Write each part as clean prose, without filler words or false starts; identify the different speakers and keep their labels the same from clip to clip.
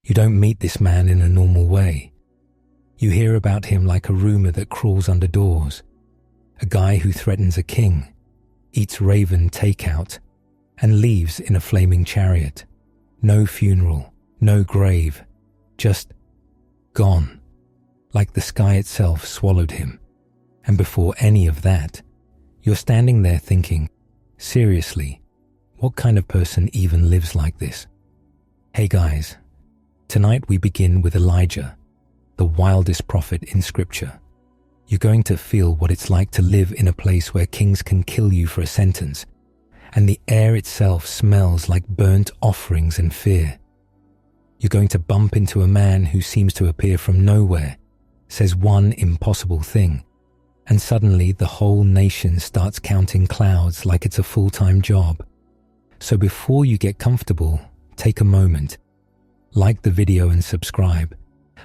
Speaker 1: You don't meet this man in a normal way. You hear about him like a rumor that crawls under doors. A guy who threatens a king, eats raven takeout, and leaves in a flaming chariot. No funeral, no grave, just gone, like the sky itself swallowed him. And before any of that, you're standing there thinking, seriously, what kind of person even lives like this? Hey guys, tonight we begin with Elijah, the wildest prophet in Scripture. You're going to feel what it's like to live in a place where kings can kill you for a sentence, and the air itself smells like burnt offerings and fear. You're going to bump into a man who seems to appear from nowhere, says one impossible thing, and suddenly the whole nation starts counting clouds like it's a full-time job. So before you get comfortable, take a moment, like the video and subscribe,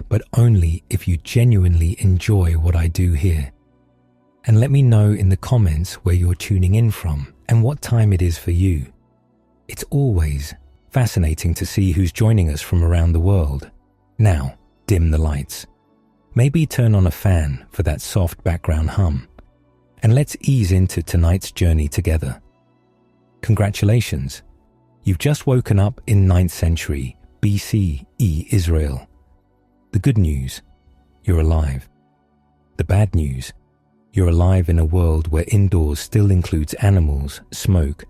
Speaker 1: but only if you genuinely enjoy what I do here. And let me know in the comments where you're tuning in from and what time it is for you. It's always fascinating to see who's joining us from around the world. Now, dim the lights. Maybe turn on a fan for that soft background hum. And let's ease into tonight's journey together. Congratulations. You've just woken up in 9th century BCE Israel. The good news, you're alive. The bad news, you're alive in a world where indoors still includes animals, smoke,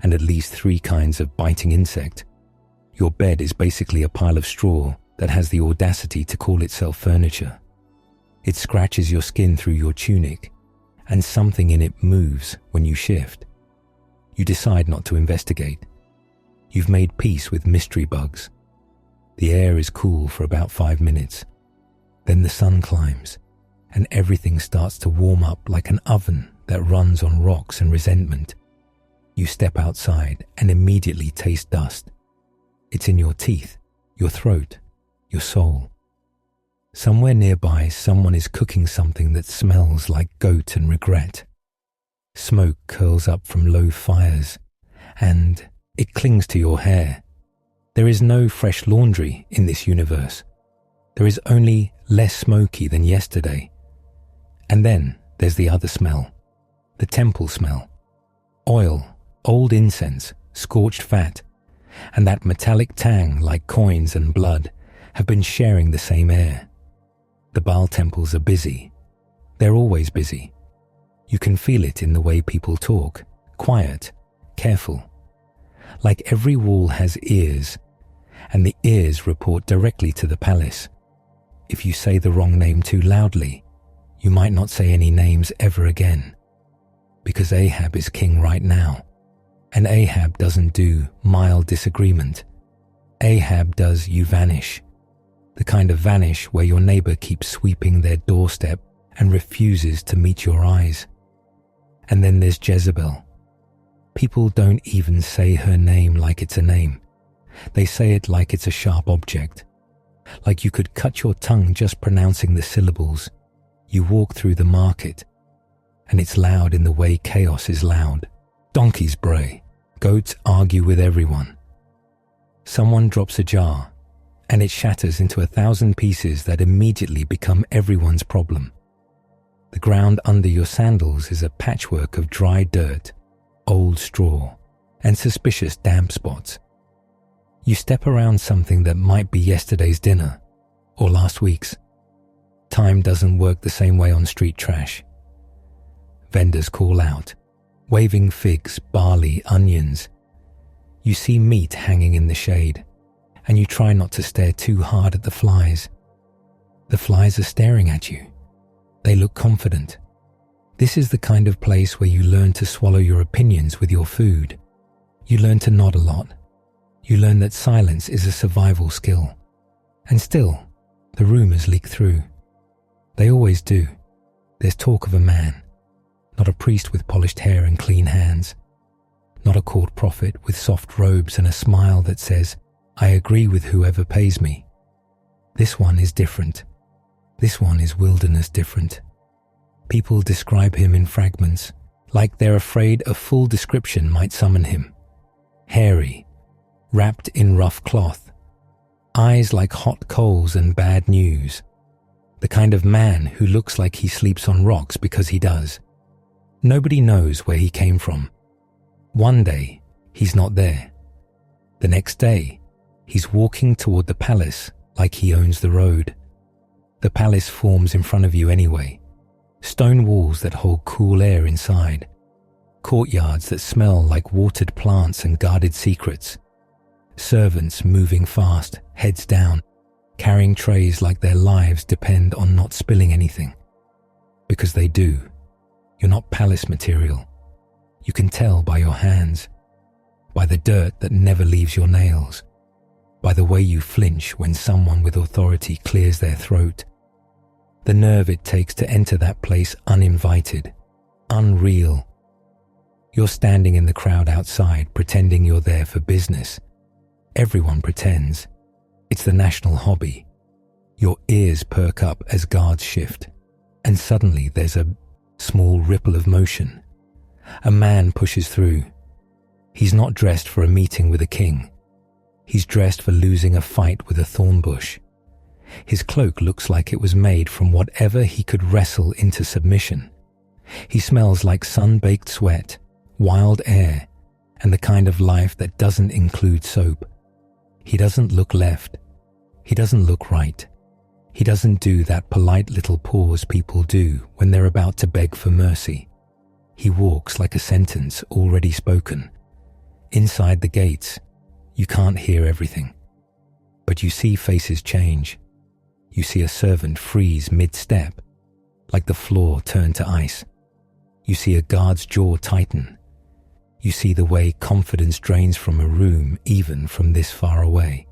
Speaker 1: and at least 3 kinds of biting insect. Your bed is basically a pile of straw that has the audacity to call itself furniture. It scratches your skin through your tunic, and something in it moves when you shift. You decide not to investigate. You've made peace with mystery bugs. The air is cool for about 5 minutes. Then the sun climbs, and everything starts to warm up like an oven that runs on rocks and resentment. You step outside and immediately taste dust. It's in your teeth, your throat, your soul. Somewhere nearby, someone is cooking something that smells like goat and regret. Smoke curls up from low fires, and it clings to your hair. There is no fresh laundry in this universe. There is only less smoky than yesterday. And then there's the other smell, the temple smell. Oil, old incense, scorched fat, and that metallic tang like coins and blood have been sharing the same air. The Baal temples are busy. They're always busy. You can feel it in the way people talk, quiet, careful. Like every wall has ears, and the ears report directly to the palace. If you say the wrong name too loudly, you might not say any names ever again. Because Ahab is king right now, and Ahab doesn't do mild disagreement. Ahab does you vanish. The kind of vanish where your neighbor keeps sweeping their doorstep and refuses to meet your eyes. And then there's Jezebel. People don't even say her name like it's a name. They say it like it's a sharp object. Like you could cut your tongue just pronouncing the syllables. You walk through the market, and it's loud in the way chaos is loud. Donkeys bray. Goats argue with everyone. Someone drops a jar, and it shatters into 1,000 pieces that immediately become everyone's problem. The ground under your sandals is a patchwork of dry dirt, old straw, and suspicious damp spots. You step around something that might be yesterday's dinner, or last week's. Time doesn't work the same way on street trash. Vendors call out, waving figs, barley, onions. You see meat hanging in the shade, and you try not to stare too hard at the flies. The flies are staring at you. They look confident. This is the kind of place where you learn to swallow your opinions with your food. You learn to nod a lot. You learn that silence is a survival skill. And still, the rumors leak through. They always do. There's talk of a man, not a priest with polished hair and clean hands, not a court prophet with soft robes and a smile that says, "I agree with whoever pays me." This one is different. This one is wilderness different. People describe him in fragments, like they're afraid a full description might summon him. Hairy, wrapped in rough cloth, eyes like hot coals and bad news. The kind of man who looks like he sleeps on rocks because he does. Nobody knows where he came from. One day, he's not there. The next day, he's walking toward the palace like he owns the road. The palace forms in front of you anyway. Stone walls that hold cool air inside. Courtyards that smell like watered plants and guarded secrets. Servants moving fast, heads down, carrying trays like their lives depend on not spilling anything. Because they do. You're not palace material. You can tell by your hands, by the dirt that never leaves your nails, by the way you flinch when someone with authority clears their throat. The nerve it takes to enter that place uninvited, unreal. You're standing in the crowd outside pretending you're there for business. Everyone pretends. It's the national hobby. Your ears perk up as guards shift, and suddenly there's a small ripple of motion. A man pushes through. He's not dressed for a meeting with a king. He's dressed for losing a fight with a thorn bush. His cloak looks like it was made from whatever he could wrestle into submission. He smells like sun-baked sweat, wild air, and the kind of life that doesn't include soap. He doesn't look left. He doesn't look right. He doesn't do that polite little pause people do when they're about to beg for mercy. He walks like a sentence already spoken. Inside the gates, you can't hear everything. But you see faces change. You see a servant freeze mid-step, like the floor turn to ice. You see a guard's jaw tighten. You see the way confidence drains from a room even from this far away.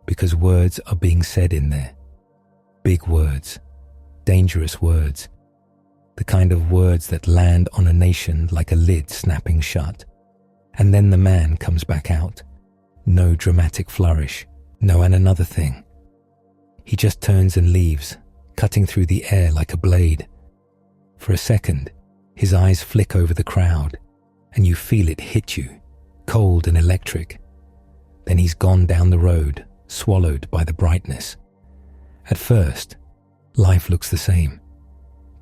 Speaker 1: Because words are being said in there. Big words. Dangerous words. The kind of words that land on a nation like a lid snapping shut. And then the man comes back out. No dramatic flourish. No, and another thing. He just turns and leaves, cutting through the air like a blade. For a second, his eyes flick over the crowd, and you feel it hit you, cold and electric. Then he's gone down the road, swallowed by the brightness. At first, life looks the same.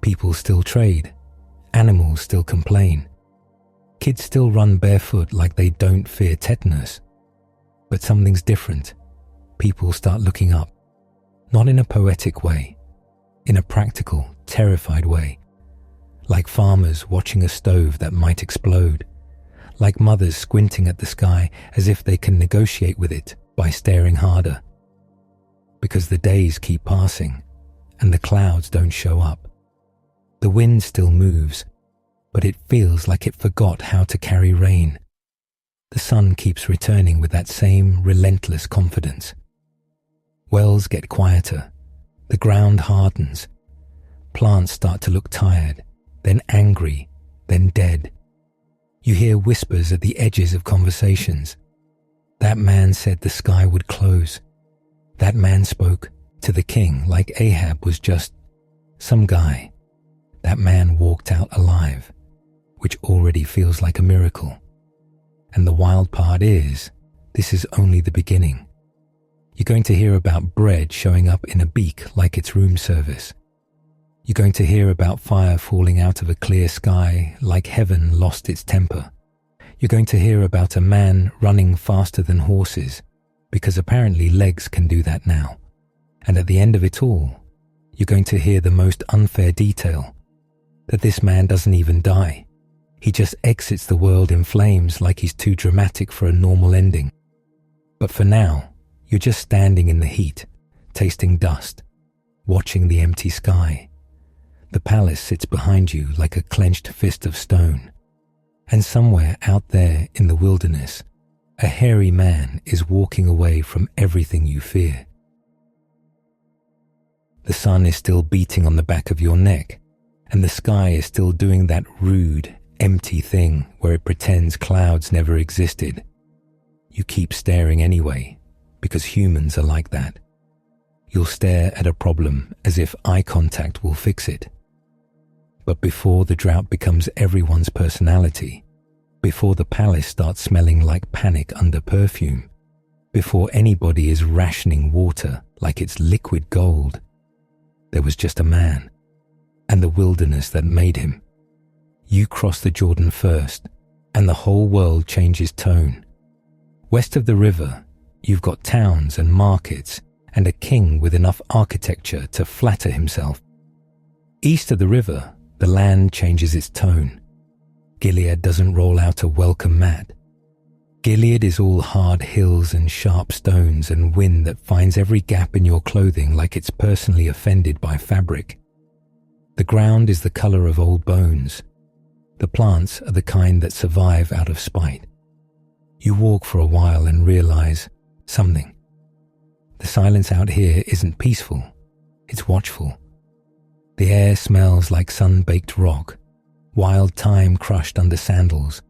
Speaker 1: People still trade. Animals still complain. Kids still run barefoot like they don't fear tetanus. But something's different. People start looking up. Not in a poetic way. In a practical, terrified way. Like farmers watching a stove that might explode. Like mothers squinting at the sky as if they can negotiate with it by staring harder. Because the days keep passing and the clouds don't show up. The wind still moves, but it feels like it forgot how to carry rain. The sun keeps returning with that same relentless confidence. Wells get quieter. The ground hardens. Plants start to look tired, then angry, then dead. You hear whispers at the edges of conversations. That man said the sky would close. That man spoke to the king like Ahab was just some guy. That man walked out alive, which already feels like a miracle. And the wild part is, this is only the beginning. You're going to hear about bread showing up in a beak like it's room service. You're going to hear about fire falling out of a clear sky like heaven lost its temper. You're going to hear about a man running faster than horses, because apparently legs can do that now. And at the end of it all, you're going to hear the most unfair detail, that this man doesn't even die. He just exits the world in flames like he's too dramatic for a normal ending. But for now, you're just standing in the heat, tasting dust, watching the empty sky. The palace sits behind you like a clenched fist of stone. And somewhere out there in the wilderness, a hairy man is walking away from everything you fear. The sun is still beating on the back of your neck, and the sky is still doing that rude, empty thing where it pretends clouds never existed. You keep staring anyway, because humans are like that. You'll stare at a problem as if eye contact will fix it. But before the drought becomes everyone's personality, before the palace starts smelling like panic under perfume, before anybody is rationing water like it's liquid gold. There was just a man, and the wilderness that made him. You cross the Jordan first, and the whole world changes tone. West of the river, you've got towns and markets, and a king with enough architecture to flatter himself. East of the river, the land changes its tone. Gilead doesn't roll out a welcome mat. Gilead is all hard hills and sharp stones and wind that finds every gap in your clothing like it's personally offended by fabric. The ground is the color of old bones. The plants are the kind that survive out of spite. You walk for a while and realize something. The silence out here isn't peaceful, it's watchful. The air smells like sun-baked rock, wild thyme crushed under sandals,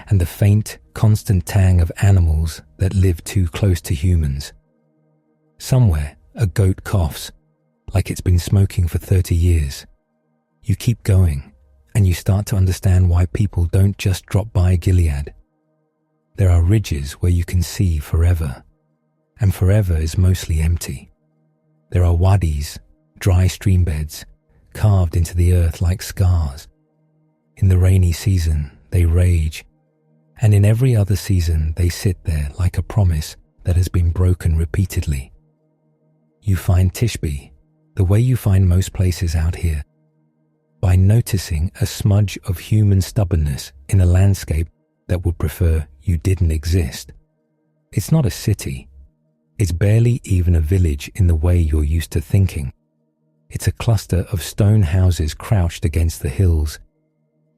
Speaker 1: and the faint, constant tang of animals that live too close to humans. Somewhere, a goat coughs, like it's been smoking for 30 years. You keep going, and you start to understand why people don't just drop by Gilead. There are ridges where you can see forever, and forever is mostly empty. There are wadis, dry stream beds, carved into the earth like scars. In the rainy season, they rage, and in every other season they sit there like a promise that has been broken repeatedly. You find Tishbe the way you find most places out here, by noticing a smudge of human stubbornness in a landscape that would prefer you didn't exist. It's not a city. It's barely even a village in the way you're used to thinking. It's a cluster of stone houses crouched against the hills,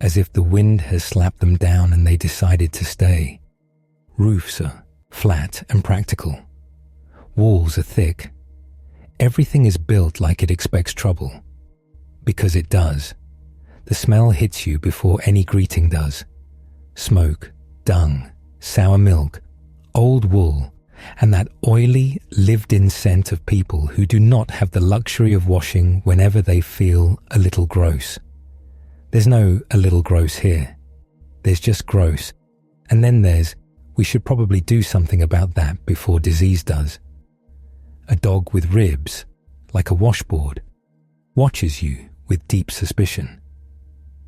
Speaker 1: as if the wind has slapped them down and they decided to stay. Roofs are flat and practical. Walls are thick. Everything is built like it expects trouble. Because it does. The smell hits you before any greeting does. Smoke, dung, sour milk, old wool, and that oily, lived-in scent of people who do not have the luxury of washing whenever they feel a little gross. There's no a little gross here. There's just gross. And then there's, we should probably do something about that before disease does. A dog with ribs, like a washboard, watches you with deep suspicion.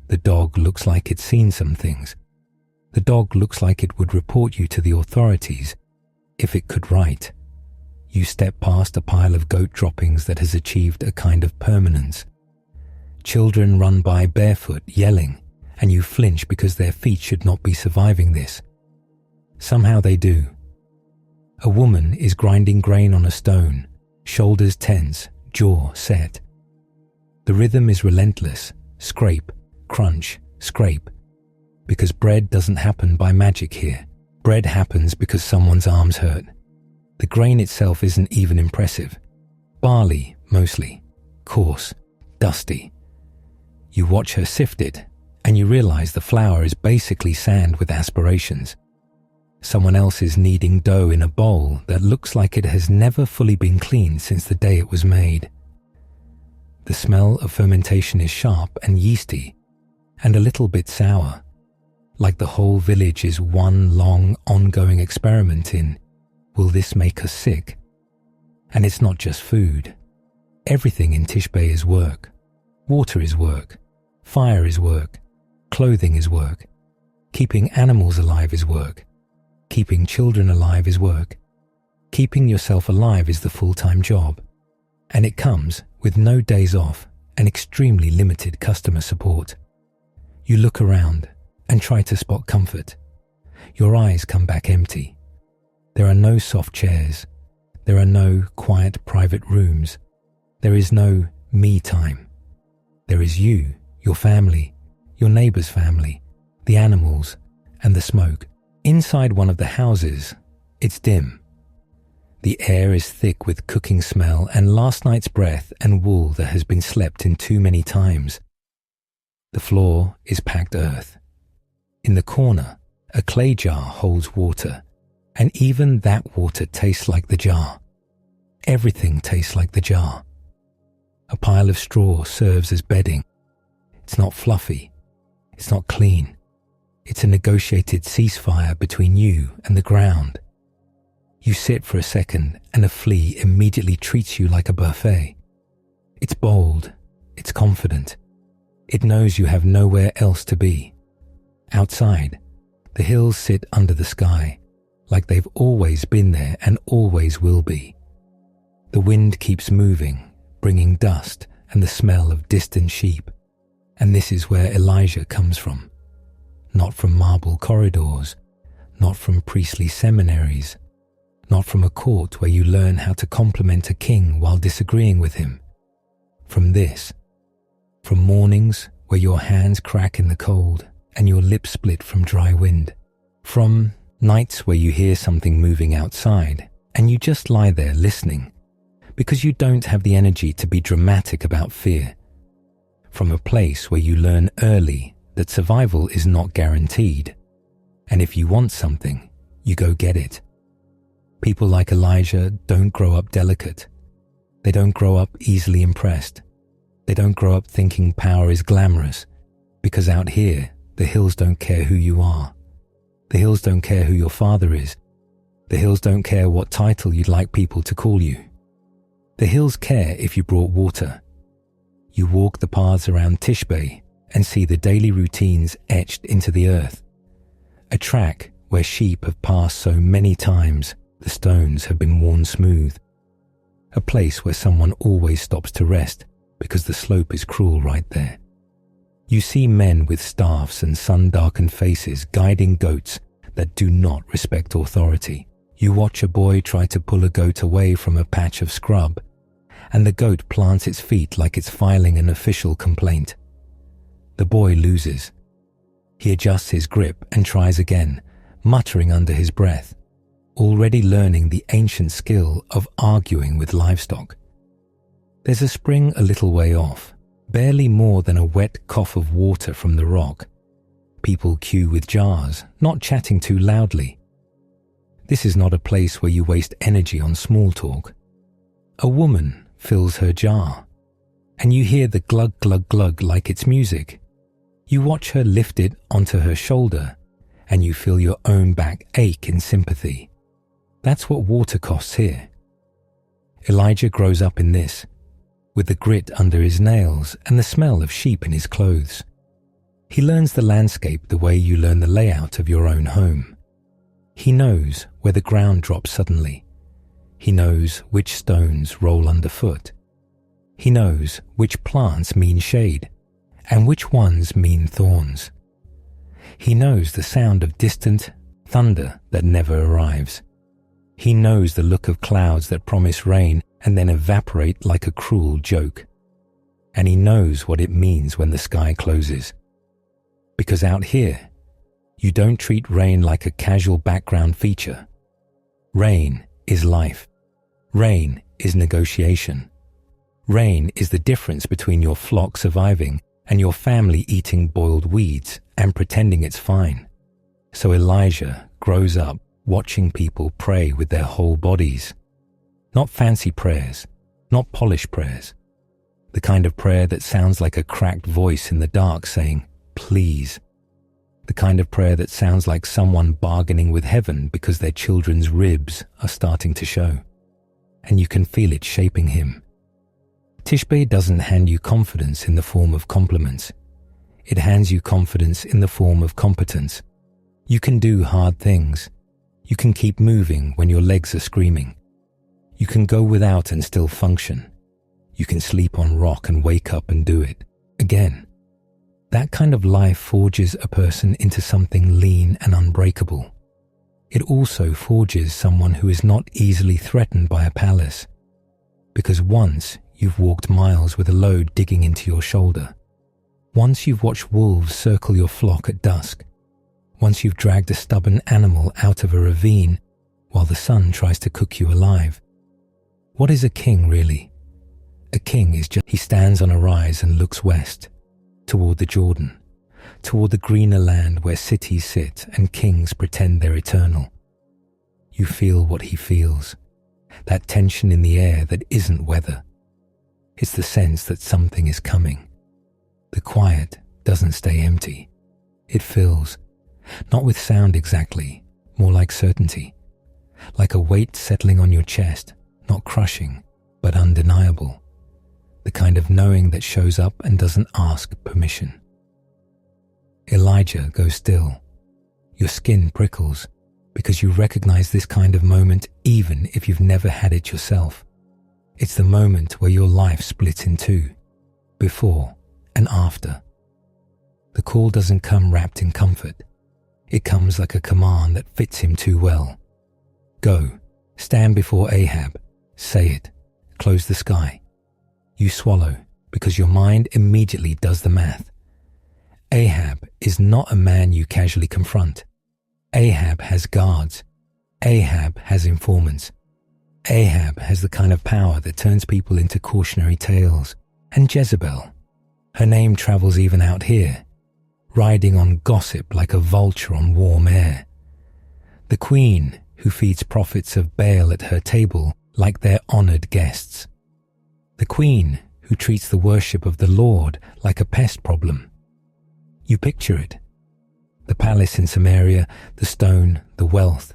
Speaker 1: The dog looks like it's seen some things. The dog looks like it would report you to the authorities if it could write. You step past a pile of goat droppings that has achieved a kind of permanence. Children run by barefoot, yelling, and you flinch because their feet should not be surviving this. Somehow they do. A woman is grinding grain on a stone, shoulders tense, jaw set. The rhythm is relentless, scrape, crunch, scrape, because bread doesn't happen by magic here. Bread happens because someone's arms hurt. The grain itself isn't even impressive. Barley, mostly, coarse, dusty. You watch her sift it, and you realize the flour is basically sand with aspirations. Someone else is kneading dough in a bowl that looks like it has never fully been cleaned since the day it was made. The smell of fermentation is sharp and yeasty, and a little bit sour, like the whole village is one long, ongoing experiment in, will this make us sick? And it's not just food. Everything in Tishbe is work. Water is work. Fire is work. Clothing is work. Keeping animals alive is work. Keeping children alive is work. Keeping yourself alive is the full-time job. And it comes with no days off and extremely limited customer support. You look around and try to spot comfort. Your eyes come back empty. There are no soft chairs. There are no quiet private rooms. There is no me time. There is you, your family, your neighbor's family, the animals, and the smoke. Inside one of the houses, it's dim. The air is thick with cooking smell and last night's breath and wool that has been slept in too many times. The floor is packed earth. In the corner, a clay jar holds water, and even that water tastes like the jar. Everything tastes like the jar. A pile of straw serves as bedding. It's not fluffy. It's not clean. It's a negotiated ceasefire between you and the ground. You sit for a second and a flea immediately treats you like a buffet. It's bold, it's confident. It knows you have nowhere else to be. Outside, the hills sit under the sky, like they've always been there and always will be. The wind keeps moving, bringing dust and the smell of distant sheep. And this is where Elijah comes from. Not from marble corridors, not from priestly seminaries, not from a court where you learn how to compliment a king while disagreeing with him. From this, from mornings where your hands crack in the cold and your lips split from dry wind. From nights where you hear something moving outside and you just lie there listening because you don't have the energy to be dramatic about fear. From a place where you learn early that survival is not guaranteed, and if you want something, you go get it. People like Elijah don't grow up delicate. They don't grow up easily impressed. They don't grow up thinking power is glamorous, because out here, the hills don't care who you are. The hills don't care who your father is. The hills don't care what title you'd like people to call you. The hills care if you brought water. You walk the paths around Tishbe and see the daily routines etched into the earth. A track where sheep have passed so many times the stones have been worn smooth. A place where someone always stops to rest because the slope is cruel right there. You see men with staffs and sun-darkened faces guiding goats that do not respect authority. You watch a boy try to pull a goat away from a patch of scrub, and the goat plants its feet like it's filing an official complaint. The boy loses. He adjusts his grip and tries again, muttering under his breath, already learning the ancient skill of arguing with livestock. There's a spring a little way off, barely more than a wet cough of water from the rock. People queue with jars, not chatting too loudly. This is not a place where you waste energy on small talk. A woman fills her jar, and you hear the glug glug glug like it's music. You watch her lift it onto her shoulder, and you feel your own back ache in sympathy. That's what water costs here. Elijah grows up in this, with the grit under his nails and the smell of sheep in his clothes. He learns the landscape the way you learn the layout of your own home. He knows where the ground drops suddenly. He knows which stones roll underfoot. He knows which plants mean shade and which ones mean thorns. He knows the sound of distant thunder that never arrives. He knows the look of clouds that promise rain and then evaporate like a cruel joke. And he knows what it means when the sky closes. Because out here, you don't treat rain like a casual background feature. Rain is life. Rain is negotiation. Rain is the difference between your flock surviving and your family eating boiled weeds and pretending it's fine. So Elijah grows up watching people pray with their whole bodies. Not fancy prayers, not polished prayers. The kind of prayer that sounds like a cracked voice in the dark saying, please. The kind of prayer that sounds like someone bargaining with heaven because their children's ribs are starting to show. And you can feel it shaping him. Tishbe doesn't hand you confidence in the form of compliments. It hands you confidence in the form of competence. You can do hard things. You can keep moving when your legs are screaming. You can go without and still function. You can sleep on rock and wake up and do it again. That kind of life forges a person into something lean and unbreakable. It also forges someone who is not easily threatened by a palace. Because once you've walked miles with a load digging into your shoulder. Once you've watched wolves circle your flock at dusk. Once you've dragged a stubborn animal out of a ravine while the sun tries to cook you alive. What is a king really? A king is just, he stands on a rise and looks west, toward the Jordan, toward the greener land where cities sit and kings pretend they're eternal. You feel what he feels, that tension in the air that isn't weather. It's the sense that something is coming. The quiet doesn't stay empty. It fills, not with sound exactly, more like certainty. like a weight settling on your chest, not crushing, but undeniable. The kind of knowing that shows up and doesn't ask permission. Elijah goes still. Your skin prickles because you recognize this kind of moment even if you've never had it yourself. It's the moment where your life splits in two, before and after. The call doesn't come wrapped in comfort. It comes like a command that fits him too well. Go, stand before Ahab, say it, close the sky. You swallow because your mind immediately does the math. Ahab is not a man you casually confront. Ahab has guards. Ahab has informants. Ahab has the kind of power that turns people into cautionary tales. And Jezebel, her name travels even out here, riding on gossip like a vulture on warm air. The queen who feeds prophets of Baal at her table like they're honored guests. The queen who treats the worship of the Lord like a pest problem. You picture it. The palace in Samaria, the stone, the wealth,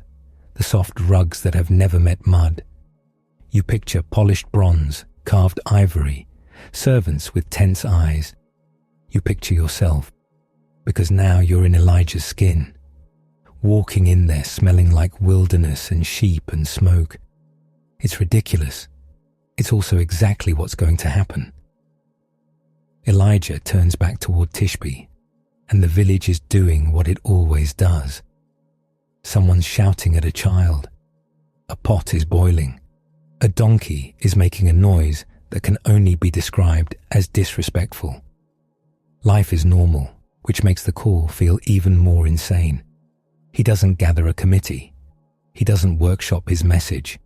Speaker 1: the soft rugs that have never met mud. You picture polished bronze, carved ivory, servants with tense eyes. You picture yourself, because now you're in Elijah's skin, walking in there smelling like wilderness and sheep and smoke. It's ridiculous. It's also exactly what's going to happen. Elijah turns back toward Tishbe, and the village is doing what it always does. Someone's shouting at a child. A pot is boiling. A donkey is making a noise that can only be described as disrespectful. Life is normal, which makes the call feel even more insane. He doesn't gather a committee. He doesn't workshop his message.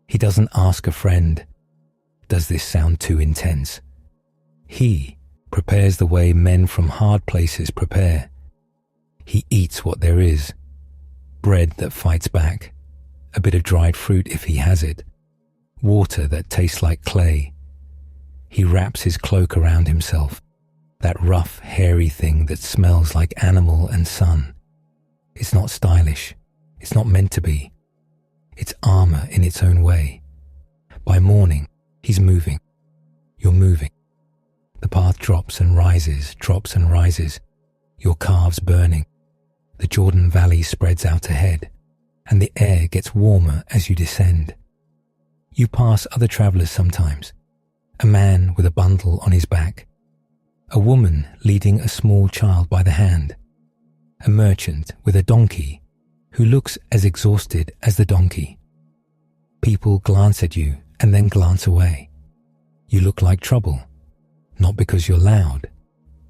Speaker 1: He doesn't ask a friend, "Does this sound too intense?" He prepares the way men from hard places prepare. He eats what there is. Bread that fights back. A bit of dried fruit if he has it. Water that tastes like clay. He wraps his cloak around himself, that rough, hairy thing that smells like animal and sun. It's not stylish. It's not meant to be. It's armor in its own way. By morning, he's moving. You're moving. The path drops and rises, drops and rises. Your calves burning. The Jordan Valley spreads out ahead, and the air gets warmer as you descend. You pass other travelers sometimes. A man with a bundle on his back. A woman leading a small child by the hand. A merchant with a donkey who looks as exhausted as the donkey. People glance at you and then glance away. You look like trouble, not because you're loud,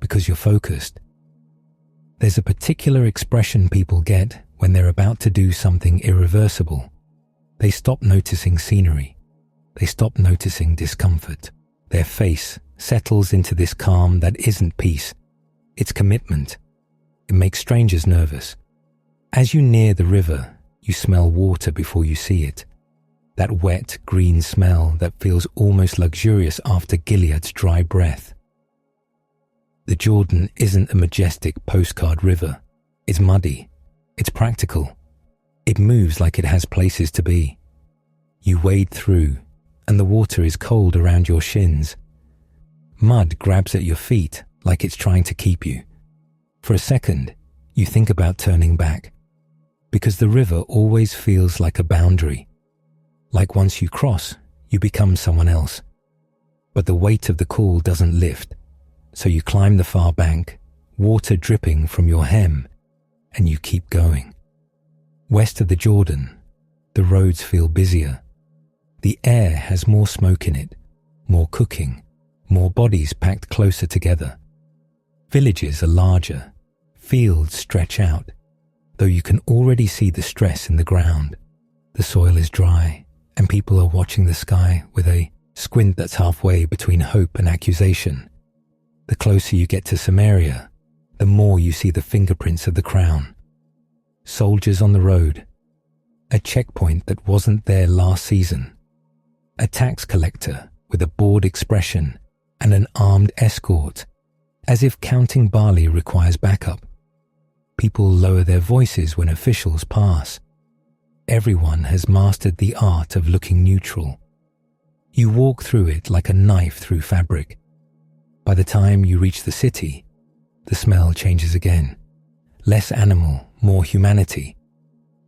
Speaker 1: because you're focused. There's a particular expression people get when they're about to do something irreversible. They stop noticing scenery. They stop noticing discomfort. Their face settles into this calm that isn't peace. It's commitment. It makes strangers nervous. As you near the river, you smell water before you see it. That wet, green smell that feels almost luxurious after Gilead's dry breath. The Jordan isn't a majestic postcard river. It's muddy. It's practical. It moves like it has places to be. You wade through, and the water is cold around your shins. Mud grabs at your feet like it's trying to keep you. For a second, you think about turning back, because the river always feels like a boundary. Like once you cross, you become someone else. But the weight of the call doesn't lift, so you climb the far bank, water dripping from your hem, and you keep going. West of the Jordan, the roads feel busier. The air has more smoke in it, more cooking, more bodies packed closer together. Villages are larger, fields stretch out, though you can already see the stress in the ground. The soil is dry, and people are watching the sky with a squint that's halfway between hope and accusation. The closer you get to Samaria, the more you see the fingerprints of the crown. Soldiers on the road, a checkpoint that wasn't there last season, a tax collector with a bored expression and an armed escort, as if counting barley requires backup. People lower their voices when officials pass. Everyone has mastered the art of looking neutral. You walk through it like a knife through fabric. By the time you reach the city, the smell changes again. Less animal, more humanity.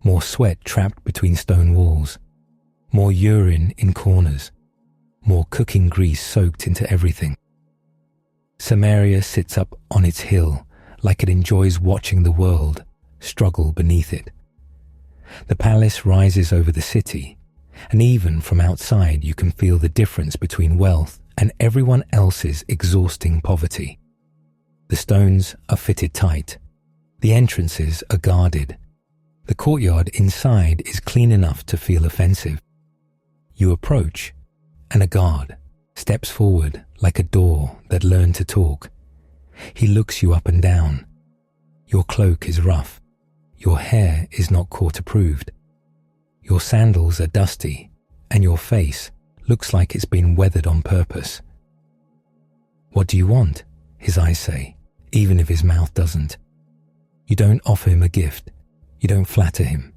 Speaker 1: More sweat trapped between stone walls. More urine in corners. More cooking grease soaked into everything. Samaria sits up on its hill like it enjoys watching the world struggle beneath it. The palace rises over the city, and even from outside you can feel the difference between wealth and everyone else's exhausting poverty. The stones are fitted tight. The entrances are guarded. The courtyard inside is clean enough to feel offensive. You approach, and a guard steps forward like a door that learned to talk. He looks you up and down. Your cloak is rough. Your hair is not court-approved. Your sandals are dusty, and your face looks like it's been weathered on purpose. "What do you want?" his eyes say, even if his mouth doesn't. You don't offer him a gift. You don't flatter him.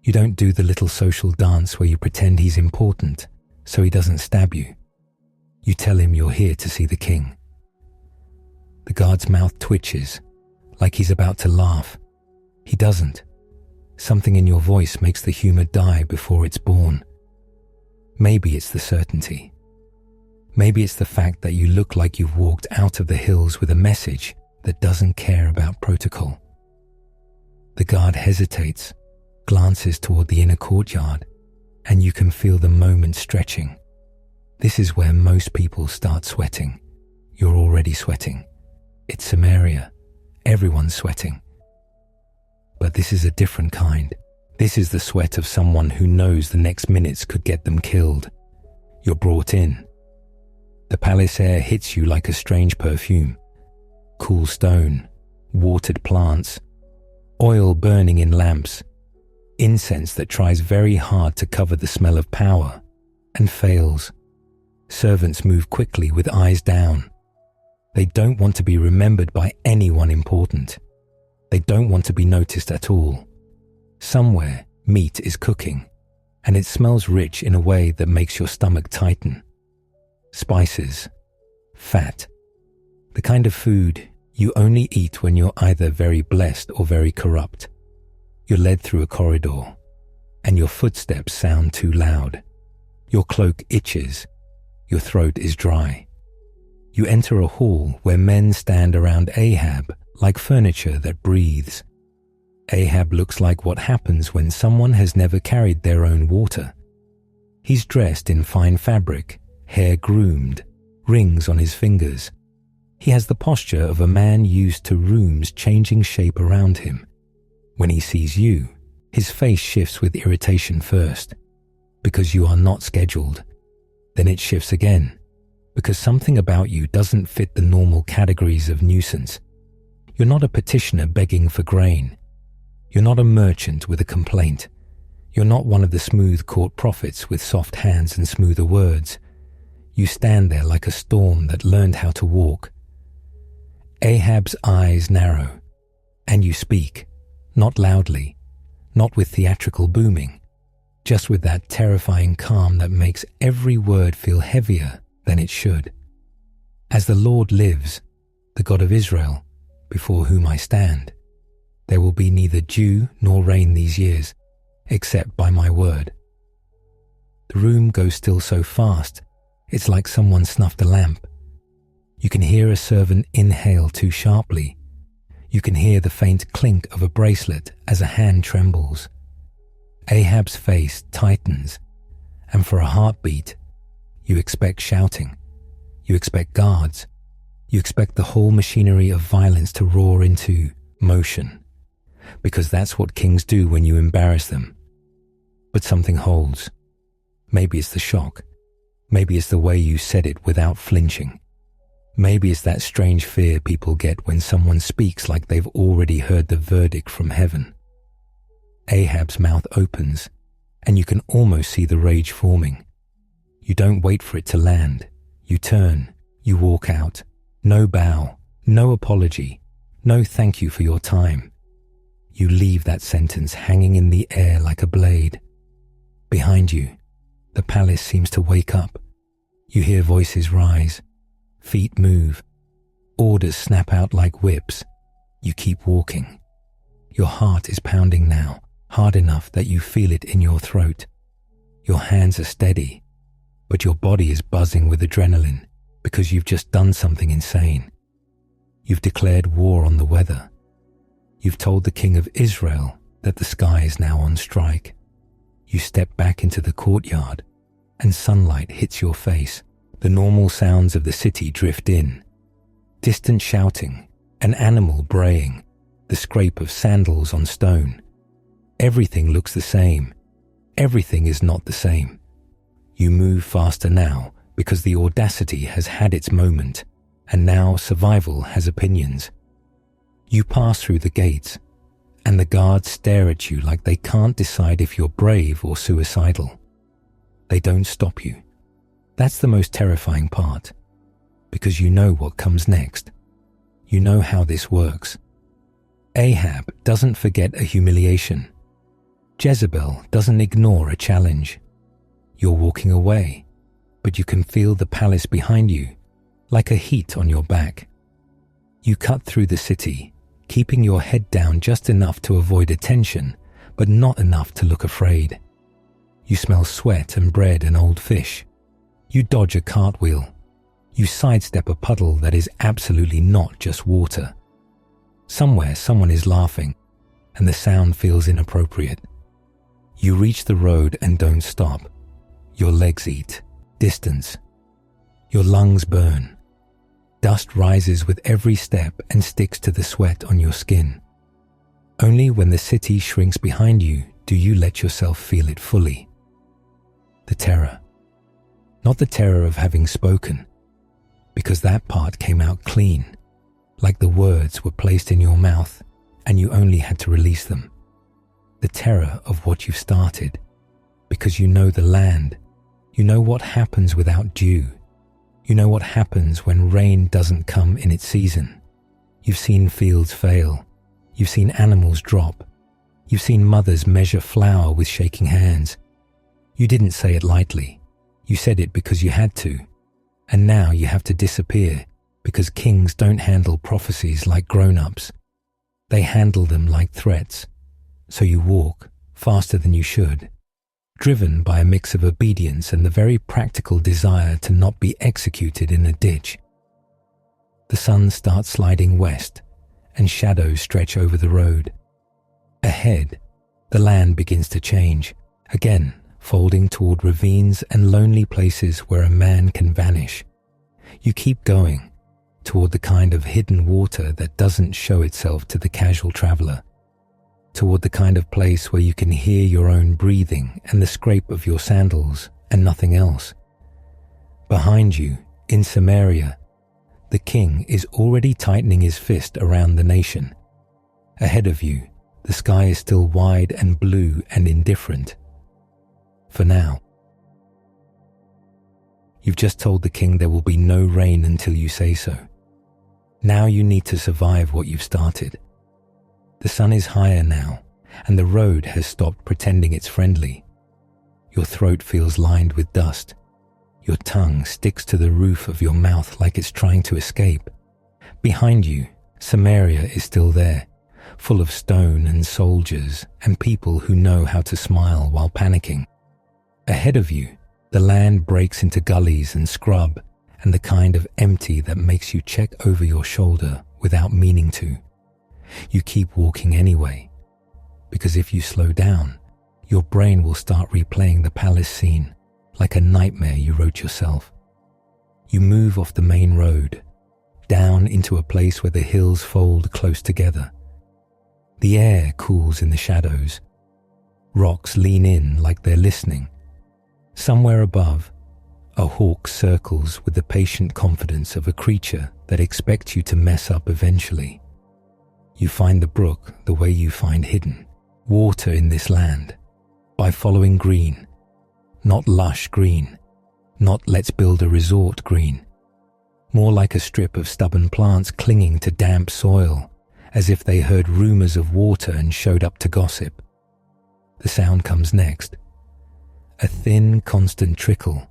Speaker 1: You don't do the little social dance where you pretend he's important so he doesn't stab you. You tell him you're here to see the king. The guard's mouth twitches, like he's about to laugh. He doesn't. Something in your voice makes the humor die before it's born. Maybe it's the certainty. Maybe it's the fact that you look like you've walked out of the hills with a message that doesn't care about protocol. The guard hesitates, glances toward the inner courtyard, and you can feel the moment stretching. This is where most people start sweating. You're already sweating. It's Samaria. Everyone's sweating. But this is a different kind. This is the sweat of someone who knows the next minutes could get them killed. You're brought in. The palace air hits you like a strange perfume. Cool stone, watered plants, oil burning in lamps, incense that tries very hard to cover the smell of power and fails. Servants move quickly with eyes down. They don't want to be remembered by anyone important. They don't want to be noticed at all. Somewhere, meat is cooking, and it smells rich in a way that makes your stomach tighten. Spices, fat, the kind of food you only eat when you're either very blessed or very corrupt. You're led through a corridor, and your footsteps sound too loud. Your cloak itches. Your throat is dry. You enter a hall where men stand around Ahab like furniture that breathes. Ahab looks like what happens when someone has never carried their own water. He's dressed in fine fabric, hair groomed, rings on his fingers. He has the posture of a man used to rooms changing shape around him. When he sees you, his face shifts with irritation first, because you are not scheduled. Then it shifts again, because something about you doesn't fit the normal categories of nuisance. You're not a petitioner begging for grain. You're not a merchant with a complaint. You're not one of the smooth court prophets with soft hands and smoother words. You stand there like a storm that learned how to walk. Ahab's eyes narrow, and you speak, not loudly, not with theatrical booming, just with that terrifying calm that makes every word feel heavier than it should. As the Lord lives, the God of Israel, before whom I stand, there will be neither dew nor rain these years, except by my word. The room goes still so fast, it's like someone snuffed a lamp. You can hear a servant inhale too sharply. You can hear the faint clink of a bracelet as a hand trembles. Ahab's face tightens, and for a heartbeat, you expect shouting. You expect guards. You expect the whole machinery of violence to roar into motion, because that's what kings do when you embarrass them. But something holds. Maybe it's the shock. Maybe it's the way you said it without flinching. Maybe it's that strange fear people get when someone speaks like they've already heard the verdict from heaven. Ahab's mouth opens, and you can almost see the rage forming. You don't wait for it to land. You turn, you walk out. No bow, no apology, no thank you for your time. You leave that sentence hanging in the air like a blade. Behind you, the palace seems to wake up. You hear voices rise, feet move, orders snap out like whips. You keep walking. Your heart is pounding now, hard enough that you feel it in your throat. Your hands are steady, but your body is buzzing with adrenaline because you've just done something insane. You've declared war on the weather. You've told the king of Israel that the sky is now on strike. You step back into the courtyard and sunlight hits your face. The normal sounds of the city drift in. Distant shouting, an animal braying, the scrape of sandals on stone. Everything looks the same. Everything is not the same. You move faster now because the audacity has had its moment, and now survival has opinions. You pass through the gates, and the guards stare at you like they can't decide if you're brave or suicidal. They don't stop you. That's the most terrifying part, because you know what comes next. You know how this works. Ahab doesn't forget a humiliation. Jezebel doesn't ignore a challenge. You're walking away, but you can feel the palace behind you, like a heat on your back. You cut through the city, keeping your head down just enough to avoid attention, but not enough to look afraid. You smell sweat and bread and old fish. You dodge a cartwheel. You sidestep a puddle that is absolutely not just water. Somewhere someone is laughing, and the sound feels inappropriate. You reach the road and don't stop. Your legs eat. Distance. Your lungs burn. Dust rises with every step and sticks to the sweat on your skin. Only when the city shrinks behind you do you let yourself feel it fully. The terror. Not the terror of having spoken, because that part came out clean, like the words were placed in your mouth and you only had to release them. The terror of what you've started, because you know the land, you know what happens without dew, you know what happens when rain doesn't come in its season. You've seen fields fail, you've seen animals drop, you've seen mothers measure flour with shaking hands. You didn't say it lightly, you said it because you had to. And now you have to disappear because kings don't handle prophecies like grown-ups. They handle them like threats. So you walk faster than you should, driven by a mix of obedience and the very practical desire to not be executed in a ditch. The sun starts sliding west and shadows stretch over the road. Ahead, the land begins to change, again folding toward ravines and lonely places where a man can vanish. You keep going toward the kind of hidden water that doesn't show itself to the casual traveler, toward the kind of place where you can hear your own breathing and the scrape of your sandals and nothing else. Behind you, in Samaria, the king is already tightening his fist around the nation. Ahead of you, the sky is still wide and blue and indifferent. For now. You've just told the king there will be no rain until you say so. Now you need to survive what you've started. The sun is higher now, and the road has stopped pretending it's friendly. Your throat feels lined with dust. Your tongue sticks to the roof of your mouth like it's trying to escape. Behind you, Samaria is still there, full of stone and soldiers and people who know how to smile while panicking. Ahead of you, the land breaks into gullies and scrub and the kind of empty that makes you check over your shoulder without meaning to. You keep walking anyway, because if you slow down, your brain will start replaying the palace scene like a nightmare you wrote yourself. You move off the main road, down into a place where the hills fold close together. The air cools in the shadows. Rocks lean in like they're listening. Somewhere above, a hawk circles with the patient confidence of a creature that expects you to mess up eventually. You find the brook the way you find hidden water in this land, by following green, not lush green, not let's build a resort green, more like a strip of stubborn plants clinging to damp soil as if they heard rumors of water and showed up to gossip. The sound comes next. A thin, constant trickle,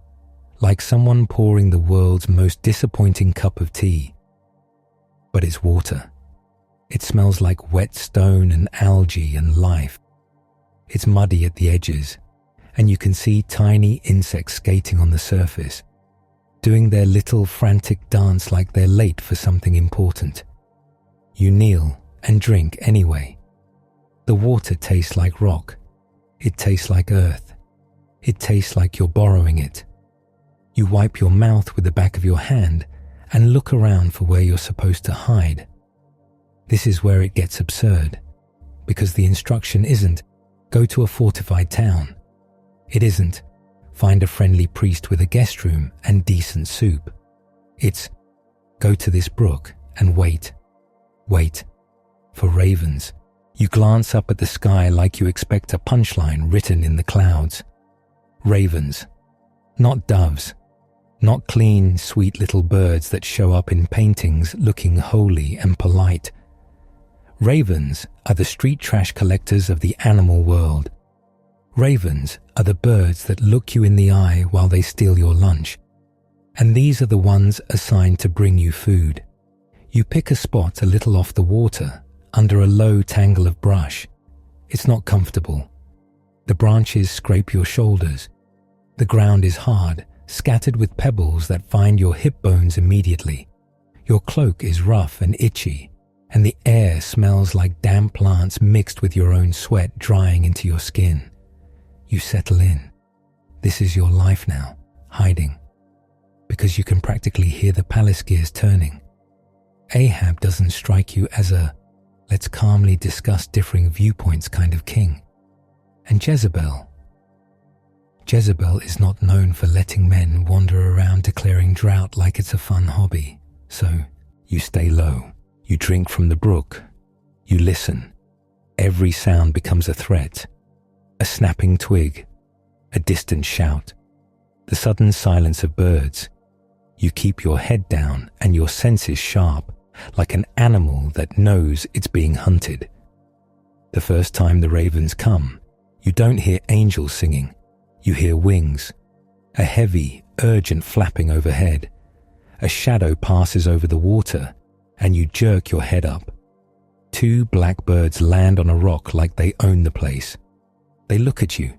Speaker 1: like someone pouring the world's most disappointing cup of tea. But it's water. It smells like wet stone and algae and life. It's muddy at the edges, and you can see tiny insects skating on the surface, doing their little frantic dance like they're late for something important. You kneel and drink anyway. The water tastes like rock. It tastes like earth. It tastes like you're borrowing it. You wipe your mouth with the back of your hand and look around for where you're supposed to hide. This is where it gets absurd, because the instruction isn't, go to a fortified town. It isn't, find a friendly priest with a guest room and decent soup. It's, go to this brook and wait. Wait. For ravens. You glance up at the sky like you expect a punchline written in the clouds. Ravens. Not doves. Not clean, sweet little birds that show up in paintings looking holy and polite. Ravens are the street trash collectors of the animal world. Ravens are the birds that look you in the eye while they steal your lunch. And these are the ones assigned to bring you food. You pick a spot a little off the water, under a low tangle of brush. It's not comfortable. The branches scrape your shoulders. The ground is hard, scattered with pebbles that find your hip bones immediately. Your cloak is rough and itchy, and the air smells like damp plants mixed with your own sweat drying into your skin. You settle in. This is your life now, hiding, because you can practically hear the palace gears turning. Ahab doesn't strike you as a let's calmly discuss differing viewpoints kind of king. And Jezebel is not known for letting men wander around declaring drought like it's a fun hobby. So you stay low, you drink from the brook, you listen. Every sound becomes a threat. A snapping twig, a distant shout, the sudden silence of birds. You keep your head down and your senses sharp, like an animal that knows it's being hunted. The first time the ravens come, you don't hear angels singing. You hear wings, a heavy, urgent flapping overhead. A shadow passes over the water, and you jerk your head up. 2 black birds land on a rock like they own the place. They look at you.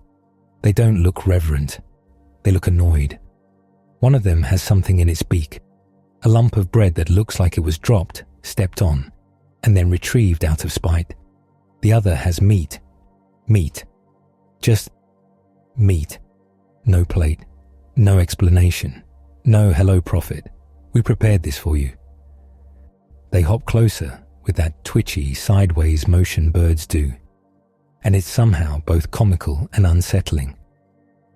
Speaker 1: They don't look reverent. They look annoyed. One of them has something in its beak, a lump of bread that looks like it was dropped, stepped on, and then retrieved out of spite. The other has meat. Meat. Just meat. No plate. No explanation. No hello, prophet. We prepared this for you. They hop closer with that twitchy, sideways motion birds do. And it's somehow both comical and unsettling.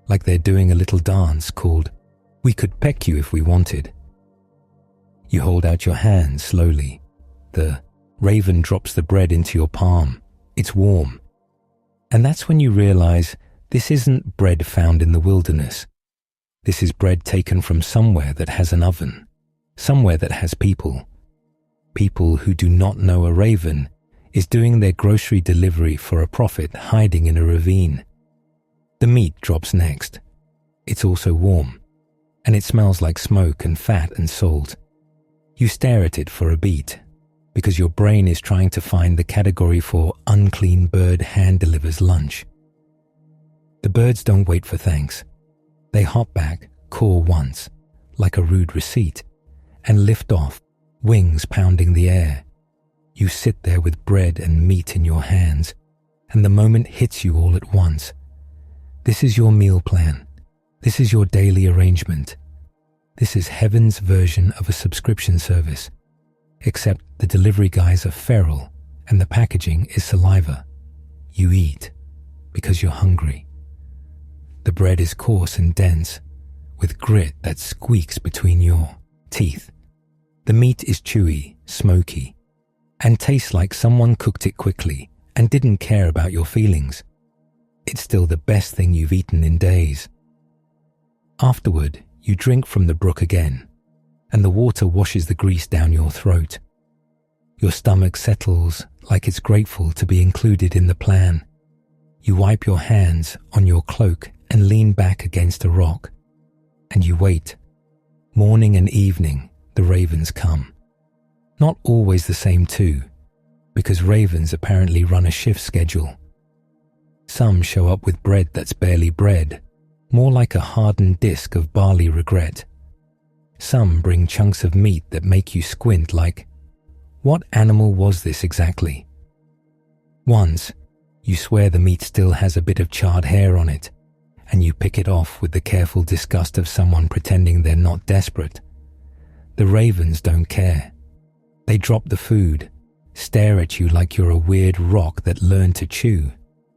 Speaker 1: Like they're doing a little dance called, we could peck you if we wanted. You hold out your hand slowly. The raven drops the bread into your palm. It's warm. And that's when you realize this isn't bread found in the wilderness. This is bread taken from somewhere that has an oven, somewhere that has people. People who do not know a raven is doing their grocery delivery for a prophet hiding in a ravine. The meat drops next. It's also warm, and it smells like smoke and fat and salt. You stare at it for a beat, because your brain is trying to find the category for unclean bird hand delivers lunch. The birds don't wait for thanks. They hop back, caw once, like a rude receipt, and lift off, wings pounding the air. You sit there with bread and meat in your hands, and the moment hits you all at once. This is your meal plan. This is your daily arrangement. This is heaven's version of a subscription service, except the delivery guys are feral and the packaging is saliva. You eat because you're hungry. The bread is coarse and dense, with grit that squeaks between your teeth. The meat is chewy, smoky, and tastes like someone cooked it quickly and didn't care about your feelings. It's still the best thing you've eaten in days. Afterward, you drink from the brook again, and the water washes the grease down your throat. Your stomach settles like it's grateful to be included in the plan. You wipe your hands on your cloak and lean back against a rock. And you wait. Morning and evening, the ravens come. Not always the same too, because ravens apparently run a shift schedule. Some show up with bread that's barely bread, more like a hardened disc of barley regret. Some bring chunks of meat that make you squint like, what animal was this exactly? Once, you swear the meat still has a bit of charred hair on it, and you pick it off with the careful disgust of someone pretending they're not desperate. The ravens don't care. They drop the food, stare at you like you're a weird rock that learned to chew,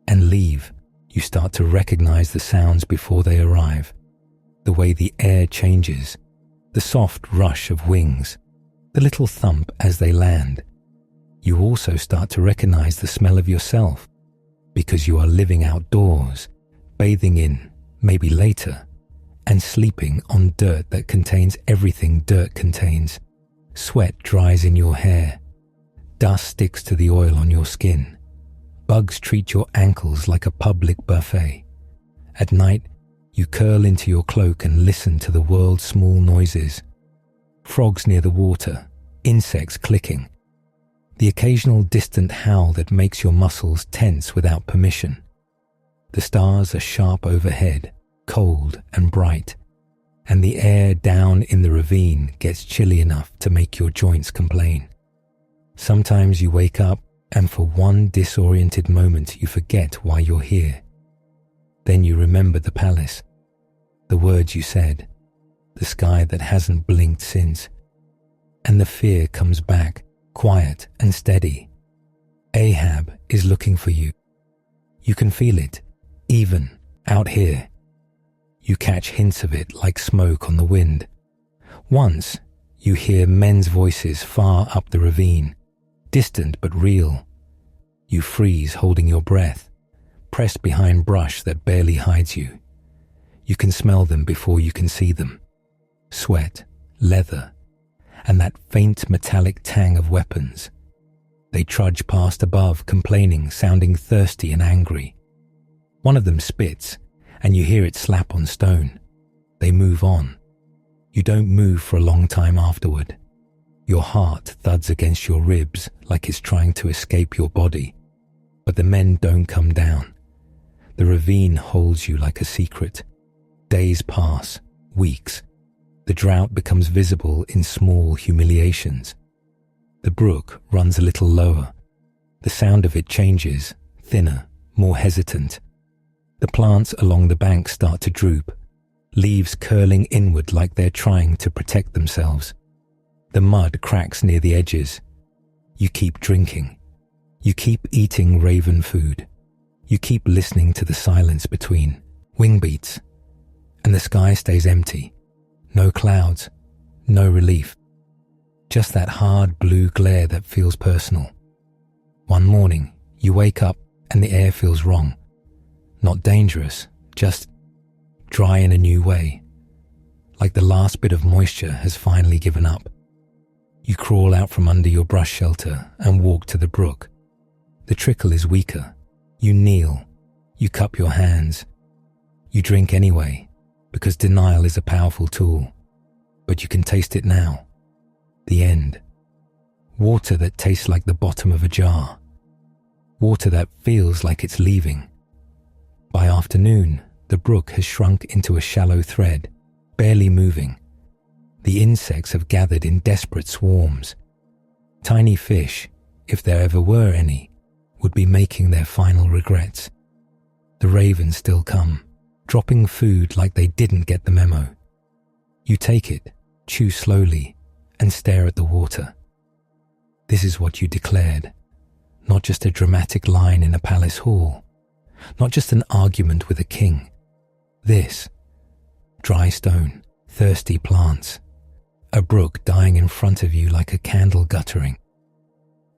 Speaker 1: and leave. You start to recognize the sounds before they arrive. The way the air changes, the soft rush of wings, the little thump as they land. You also start to recognize the smell of yourself, because you are living outdoors, bathing in, maybe later, and sleeping on dirt that contains everything dirt contains. Sweat dries in your hair. Dust sticks to the oil on your skin. Bugs treat your ankles like a public buffet. At night, you curl into your cloak and listen to the world's small noises. Frogs near the water, insects clicking. The occasional distant howl that makes your muscles tense without permission. The stars are sharp overhead, cold and bright, and the air down in the ravine gets chilly enough to make your joints complain. Sometimes you wake up and for one disoriented moment you forget why you're here. Then you remember the palace, the words you said, the sky that hasn't blinked since, and the fear comes back, quiet and steady. Ahab is looking for you. You can feel it, even out here. You catch hints of it like smoke on the wind. Once, you hear men's voices far up the ravine, distant but real. You freeze holding your breath, pressed behind brush that barely hides you. You can smell them before you can see them. Sweat, leather, and that faint metallic tang of weapons. They trudge past above, complaining, sounding thirsty and angry. One of them spits, and you hear it slap on stone. They move on. You don't move for a long time afterward. Your heart thuds against your ribs like it's trying to escape your body. But the men don't come down. The ravine holds you like a secret. Days pass, weeks. The drought becomes visible in small humiliations. The brook runs a little lower. The sound of it changes, thinner, more hesitant. The plants along the bank start to droop, leaves curling inward like they're trying to protect themselves. The mud cracks near the edges. You keep drinking. You keep eating raven food. You keep listening to the silence between wing beats. And the sky stays empty. No clouds, no relief. Just that hard blue glare that feels personal. One morning, you wake up and the air feels wrong. Not dangerous, just dry in a new way. Like the last bit of moisture has finally given up. You crawl out from under your brush shelter and walk to the brook. The trickle is weaker. You kneel. You cup your hands. You drink anyway, because denial is a powerful tool. But you can taste it now. The end. Water that tastes like the bottom of a jar. Water that feels like it's leaving. By afternoon, the brook has shrunk into a shallow thread, barely moving. The insects have gathered in desperate swarms. Tiny fish, if there ever were any, would be making their final regrets. The ravens still come, dropping food like they didn't get the memo. You take it, chew slowly, and stare at the water. This is what you declared, not just a dramatic line in a palace hall, not just an argument with a king. This, dry stone, thirsty plants, a brook dying in front of you like a candle guttering.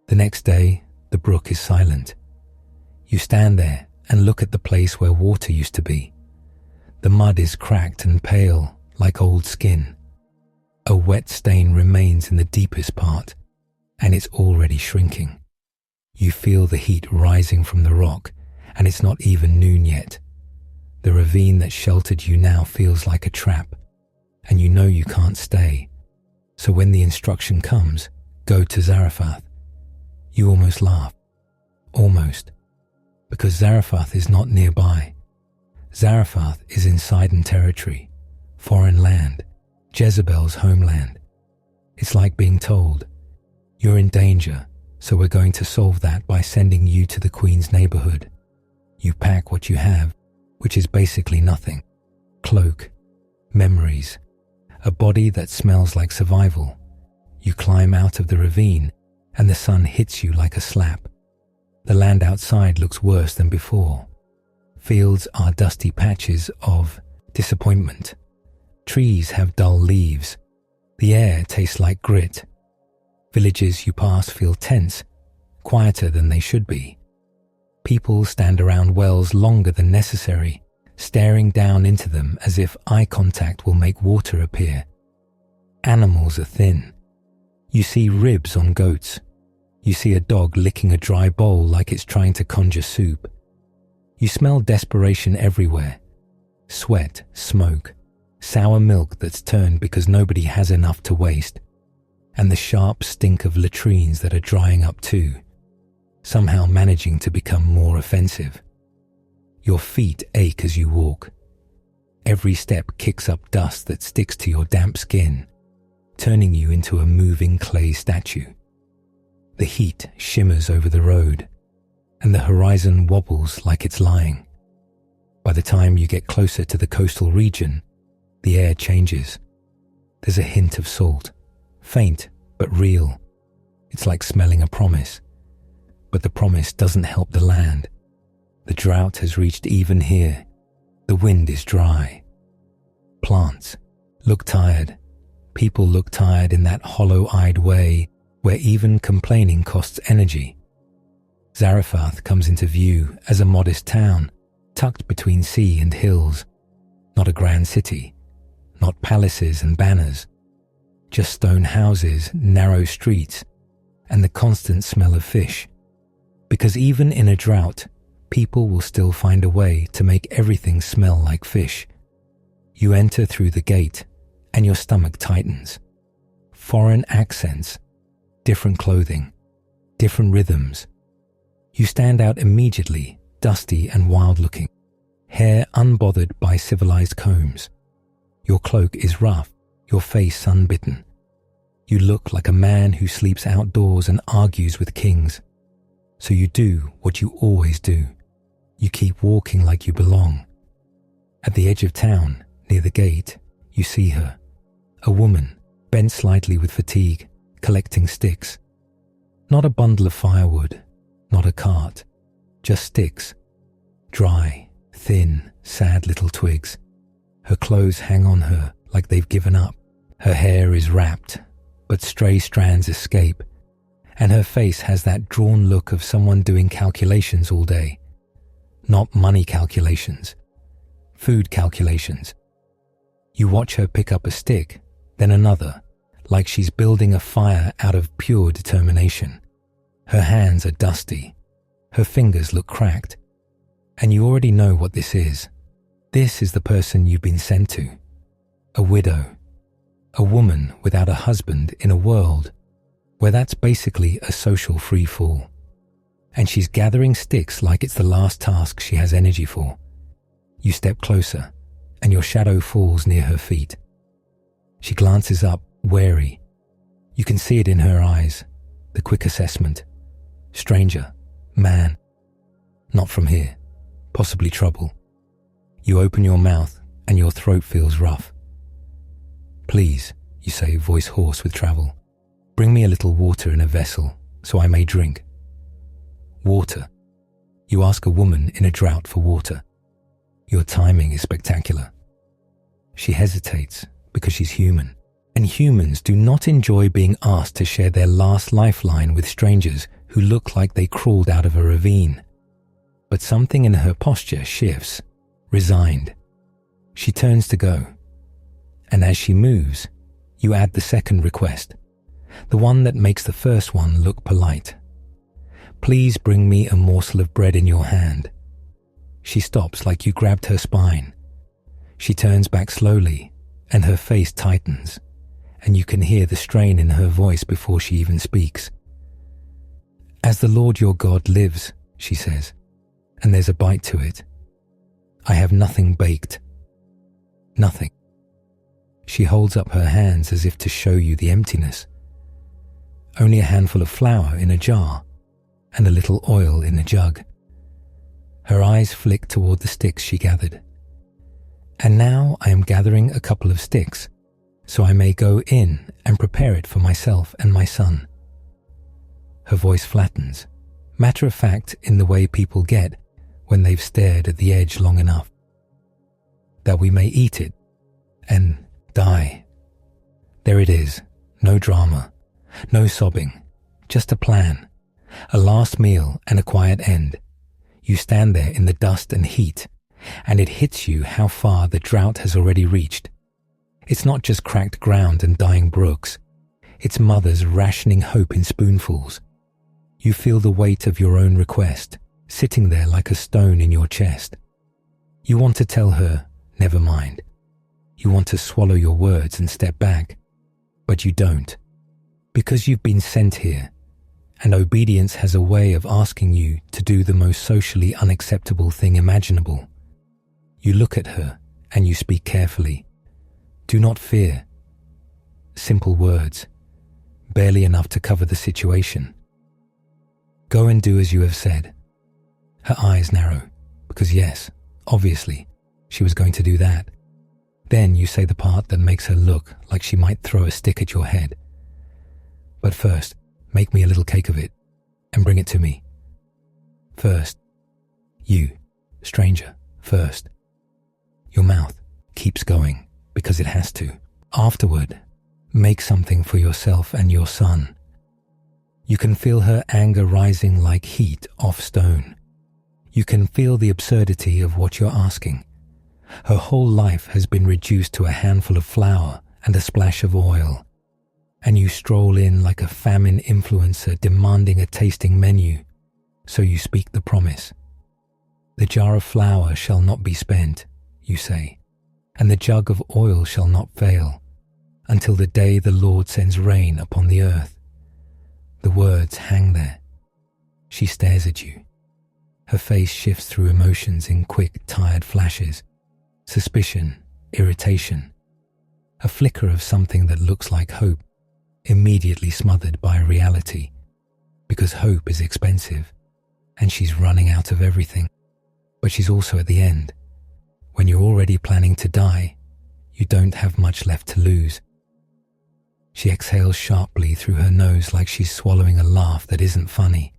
Speaker 1: The next day, the brook is silent. You stand there and look at the place where water used to be. The mud is cracked and pale, like old skin. A wet stain remains in the deepest part, and it's already shrinking. You feel the heat rising from the rock, and it's not even noon yet. The ravine that sheltered you now feels like a trap, and you know you can't stay. So when the instruction comes, go to Zarephath, you almost laugh. Almost. Because Zarephath is not nearby. Zarephath is in Sidon territory, foreign land, Jezebel's homeland. It's like being told, you're in danger, so we're going to solve that by sending you to the Queen's neighborhood. You pack what you have, which is basically nothing. Cloak, memories, a body that smells like survival. You climb out of the ravine, and the sun hits you like a slap. The land outside looks worse than before. Fields are dusty patches of disappointment. Trees have dull leaves. The air tastes like grit. Villages you pass feel tense, quieter than they should be. People stand around wells longer than necessary, staring down into them as if eye contact will make water appear. Animals are thin. You see ribs on goats. You see a dog licking a dry bowl like it's trying to conjure soup. You smell desperation everywhere. Sweat, smoke, sour milk that's turned because nobody has enough to waste, and the sharp stink of latrines that are drying up too, somehow managing to become more offensive. Your feet ache as you walk. Every step kicks up dust that sticks to your damp skin, turning you into a moving clay statue. The heat shimmers over the road, and the horizon wobbles like it's lying. By the time you get closer to the coastal region, the air changes. There's a hint of salt, faint but real. It's like smelling a promise. But the promise doesn't help the land. The drought has reached even here. The wind is dry. Plants look tired. People look tired in that hollow-eyed way where even complaining costs energy. Zarephath comes into view as a modest town, tucked between sea and hills. Not a grand city, not palaces and banners, just stone houses, narrow streets, and the constant smell of fish. Because even in a drought, people will still find a way to make everything smell like fish. You enter through the gate, and your stomach tightens. Foreign accents, different clothing, different rhythms. You stand out immediately, dusty and wild-looking, hair unbothered by civilized combs. Your cloak is rough, your face sun-bitten. You look like a man who sleeps outdoors and argues with kings. So you do what you always do. You keep walking like you belong. At the edge of town, near the gate, you see her. A woman, bent slightly with fatigue, collecting sticks. Not a bundle of firewood, not a cart, just sticks. Dry, thin, sad little twigs. Her clothes hang on her like they've given up. Her hair is wrapped, but stray strands escape, and her face has that drawn look of someone doing calculations all day. Not money calculations, food calculations. You watch her pick up a stick, then another, like she's building a fire out of pure determination. Her hands are dusty, her fingers look cracked, and you already know what this is. This is the person you've been sent to. A widow. A woman without a husband in a world where that's basically a social free-fall. And she's gathering sticks like it's the last task she has energy for. You step closer, and your shadow falls near her feet. She glances up, wary. You can see it in her eyes, the quick assessment. Stranger, man, not from here, possibly trouble. You open your mouth, and your throat feels rough. Please, you say, voice hoarse with travel, bring me a little water in a vessel so I may drink. Water. You ask a woman in a drought for water. Your timing is spectacular. She hesitates because she's human, and humans do not enjoy being asked to share their last lifeline with strangers who look like they crawled out of a ravine. But something in her posture shifts, resigned. She turns to go. And as she moves, you add the second request. the one that makes the first one look polite. Please bring me a morsel of bread in your hand. She stops like you grabbed her spine. She turns back slowly, and her face tightens, and you can hear the strain in her voice before she even speaks. As the Lord your God lives, she says, and there's a bite to it. I have nothing baked. Nothing. She holds up her hands as if to show you the emptiness. Only a handful of flour in a jar and a little oil in a jug. Her eyes flick toward the sticks she gathered. And now I am gathering a couple of sticks, so I may go in and prepare it for myself and my son. Her voice flattens, matter of fact in the way people get when they've stared at the edge long enough. That we may eat it and die. There it is, no drama, no sobbing, just a plan, a last meal and a quiet end. You stand there in the dust and heat, and it hits you how far the drought has already reached. It's not just cracked ground and dying brooks. It's mothers rationing hope in spoonfuls. You feel the weight of your own request, sitting there like a stone in your chest. You want to tell her, never mind. You want to swallow your words and step back, but you don't, because you've been sent here, and obedience has a way of asking you to do the most socially unacceptable thing imaginable. You look at her and you speak carefully. Do not fear. Simple words, barely enough to cover the situation. Go and do as you have said. Her eyes narrow, because yes, obviously, she was going to do that. Then you say the part that makes her look like she might throw a stick at your head. But first, make me a little cake of it and bring it to me. First, you, stranger, first. Your mouth keeps going because it has to. Afterward, make something for yourself and your son. You can feel her anger rising like heat off stone. You can feel the absurdity of what you're asking. Her whole life has been reduced to a handful of flour and a splash of oil. And you stroll in like a famine influencer demanding a tasting menu. So you speak the promise. The jar of flour shall not be spent, you say, and the jug of oil shall not fail, until the day the Lord sends rain upon the earth. The words hang there. She stares at you. Her face shifts through emotions in quick, tired flashes. Suspicion, irritation, a flicker of something that looks like hope, immediately smothered by reality, because hope is expensive, and she's running out of everything. But she's also at the end. When you're already planning to die, you don't have much left to lose. She exhales sharply through her nose like she's swallowing a laugh that isn't funny.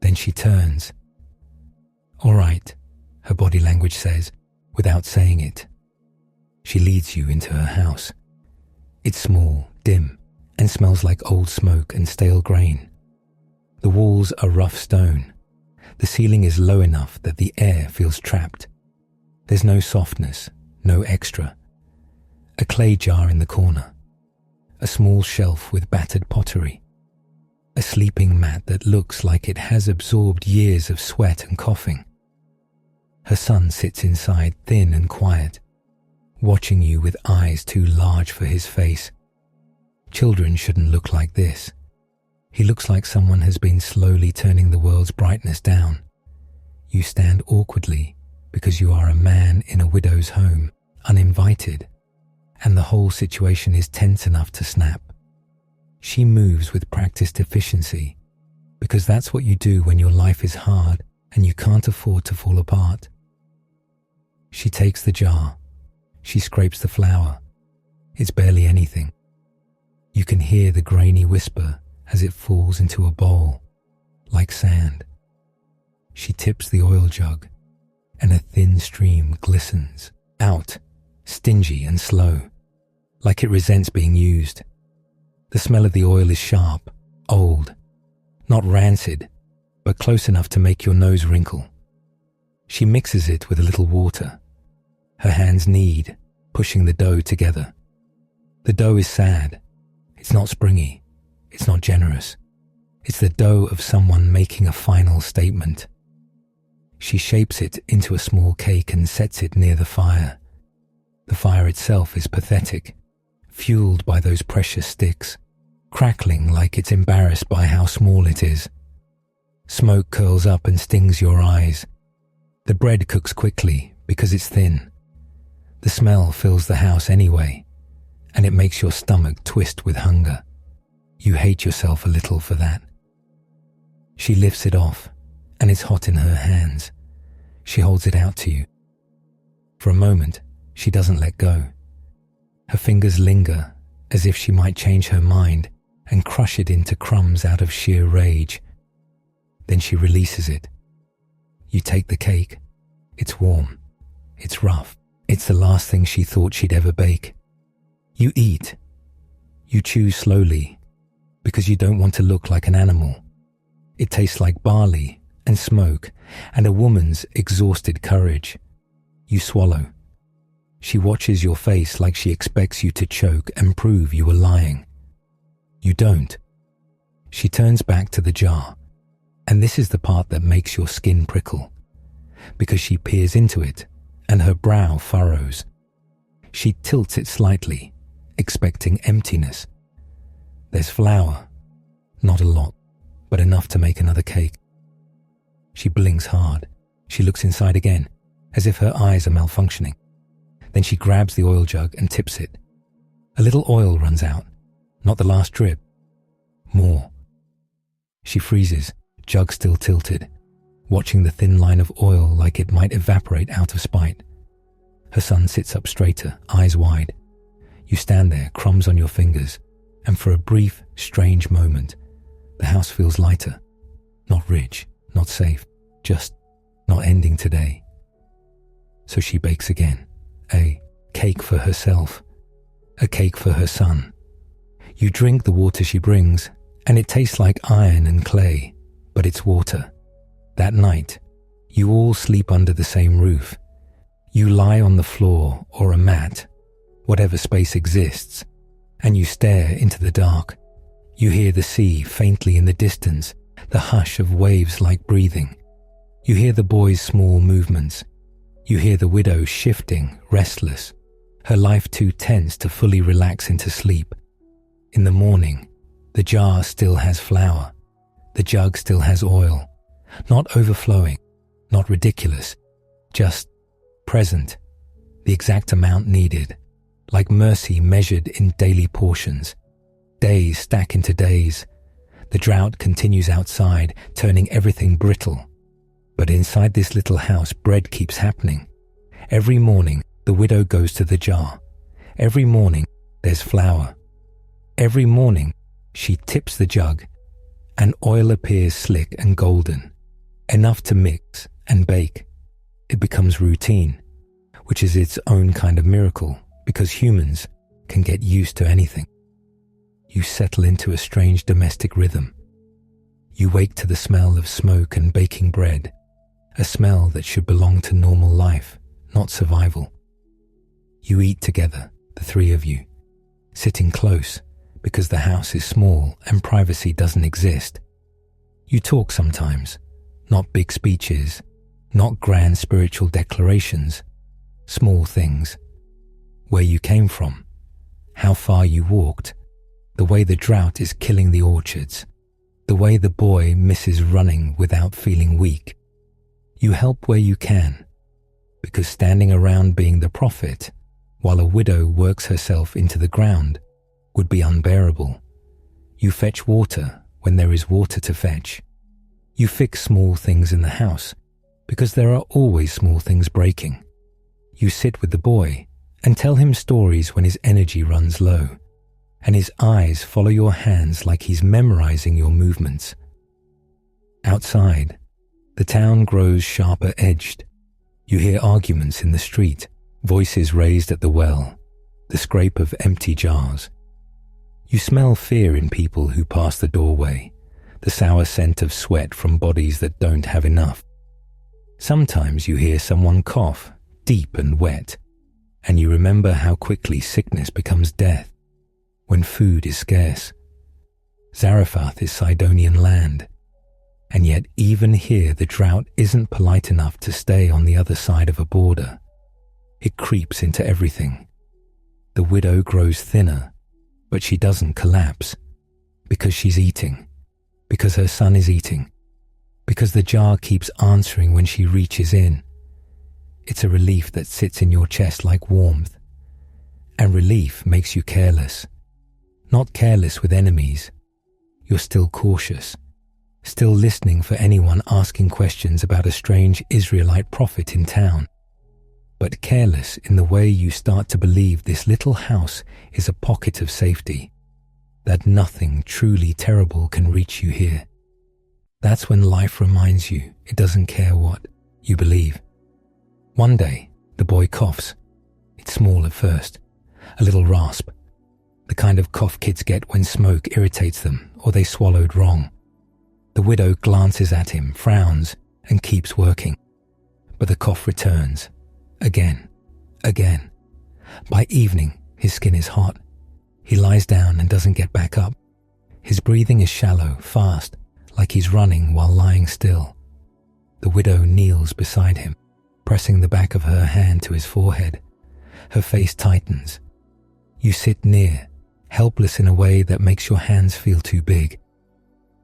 Speaker 1: Then she turns. All right, her body language says, without saying it. She leads you into her house. It's small, dim, and smells like old smoke and stale grain. The walls are rough stone. The ceiling is low enough that the air feels trapped. There's no softness, no extra. A clay jar in the corner. A small shelf with battered pottery. A sleeping mat that looks like it has absorbed years of sweat and coughing. Her son sits inside, thin and quiet, watching you with eyes too large for his face. Children shouldn't look like this. He looks like someone has been slowly turning the world's brightness down. You stand awkwardly because you are a man in a widow's home, uninvited, and the whole situation is tense enough to snap. She moves with practiced efficiency because that's what you do when your life is hard and you can't afford to fall apart. She takes the jar. She scrapes the flour. It's barely anything. You can hear the grainy whisper as it falls into a bowl, like sand. She tips the oil jug, and a thin stream glistens out, stingy and slow, like it resents being used. The smell of the oil is sharp, old, not rancid, but close enough to make your nose wrinkle. She mixes it with a little water. Her hands knead, pushing the dough together. The dough is sad. It's not springy, It's not generous. It's the dough of someone making a final statement. She shapes it into a small cake and sets it near the fire. The fire itself is pathetic, fueled by those precious sticks, crackling like it's embarrassed by how small it is. Smoke curls up and stings your eyes. The bread cooks quickly because it's thin. The smell fills the house anyway, and it makes your stomach twist with hunger. You hate yourself a little for that. She lifts it off, and it's hot in her hands. She holds it out to you. For a moment, she doesn't let go. Her fingers linger as if she might change her mind and crush it into crumbs out of sheer rage. Then she releases it. You take the cake. It's warm. It's rough. It's the last thing she thought she'd ever bake. You eat. You chew slowly because you don't want to look like an animal. It tastes like barley and smoke and a woman's exhausted courage. You swallow. She watches your face like she expects you to choke and prove you were lying. You don't. She turns back to the jar, and this is the part that makes your skin prickle, because she peers into it and her brow furrows. She tilts it slightly, expecting emptiness. There's flour, not a lot, but enough to make another cake. She blinks hard. She looks inside again, as if her eyes are malfunctioning. Then she grabs the oil jug and tips it. A little oil runs out, not the last drip. More. She freezes, jug still tilted, watching the thin line of oil like it might evaporate out of spite. Her son sits up straighter, eyes wide. You stand there, crumbs on your fingers, and for a brief, strange moment, the house feels lighter. Not rich, not safe, just not ending today. So she bakes again. A cake for herself. A cake for her son. You drink the water she brings, and it tastes like iron and clay, but it's water. That night, you all sleep under the same roof. You lie on the floor or a mat, whatever space exists, and you stare into the dark. You hear the sea faintly in the distance, the hush of waves like breathing. You hear the boy's small movements. You hear the widow shifting, restless, her life too tense to fully relax into sleep. In the morning, the jar still has flour. The jug still has oil. Not overflowing, not ridiculous, just present, the exact amount needed, like mercy measured in daily portions. Days stack into days. The drought continues outside, turning everything brittle. But inside this little house, bread keeps happening. Every morning, the widow goes to the jar. Every morning, there's flour. Every morning, she tips the jug, and oil appears slick and golden, enough to mix and bake. It becomes routine, which is its own kind of miracle, because humans can get used to anything. You settle into a strange domestic rhythm. You wake to the smell of smoke and baking bread, a smell that should belong to normal life, not survival. You eat together, the three of you, sitting close because the house is small and privacy doesn't exist. You talk sometimes, not big speeches, not grand spiritual declarations, small things. Where you came from, how far you walked, the way the drought is killing the orchards, the way the boy misses running without feeling weak. You help where you can, because standing around being the prophet while a widow works herself into the ground would be unbearable. You fetch water when there is water to fetch. You fix small things in the house because there are always small things breaking. You sit with the boy and tell him stories when his energy runs low, and his eyes follow your hands like he's memorizing your movements. Outside, the town grows sharper edged. You hear arguments in the street, voices raised at the well, the scrape of empty jars. You smell fear in people who pass the doorway, the sour scent of sweat from bodies that don't have enough. Sometimes you hear someone cough, deep and wet, and you remember how quickly sickness becomes death when food is scarce. Zarephath is Sidonian land. And yet even here the drought isn't polite enough to stay on the other side of a border. It creeps into everything. The widow grows thinner, but she doesn't collapse. Because she's eating. Because her son is eating. Because the jar keeps answering when she reaches in. It's a relief that sits in your chest like warmth. And relief makes you careless. Not careless with enemies. You're still cautious. Still listening for anyone asking questions about a strange Israelite prophet in town. But careless in the way you start to believe this little house is a pocket of safety. That nothing truly terrible can reach you here. That's when life reminds you it doesn't care what you believe. One day, the boy coughs. It's small at first, a little rasp. The kind of cough kids get when smoke irritates them or they swallowed wrong. The widow glances at him, frowns, and keeps working. But the cough returns. Again. By evening, his skin is hot. He lies down and doesn't get back up. His breathing is shallow, fast, like he's running while lying still. The widow kneels beside him, pressing the back of her hand to his forehead. Her face tightens. You sit near, helpless in a way that makes your hands feel too big.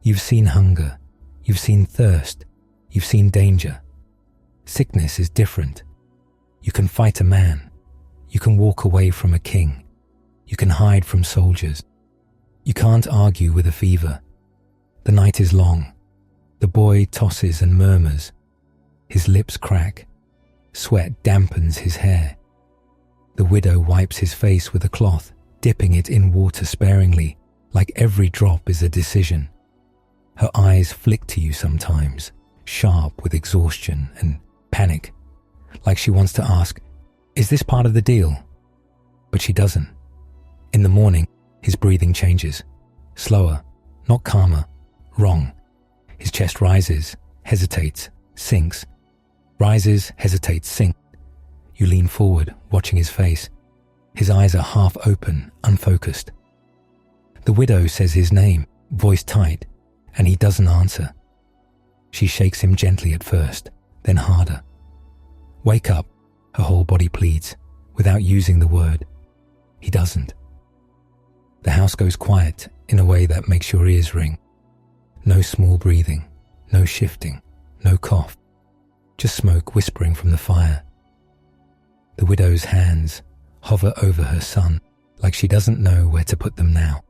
Speaker 1: You've seen hunger. You've seen thirst. You've seen danger. Sickness is different. You can fight a man. You can walk away from a king. You can hide from soldiers. You can't argue with a fever. The night is long. The boy tosses and murmurs. His lips crack. Sweat dampens his hair. The widow wipes his face with a cloth, dipping it in water sparingly, like every drop is a decision. Her eyes flick to you sometimes, sharp with exhaustion and panic, like she wants to ask, "Is this part of the deal?" But she doesn't. In the morning, his breathing changes. Slower, not calmer, wrong. His chest rises, hesitates, sinks. Rises, hesitates, sinks. You lean forward, watching his face. His eyes are half open, unfocused. The widow says his name, voice tight, and he doesn't answer. She shakes him gently at first, then harder. "Wake up," her whole body pleads, without using the word. He doesn't. The house goes quiet in a way that makes your ears ring. No small breathing, no shifting, no cough. Just smoke whispering from the fire. The widow's hands hover over her son like she doesn't know where to put them now.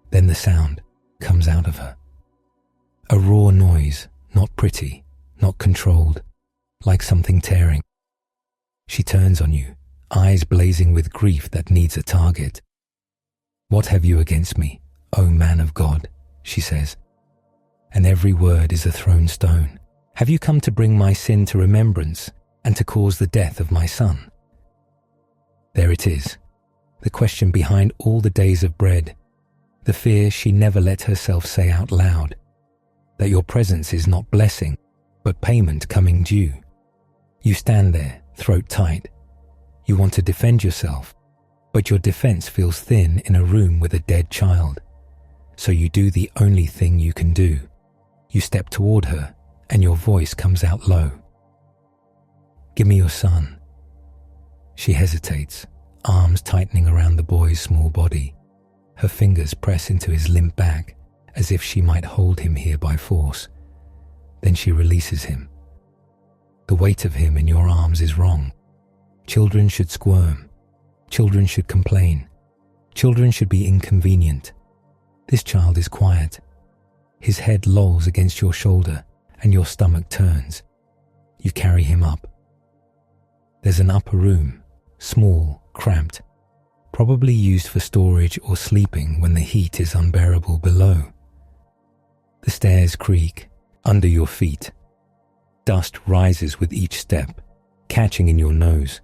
Speaker 1: Then the sound comes out of her. A raw noise, not pretty, not controlled, like something tearing. She turns on you, eyes blazing with grief that needs a target. "What have you against me, O man of God?" she says. And every word is a thrown stone. "Have you come to bring my sin to remembrance and to cause the death of my son?" There it is, the question behind all the days of bread, the fear she never let herself say out loud, that your presence is not blessing, but payment coming due. You stand there, throat tight. You want to defend yourself, but your defense feels thin in a room with a dead child. So you do the only thing you can do. You step toward her, and your voice comes out low. "Give me your son." She hesitates, arms tightening around the boy's small body. Her fingers press into his limp back, as if she might hold him here by force. Then she releases him. The weight of him in your arms is wrong. Children should squirm. Children should complain. Children should be inconvenient. This child is quiet. His head lolls against your shoulder, and your stomach turns. You carry him up. There's an upper room, small, cramped, probably used for storage or sleeping when the heat is unbearable below. The stairs creak under your feet. Dust rises with each step, catching in your nose.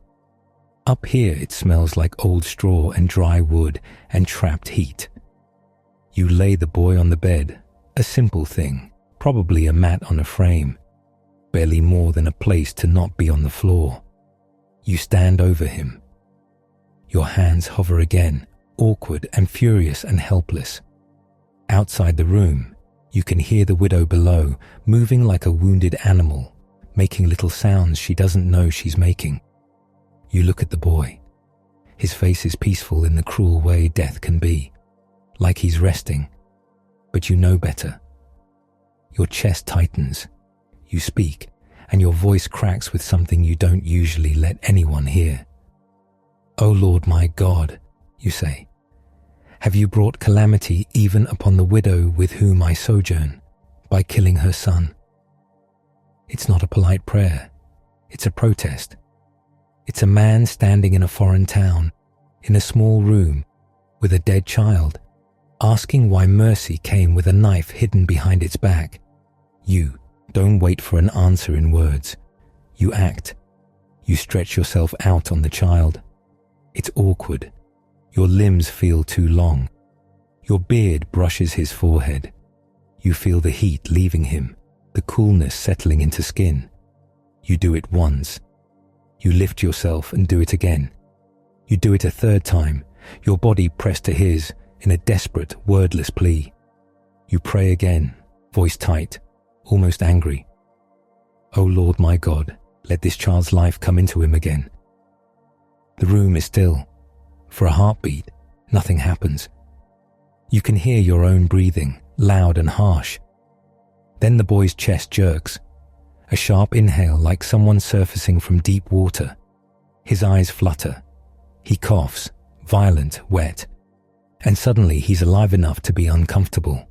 Speaker 1: Up here it smells like old straw and dry wood and trapped heat. You lay the boy on the bed, a simple thing, probably a mat on a frame, barely more than a place to not be on the floor. You stand over him. Your hands hover again, awkward and furious and helpless. Outside the room, you can hear the widow below, moving like a wounded animal, making little sounds she doesn't know she's making. You look at the boy. His face is peaceful in the cruel way death can be, like he's resting, but you know better. Your chest tightens. You speak, and your voice cracks with something you don't usually let anyone hear. "O Lord my God," you say, "have you brought calamity even upon the widow with whom I sojourn, by killing her son?" It's not a polite prayer. It's a protest. It's a man standing in a foreign town, in a small room, with a dead child, asking why mercy came with a knife hidden behind its back. You don't wait for an answer in words. You act. You stretch yourself out on the child. It's awkward. Your limbs feel too long. Your beard brushes his forehead. You feel the heat leaving him, the coolness settling into skin. You do it once. You lift yourself and do it again. You do it a third time, your body pressed to his in a desperate, wordless plea. You pray again, voice tight, almost angry. "O Lord my God, let this child's life come into him again." The room is still. For a heartbeat, nothing happens. You can hear your own breathing, loud and harsh. Then the boy's chest jerks. A sharp inhale like someone surfacing from deep water. His eyes flutter. He coughs, violent, wet. And suddenly he's alive enough to be uncomfortable.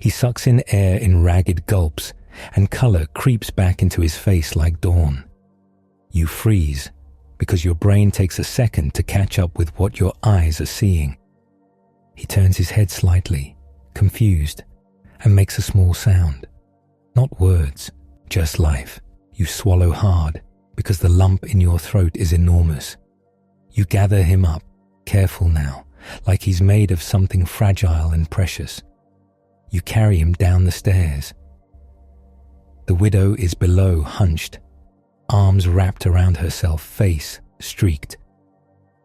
Speaker 1: He sucks in air in ragged gulps, and color creeps back into his face like dawn. You freeze, because your brain takes a second to catch up with what your eyes are seeing. He turns his head slightly, confused, and makes a small sound. Not words, just life. You swallow hard, because the lump in your throat is enormous. You gather him up, careful now, like he's made of something fragile and precious. You carry him down the stairs. The widow is below, hunched, arms wrapped around herself, face streaked.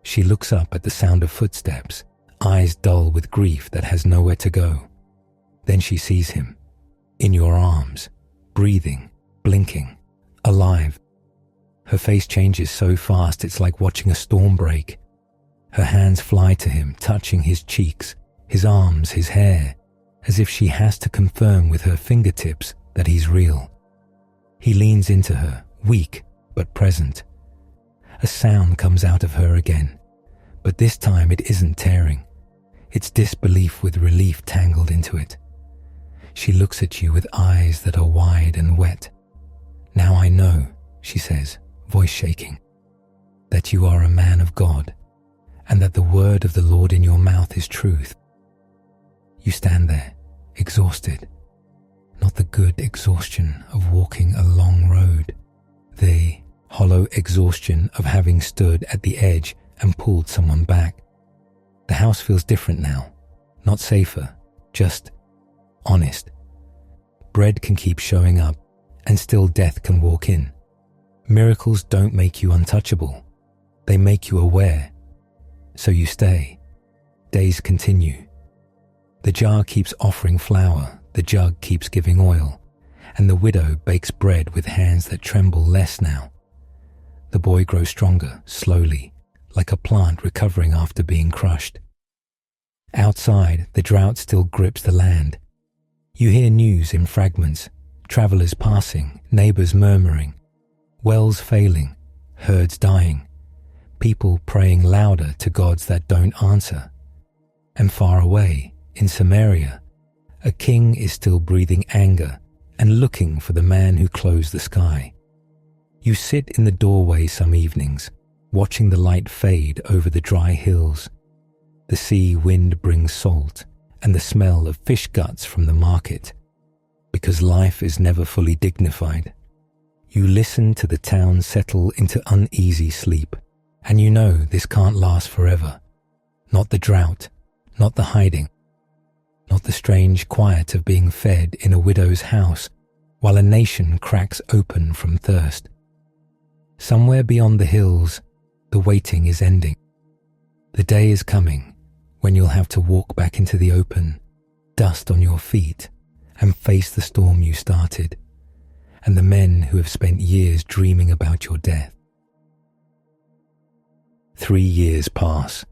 Speaker 1: She looks up at the sound of footsteps, eyes dull with grief that has nowhere to go. Then she sees him, in your arms, breathing, blinking, alive. Her face changes so fast it's like watching a storm break. Her hands fly to him, touching his cheeks, his arms, his hair, as if she has to confirm with her fingertips that he's real. He leans into her, weak but present. A sound comes out of her again, but this time it isn't tearing. It's disbelief with relief tangled into it. She looks at you with eyes that are wide and wet. "Now I know," she says, voice shaking, "that you are a man of God, and that the word of the Lord in your mouth is truth." You stand there, exhausted. Not the good exhaustion of walking a long road, the hollow exhaustion of having stood at the edge and pulled someone back. The house feels different now, not safer, just honest. Bread can keep showing up, and still death can walk in. Miracles don't make you untouchable. They make you aware. So you stay. Days continue. The jar keeps offering flour, the jug keeps giving oil, and the widow bakes bread with hands that tremble less now. The boy grows stronger, slowly, like a plant recovering after being crushed. Outside, the drought still grips the land. You hear news in fragments, travelers passing, neighbors murmuring, wells failing, herds dying, people praying louder to gods that don't answer. And far away, in Samaria, a king is still breathing anger and looking for the man who closed the sky. You sit in the doorway some evenings, watching the light fade over the dry hills. The sea wind brings salt and the smell of fish guts from the market, because life is never fully dignified. You listen to the town settle into uneasy sleep, and you know this can't last forever. Not the drought, not the hiding, not the strange quiet of being fed in a widow's house while a nation cracks open from thirst. Somewhere beyond the hills, the waiting is ending. The day is coming when you'll have to walk back into the open, dust on your feet, and face the storm you started, and the men who have spent years dreaming about your death. 3 years pass.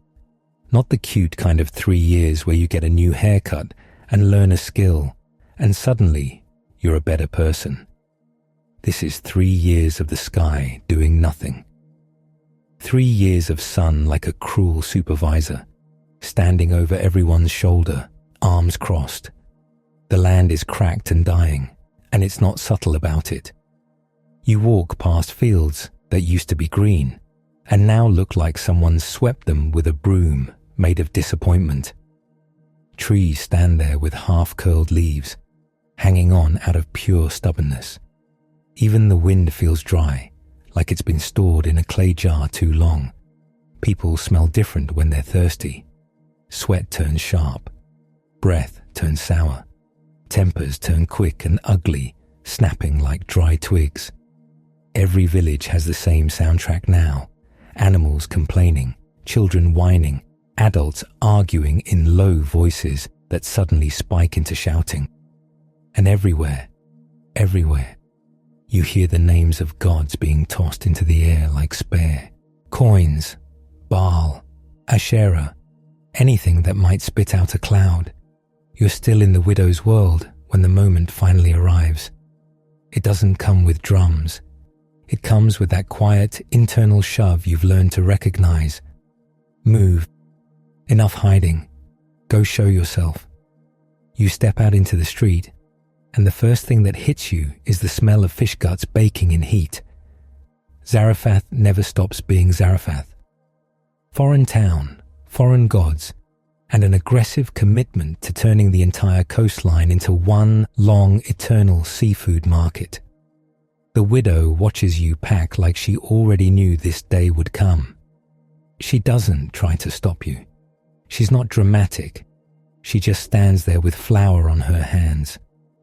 Speaker 1: Not the cute kind of 3 years where you get a new haircut and learn a skill, and suddenly you're a better person. This is 3 years of the sky doing nothing. 3 years of sun like a cruel supervisor, standing over everyone's shoulder, arms crossed. The land is cracked and dying, and it's not subtle about it. You walk past fields that used to be green, and now look like someone swept them with a broom made of disappointment. Trees stand there with half-curled leaves, hanging on out of pure stubbornness. Even the wind feels dry, like it's been stored in a clay jar too long. People smell different when they're thirsty. Sweat turns sharp. Breath turns sour. Tempers turn quick and ugly, snapping like dry twigs. Every village has the same soundtrack now. Animals complaining, children whining, adults arguing in low voices that suddenly spike into shouting. And everywhere, you hear the names of gods being tossed into the air like spare. Coins, Baal, Asherah, anything that might spit out a cloud. You're still in the widow's world when the moment finally arrives. It doesn't come with drums. It comes with that quiet internal shove you've learned to recognize. Move. Enough hiding. Go show yourself. You step out into the street, and the first thing that hits you is the smell of fish guts baking in heat. Zarephath never stops being Zarephath. Foreign town, foreign gods, and an aggressive commitment to turning the entire coastline into one long, eternal seafood market. The widow watches you pack like she already knew this day would come. She doesn't try to stop you. She's not dramatic. She just stands there with flour on her hands,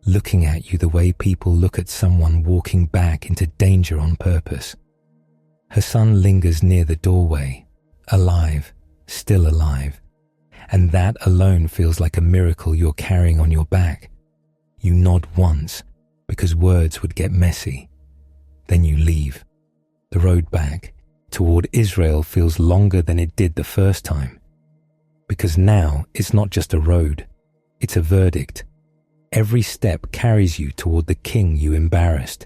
Speaker 1: looking at you the way people look at someone walking back into danger on purpose. Her son lingers near the doorway, alive, still alive, and that alone feels like a miracle you're carrying on your back. You nod once, because words would get messy. Then you leave. The road back toward Israel feels longer than it did the first time, because now it's not just a road, it's a verdict. Every step carries you toward the king you embarrassed,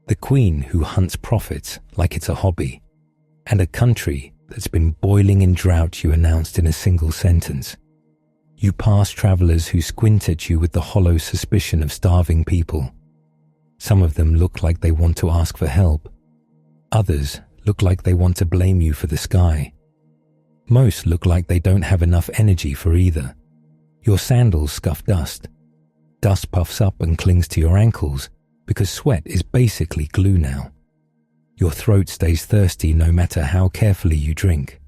Speaker 1: the queen who hunts prophets like it's a hobby, and a country that's been boiling in drought you announced in a single sentence. You pass travelers who squint at you with the hollow suspicion of starving people. Some of them look like they want to ask for help. Others look like they want to blame you for the sky. Most look like they don't have enough energy for either. Your sandals scuff dust. Dust puffs up and clings to your ankles because sweat is basically glue now. Your throat stays thirsty no matter how carefully you drink.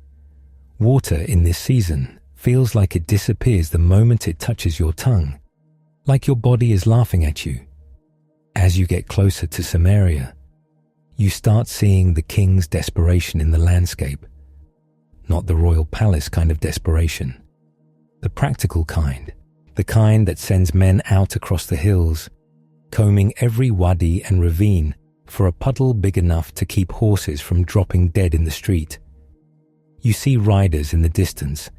Speaker 1: Water in this season feels like it disappears the moment it touches your tongue, like your body is laughing at you. As you get closer to Samaria, you start seeing the king's desperation in the landscape. Not the royal palace kind of desperation. The practical kind. The kind that sends men out across the hills, combing every wadi and ravine for a puddle big enough to keep horses from dropping dead in the street. You see riders in the distance,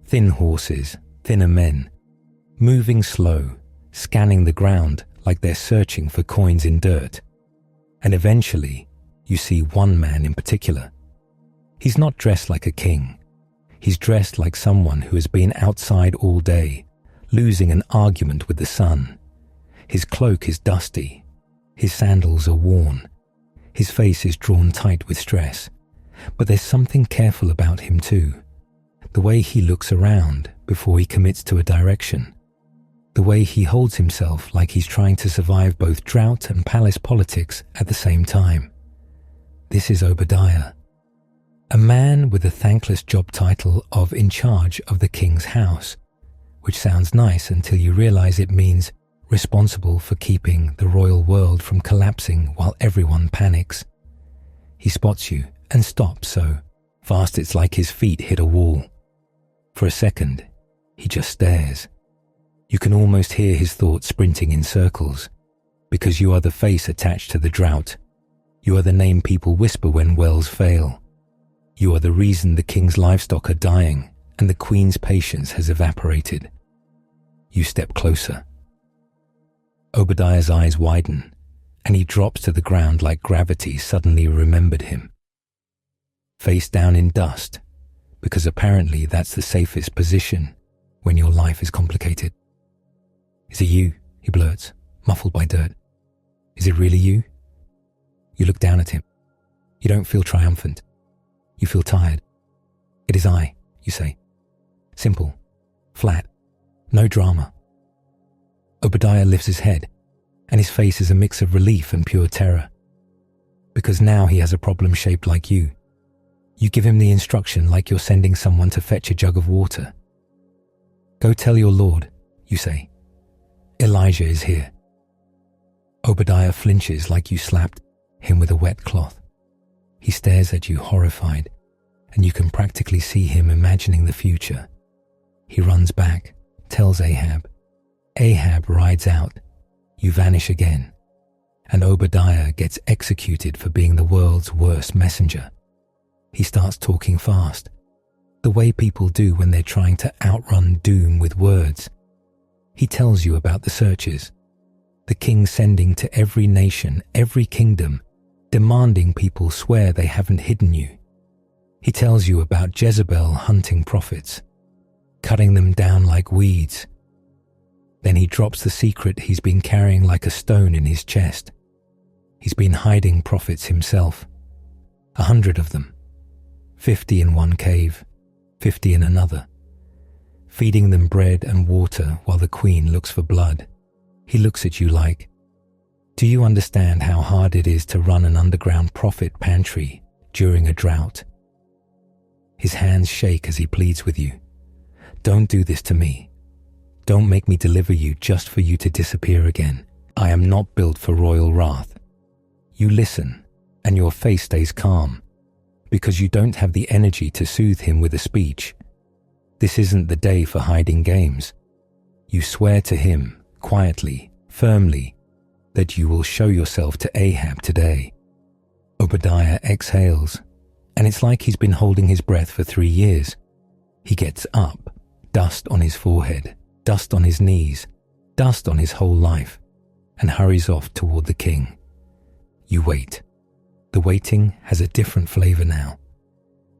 Speaker 1: thin horses, thinner men, moving slow, scanning the ground like they're searching for coins in dirt. And eventually, you see one man in particular. He's not dressed like a king. He's dressed like someone who has been outside all day, losing an argument with the sun. His cloak is dusty. His sandals are worn. His face is drawn tight with stress. But there's something careful about him too. The way he looks around before he commits to a direction. The way he holds himself like he's trying to survive both drought and palace politics at the same time. This is Obadiah, a man with a thankless job title of in charge of the king's house, which sounds nice until you realize it means responsible for keeping the royal world from collapsing while everyone panics. He spots you and stops so fast it's like his feet hit a wall. For a second, he just stares. You can almost hear his thoughts sprinting in circles, because you are the face attached to the drought. You are the name people whisper when wells fail. You are the reason the king's livestock are dying and the queen's patience has evaporated. You step closer. Obadiah's eyes widen, and he drops to the ground like gravity suddenly remembered him. Face down in dust, because apparently that's the safest position when your life is complicated. "Is it you?" he blurts, muffled by dirt. "Is it really you?" You look down at him. You don't feel triumphant. You feel tired. "It is I," you say. Simple, flat, no drama. Obadiah lifts his head, and his face is a mix of relief and pure terror. Because now he has a problem shaped like you. You give him the instruction like you're sending someone to fetch a jug of water. "Go tell your Lord," you say. "Elijah is here." Obadiah flinches like you slapped him with a wet cloth. He stares at you horrified, and you can practically see him imagining the future. He runs back, tells Ahab. Ahab rides out. You vanish again. And Obadiah gets executed for being the world's worst messenger. He starts talking fast, the way people do when they're trying to outrun doom with words. He tells you about the searches, the king sending to every nation, every kingdom, demanding people swear they haven't hidden you. He tells you about Jezebel hunting prophets, cutting them down like weeds. Then he drops the secret he's been carrying like a stone in his chest. He's been hiding prophets himself, 100 of them, 50 in one cave, 50 in another, feeding them bread and water while the queen looks for blood. He looks at you like, "Do you understand how hard it is to run an underground prophet pantry during a drought?" His hands shake as he pleads with you. "Don't do this to me. Don't make me deliver you just for you to disappear again. I am not built for royal wrath." You listen, and your face stays calm, because you don't have the energy to soothe him with a speech. This isn't the day for hiding games. You swear to him, quietly, firmly, that you will show yourself to Ahab today. Obadiah exhales, and it's like he's been holding his breath for 3 years. He gets up, dust on his forehead, dust on his knees, dust on his whole life, and hurries off toward the king. You wait. The waiting has a different flavor now.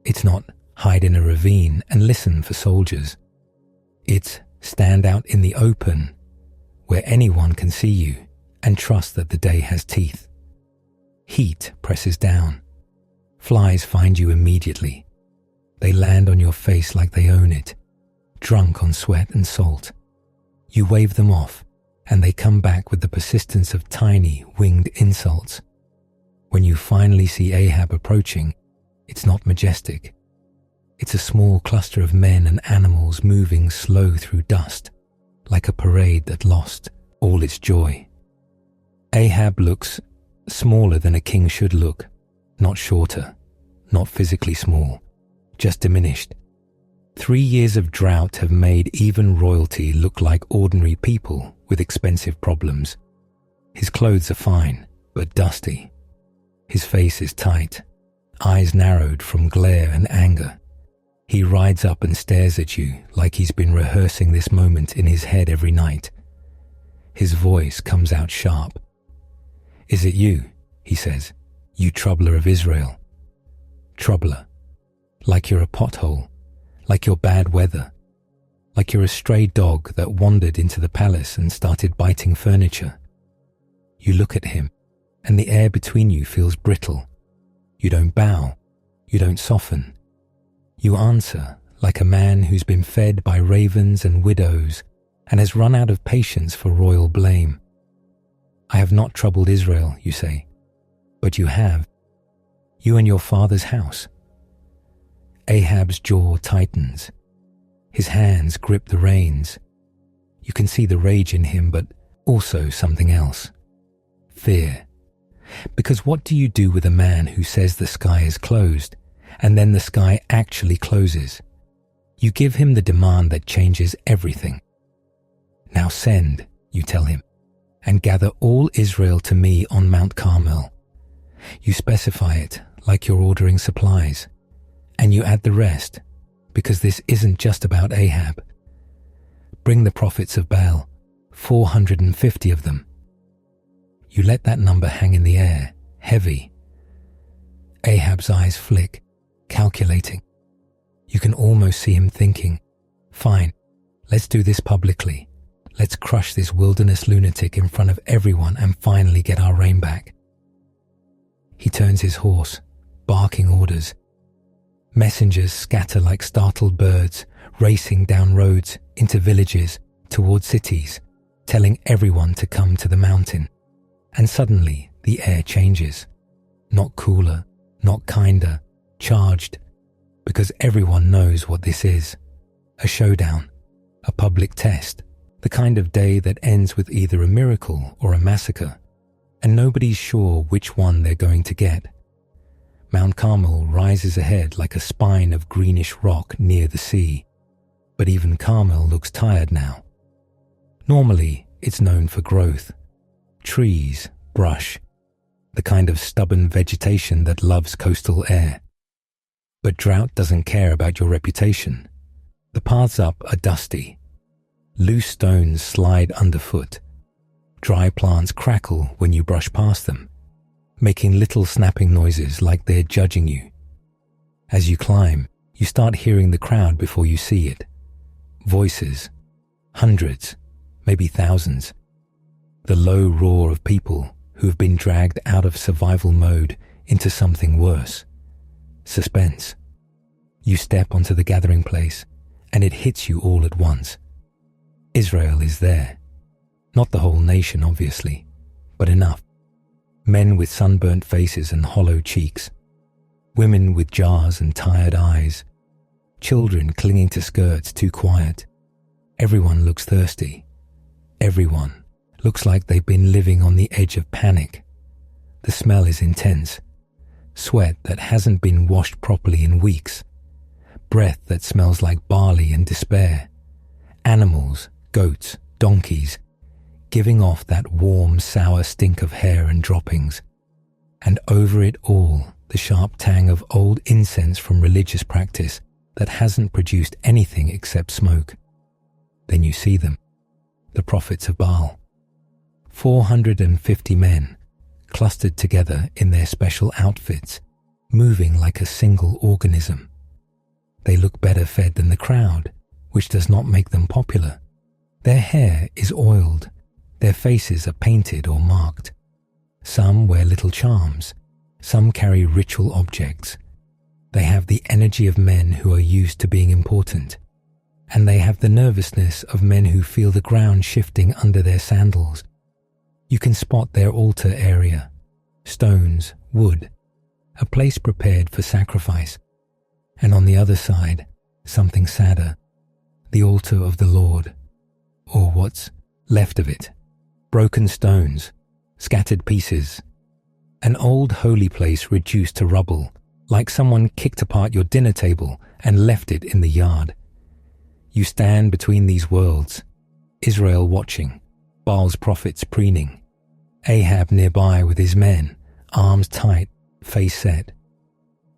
Speaker 1: It's not hide in a ravine and listen for soldiers. It's stand out in the open, where anyone can see you and trust that the day has teeth. Heat presses down. Flies find you immediately. They land on your face like they own it, drunk on sweat and salt. You wave them off, and they come back with the persistence of tiny, winged insults. When you finally see Ahab approaching, it's not majestic. It's a small cluster of men and animals moving slow through dust, like a parade that lost all its joy. Ahab looks smaller than a king should look, not shorter, not physically small, just diminished. 3 years of drought have made even royalty look like ordinary people with expensive problems. His clothes are fine, but dusty. His face is tight, eyes narrowed from glare and anger. He rides up and stares at you like he's been rehearsing this moment in his head every night. His voice comes out sharp. "Is it you?" he says, "you troubler of Israel." Troubler. Like you're a pothole, like you're bad weather, like you're a stray dog that wandered into the palace and started biting furniture. You look at him, and the air between you feels brittle. You don't bow, you don't soften. You answer like a man who's been fed by ravens and widows and has run out of patience for royal blame. "I have not troubled Israel," you say, "but you have. You and your father's house." Ahab's jaw tightens. His hands grip the reins. You can see the rage in him, but also something else. Fear. Because what do you do with a man who says the sky is closed, and then the sky actually closes? You give him the demand that changes everything. Now send, you tell him, and gather all Israel to me on Mount Carmel. You specify it like you're ordering supplies, and you add the rest, because this isn't just about Ahab. Bring the prophets of Baal, 450 of them. You let that number hang in the air, heavy. Ahab's eyes flick, calculating. You can almost see him thinking, fine, let's do this publicly. Let's crush this wilderness lunatic in front of everyone and finally get our reign back. He turns his horse, barking orders. Messengers scatter like startled birds, racing down roads, into villages, toward cities, telling everyone to come to the mountain. And suddenly the air changes. Not cooler, not kinder, charged, because everyone knows what this is. A showdown, a public test, the kind of day that ends with either a miracle or a massacre, and nobody's sure which one they're going to get. Mount Carmel rises ahead like a spine of greenish rock near the sea, but even Carmel looks tired now. Normally, it's known for growth. Trees, brush, the kind of stubborn vegetation that loves coastal air. But drought doesn't care about your reputation. The paths up are dusty. Loose stones slide underfoot. Dry plants crackle when you brush past them, making little snapping noises like they're judging you. As you climb, you start hearing the crowd before you see it. Voices, hundreds, maybe thousands. The low roar of people who have been dragged out of survival mode into something worse. Suspense. You step onto the gathering place, and it hits you all at once. Israel is there. Not the whole nation, obviously, but enough. Men with sunburnt faces and hollow cheeks. Women with jars and tired eyes. Children clinging to skirts too quiet. Everyone looks thirsty. Everyone looks like they've been living on the edge of panic. The smell is intense. Sweat that hasn't been washed properly in weeks. Breath that smells like barley and despair. Animals, goats, donkeys, giving off that warm, sour stink of hair and droppings. And over it all, the sharp tang of old incense from religious practice that hasn't produced anything except smoke. Then you see them, the prophets of Baal. 450 men, clustered together in their special outfits, moving like a single organism. They look better fed than the crowd, which does not make them popular. Their hair is oiled. Their faces are painted or marked. Some wear little charms. Some carry ritual objects. They have the energy of men who are used to being important. And they have the nervousness of men who feel the ground shifting under their sandals. You can spot their altar area. Stones, wood. A place prepared for sacrifice. And on the other side, something sadder. The altar of the Lord. Or what's left of it. Broken stones, scattered pieces. An old holy place reduced to rubble, like someone kicked apart your dinner table and left it in the yard. You stand between these worlds, Israel watching, Baal's prophets preening, Ahab nearby with his men, arms tight, face set.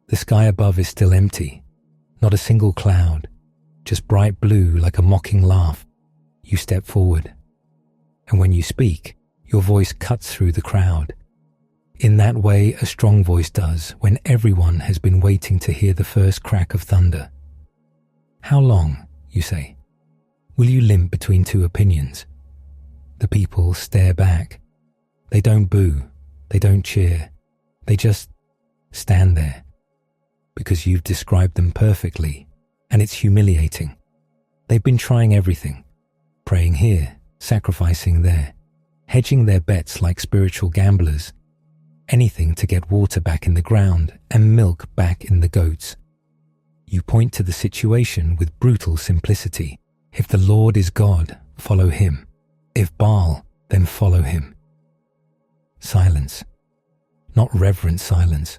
Speaker 1: The sky above is still empty, not a single cloud, just bright blue like a mocking laugh. You step forward, and when you speak, your voice cuts through the crowd. In that way a strong voice does when everyone has been waiting to hear the first crack of thunder. How long, you say? Will you limp between two opinions? The people stare back. They don't boo, they don't cheer, they just stand there. Because you've described them perfectly, and it's humiliating. They've been trying everything. Praying here, sacrificing there, hedging their bets like spiritual gamblers, anything to get water back in the ground and milk back in the goats. You point to the situation with brutal simplicity. If the Lord is God, follow him. If Baal, then follow him. Silence. Not reverent silence.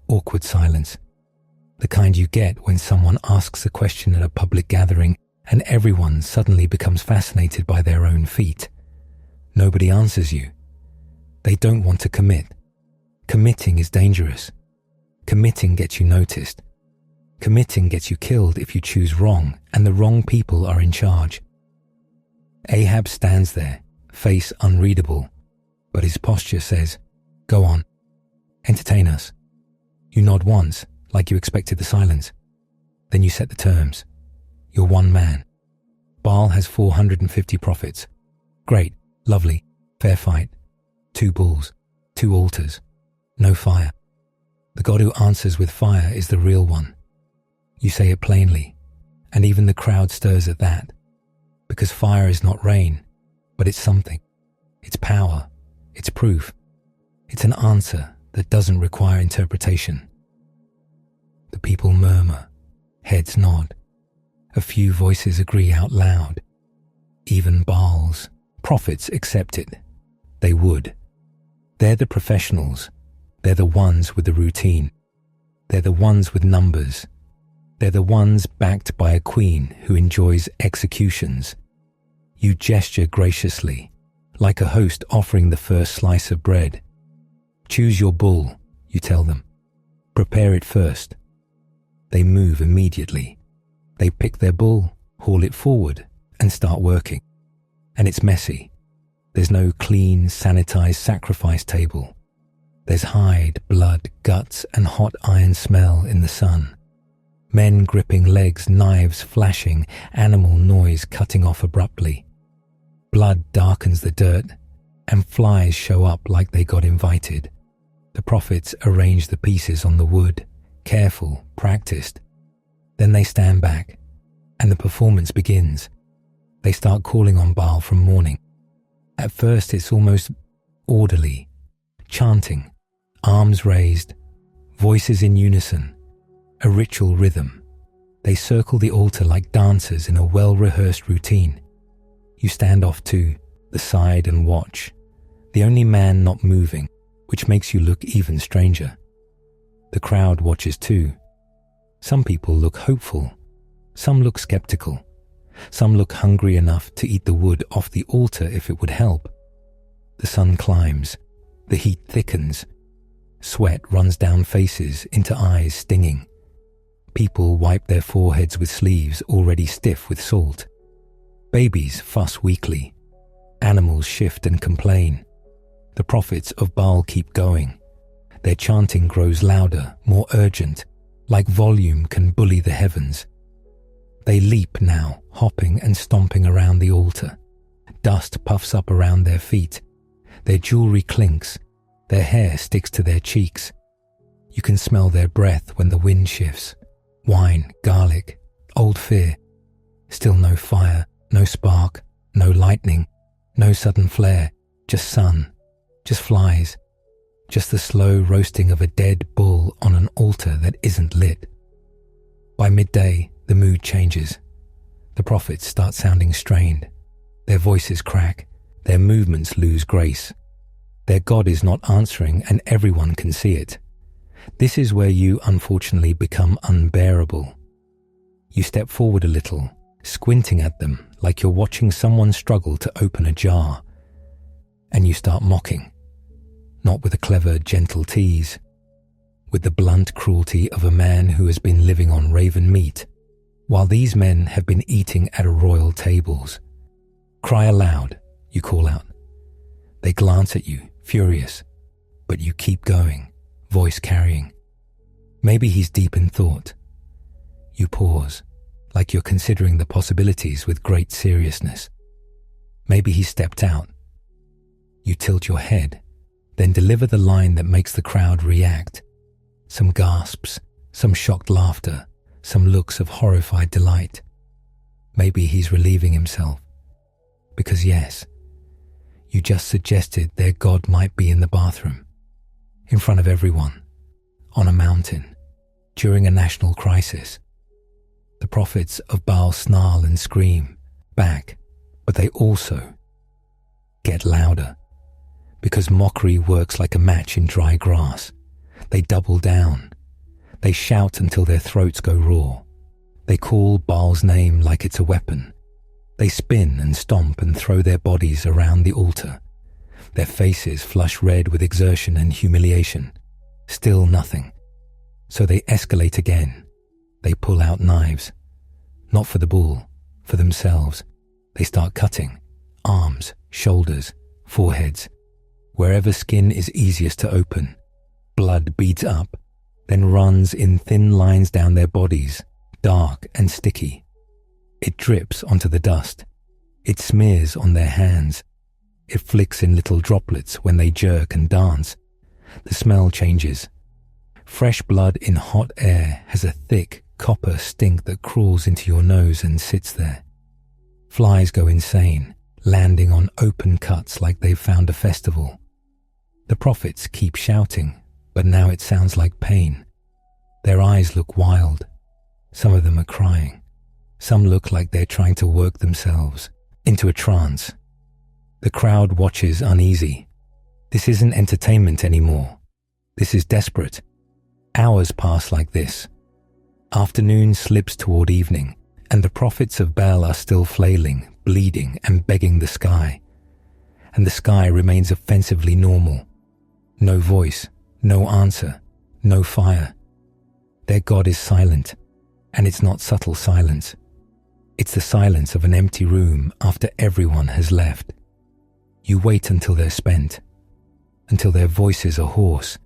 Speaker 1: Awkward silence. The kind you get when someone asks a question at a public gathering and everyone suddenly becomes fascinated by their own feet. Nobody answers you. They don't want to commit. Committing is dangerous. Committing gets you noticed. Committing gets you killed if you choose wrong and the wrong people are in charge. Ahab stands there, face unreadable, but his posture says, "Go on, entertain us." You nod once, like you expected the silence. Then you set the terms. You're one man. Baal has 450 prophets. Great, lovely, fair fight. 2 bulls, 2 altars, no fire. The God who answers with fire is the real one. You say it plainly, and even the crowd stirs at that, because fire is not rain, but it's something. It's power. It's proof. It's an answer that doesn't require interpretation. The people murmur, heads nod. A few voices agree out loud. Even Baal's prophets accept it. They would. They're the professionals. They're the ones with the routine. They're the ones with numbers. They're the ones backed by a queen who enjoys executions. You gesture graciously, like a host offering the first slice of bread. Choose your bull, you tell them. Prepare it first. They move immediately. They pick their bull, haul it forward, and start working. And it's messy. There's no clean, sanitized sacrifice table. There's hide, blood, guts, and hot iron smell in the sun. Men gripping legs, knives flashing, animal noise cutting off abruptly. Blood darkens the dirt, and flies show up like they got invited. The prophets arrange the pieces on the wood, careful, practiced. Then they stand back, and the performance begins. They start calling on Baal from morning. At first it's almost orderly, chanting, arms raised, voices in unison, a ritual rhythm. They circle the altar like dancers in a well-rehearsed routine. You stand off to the side and watch, the only man not moving, which makes you look even stranger. The crowd watches too. Some people look hopeful, some look skeptical, some look hungry enough to eat the wood off the altar if it would help. The sun climbs, the heat thickens, sweat runs down faces into eyes stinging. People wipe their foreheads with sleeves already stiff with salt. Babies fuss weakly. Animals shift and complain. The prophets of Baal keep going. Their chanting grows louder, more urgent, like volume can bully the heavens. They leap now, hopping and stomping around the altar. Dust puffs up around their feet. Their jewelry clinks. Their hair sticks to their cheeks. You can smell their breath when the wind shifts. Wine, garlic, old fear. Still no fire, no spark, no lightning, no sudden flare, just sun, just flies, just the slow roasting of a dead bull on an altar that isn't lit. By midday, the mood changes. The prophets start sounding strained. Their voices crack. Their movements lose grace. Their God is not answering and everyone can see it. This is where you unfortunately become unbearable. You step forward a little, squinting at them like you're watching someone struggle to open a jar. And you start mocking. Not with a clever, gentle tease. With the blunt cruelty of a man who has been living on raven meat, while these men have been eating at royal tables. Cry aloud, you call out. They glance at you, furious, but you keep going, voice carrying. Maybe he's deep in thought. You pause, like you're considering the possibilities with great seriousness. Maybe he stepped out. You tilt your head, then deliver the line that makes the crowd react. Some gasps, some shocked laughter, some looks of horrified delight. Maybe he's relieving himself. Because yes, you just suggested their God might be in the bathroom, in front of everyone, on a mountain, during a national crisis. The prophets of Baal snarl and scream back, but they also get louder, because mockery works like a match in dry grass. They double down. They shout until their throats go raw. They call Baal's name like it's a weapon. They spin and stomp and throw their bodies around the altar. Their faces flush red with exertion and humiliation. Still nothing. So they escalate again. They pull out knives. Not for the bull, for themselves. They start cutting. Arms, shoulders, foreheads. Wherever skin is easiest to open. Blood beads up, then runs in thin lines down their bodies, dark and sticky. It drips onto the dust. It smears on their hands. It flicks in little droplets when they jerk and dance. The smell changes. Fresh blood in hot air has a thick copper stink that crawls into your nose and sits there. Flies go insane, landing on open cuts like they've found a festival. The prophets keep shouting, but now it sounds like pain. Their eyes look wild. Some of them are crying. Some look like they're trying to work themselves into a trance. The crowd watches uneasy. This isn't entertainment anymore. This is desperate. Hours pass like this. Afternoon slips toward evening, and the prophets of Baal are still flailing, bleeding, and begging the sky. And the sky remains offensively normal. No voice, no answer, no fire. Their God is silent, and it's not subtle silence. It's the silence of an empty room after everyone has left. You wait until they're spent, until their voices are hoarse,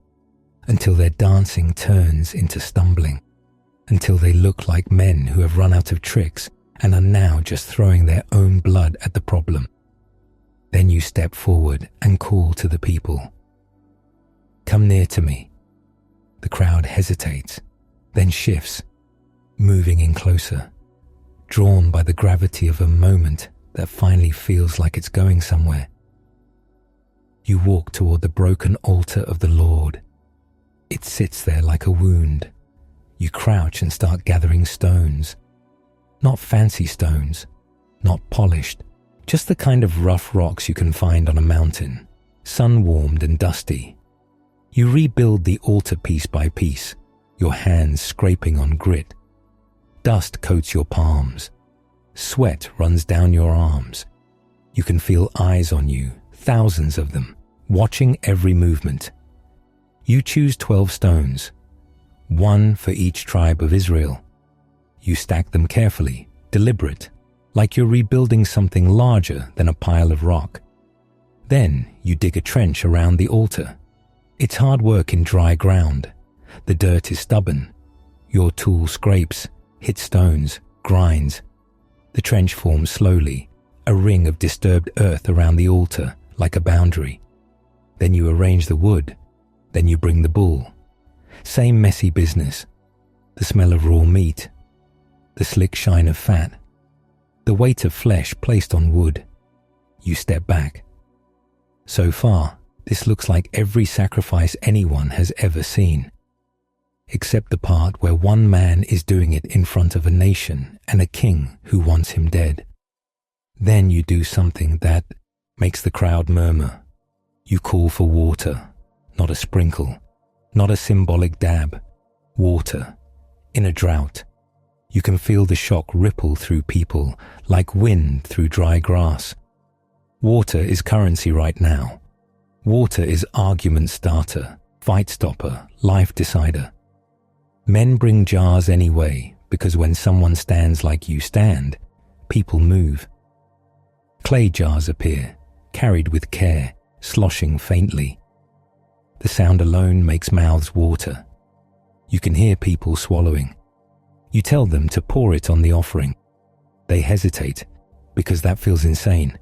Speaker 1: until their dancing turns into stumbling, until they look like men who have run out of tricks and are now just throwing their own blood at the problem. Then you step forward and call to the people. Come near to me. The crowd hesitates, then shifts, moving in closer, drawn by the gravity of a moment that finally feels like it's going somewhere. You walk toward the broken altar of the Lord. It sits there like a wound. You crouch and start gathering stones. Not fancy stones, not polished, just the kind of rough rocks you can find on a mountain, sun-warmed and dusty. You rebuild the altar piece by piece, your hands scraping on grit. Dust coats your palms. Sweat runs down your arms. You can feel eyes on you, thousands of them, watching every movement. You choose 12 stones, one for each tribe of Israel. You stack them carefully, deliberate, like you're rebuilding something larger than a pile of rock. Then you dig a trench around the altar. It's hard work in dry ground. The dirt is stubborn. Your tool scrapes, hits stones, grinds. The trench forms slowly, a ring of disturbed earth around the altar, like a boundary. Then you arrange the wood. Then you bring the bull. Same messy business. The smell of raw meat. The slick shine of fat. The weight of flesh placed on wood. You step back. So far, this looks like every sacrifice anyone has ever seen, except the part where one man is doing it in front of a nation and a king who wants him dead. Then you do something that makes the crowd murmur. You call for water, not a sprinkle, not a symbolic dab. Water, in a drought. You can feel the shock ripple through people like wind through dry grass. Water is currency right now. Water is argument starter, fight stopper, life decider. Men bring jars anyway, because when someone stands like you stand, people move. Clay jars appear, carried with care, sloshing faintly. The sound alone makes mouths water. You can hear people swallowing. You tell them to pour it on the offering. They hesitate, because that feels insane,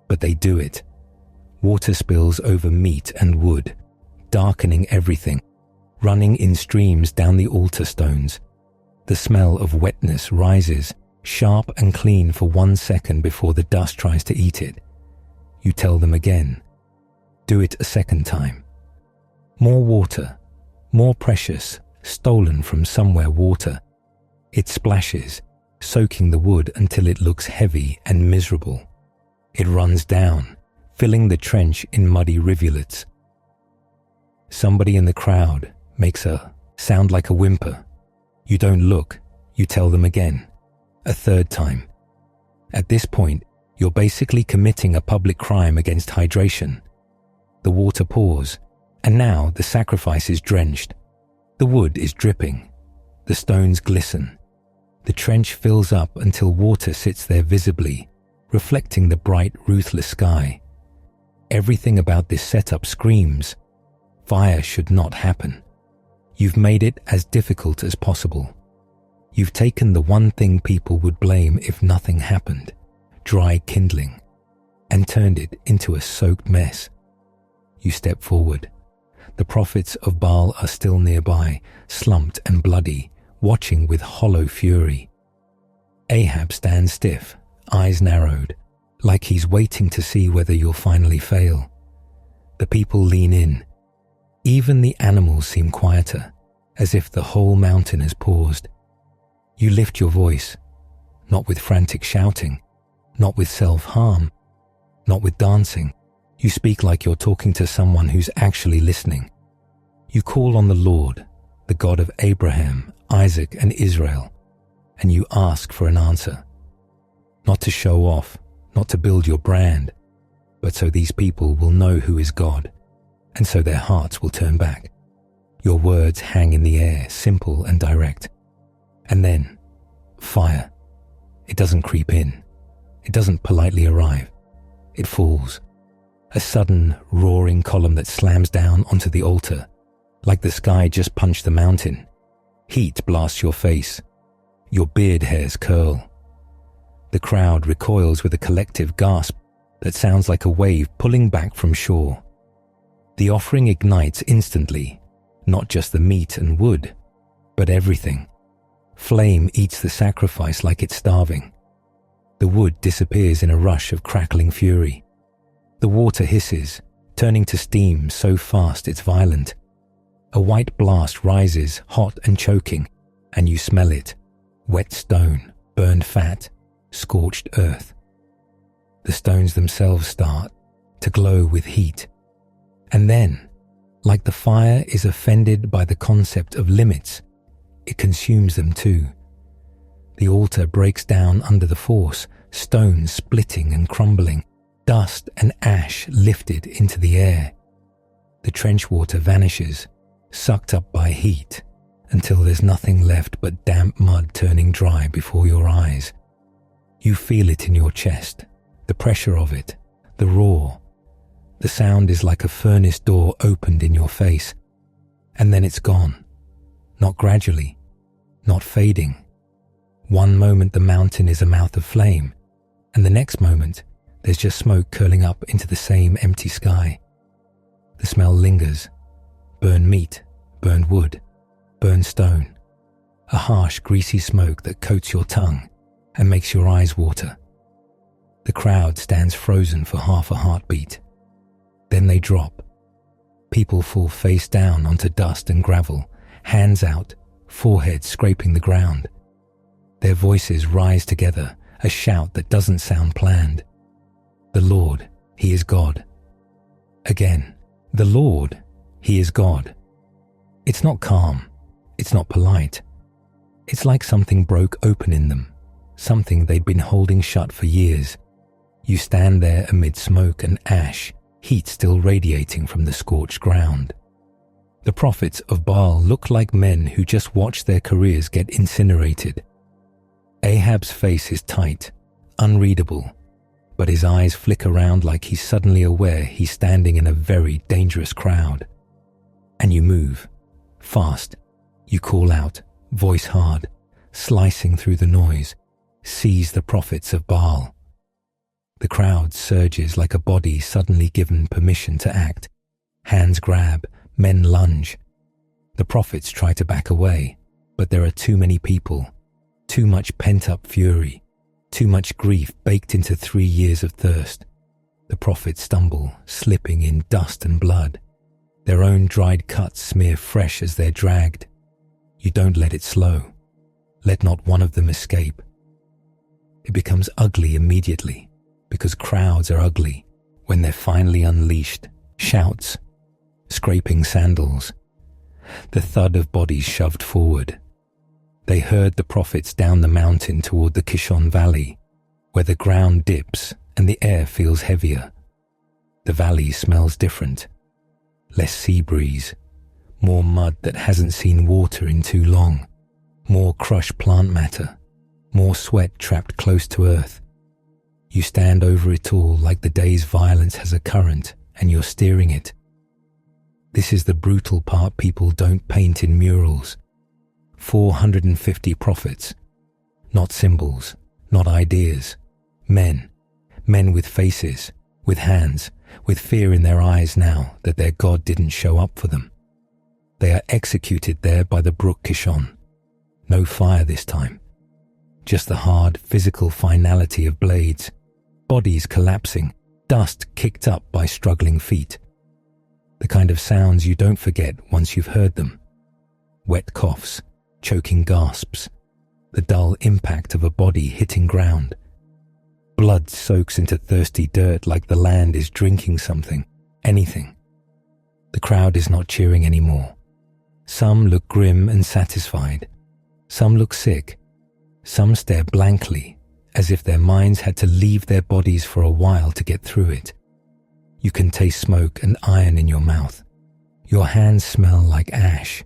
Speaker 1: but they do it. Water spills over meat and wood, darkening everything, running in streams down the altar stones. The smell of wetness rises, sharp and clean for 1 second before the dust tries to eat it. You tell them again. Do it a second time. More water, more precious, stolen from somewhere water. It splashes, soaking the wood until it looks heavy and miserable. It runs down, filling the trench in muddy rivulets. Somebody in the crowd makes a sound like a whimper. You don't look, You tell them again, a third time. At this point, you're basically committing a public crime against hydration. The water pours, and now the sacrifice is drenched. The wood is dripping. The stones glisten. The trench fills up until water sits there visibly, reflecting the bright, ruthless sky. Everything about this setup screams, fire should not happen. You've made it as difficult as possible. You've taken the one thing people would blame if nothing happened, dry kindling, and turned it into a soaked mess. You step forward. The prophets of Baal are still nearby, slumped and bloody, watching with hollow fury. Ahab stands stiff, eyes narrowed, like he's waiting to see whether you'll finally fail. The people lean in. Even the animals seem quieter, as if the whole mountain has paused. You lift your voice, not with frantic shouting, not with self-harm, not with dancing. You speak like you're talking to someone who's actually listening. You call on the Lord, the God of Abraham, Isaac, and Israel, and you ask for an answer. Not to show off, not to build your brand, but so these people will know who is God, and so their hearts will turn back. Your words hang in the air, simple and direct. And then, fire. It doesn't creep in. It doesn't politely arrive. It falls. A sudden, roaring column that slams down onto the altar, like the sky just punched the mountain. Heat blasts your face. Your beard hairs curl. The crowd recoils with a collective gasp that sounds like a wave pulling back from shore. The offering ignites instantly, not just the meat and wood, but everything. Flame eats the sacrifice like it's starving. The wood disappears in a rush of crackling fury. The water hisses, turning to steam so fast it's violent. A white blast rises, hot and choking, and you smell it. Wet stone, burned fat, scorched earth. The stones themselves start to glow with heat. And then, like the fire is offended by the concept of limits, it consumes them too. The altar breaks down under the force, stones splitting and crumbling, dust and ash lifted into the air. The trench water vanishes, sucked up by heat, until there's nothing left but damp mud turning dry before your eyes. You feel it in your chest, the pressure of it, the roar. The sound is like a furnace door opened in your face, and then it's gone. Not gradually, not fading. One moment the mountain is a mouth of flame, and the next moment there's just smoke curling up into the same empty sky. The smell lingers. Burned meat, burned wood, burned stone. A harsh, greasy smoke that coats your tongue and makes your eyes water. The crowd stands frozen for half a heartbeat. Then they drop. People fall face down onto dust and gravel, hands out, foreheads scraping the ground. Their voices rise together, a shout that doesn't sound planned. The Lord, He is God. Again, the Lord, He is God. It's not calm. It's not polite. It's like something broke open in them, something they'd been holding shut for years. You stand there amid smoke and ash, heat still radiating from the scorched ground. The prophets of Baal look like men who just watched their careers get incinerated. Ahab's face is tight, unreadable, but his eyes flick around like he's suddenly aware he's standing in a very dangerous crowd. And you move, fast. You call out, voice hard, slicing through the noise, seize the prophets of Baal. The crowd surges like a body suddenly given permission to act. Hands grab, men lunge. The prophets try to back away, but there are too many people, too much pent-up fury, too much grief baked into 3 years of thirst. The prophets stumble, slipping in dust and blood. Their own dried cuts smear fresh as they're dragged. You don't let it slow. Let not one of them escape. It becomes ugly immediately, because crowds are ugly when they're finally unleashed. Shouts, scraping sandals, the thud of bodies shoved forward. They herd the prophets down the mountain toward the Kishon Valley, where the ground dips and the air feels heavier. The valley smells different. Less sea breeze, more mud that hasn't seen water in too long, more crushed plant matter, more sweat trapped close to earth. You stand over it all like the day's violence has a current and you're steering it. This is the brutal part people don't paint in murals. 450 prophets, not symbols, not ideas, men with faces, with hands, with fear in their eyes now that their God didn't show up for them. They are executed there by the brook Kishon. No fire this time, just the hard physical finality of blades, bodies collapsing, dust kicked up by struggling feet. The kind of sounds you don't forget once you've heard them. Wet coughs, choking gasps, the dull impact of a body hitting ground. Blood soaks into thirsty dirt like the land is drinking something, anything. The crowd is not cheering anymore. Some look grim and satisfied. Some look sick. Some stare blankly, as if their minds had to leave their bodies for a while to get through it. You can taste smoke and iron in your mouth. Your hands smell like ash,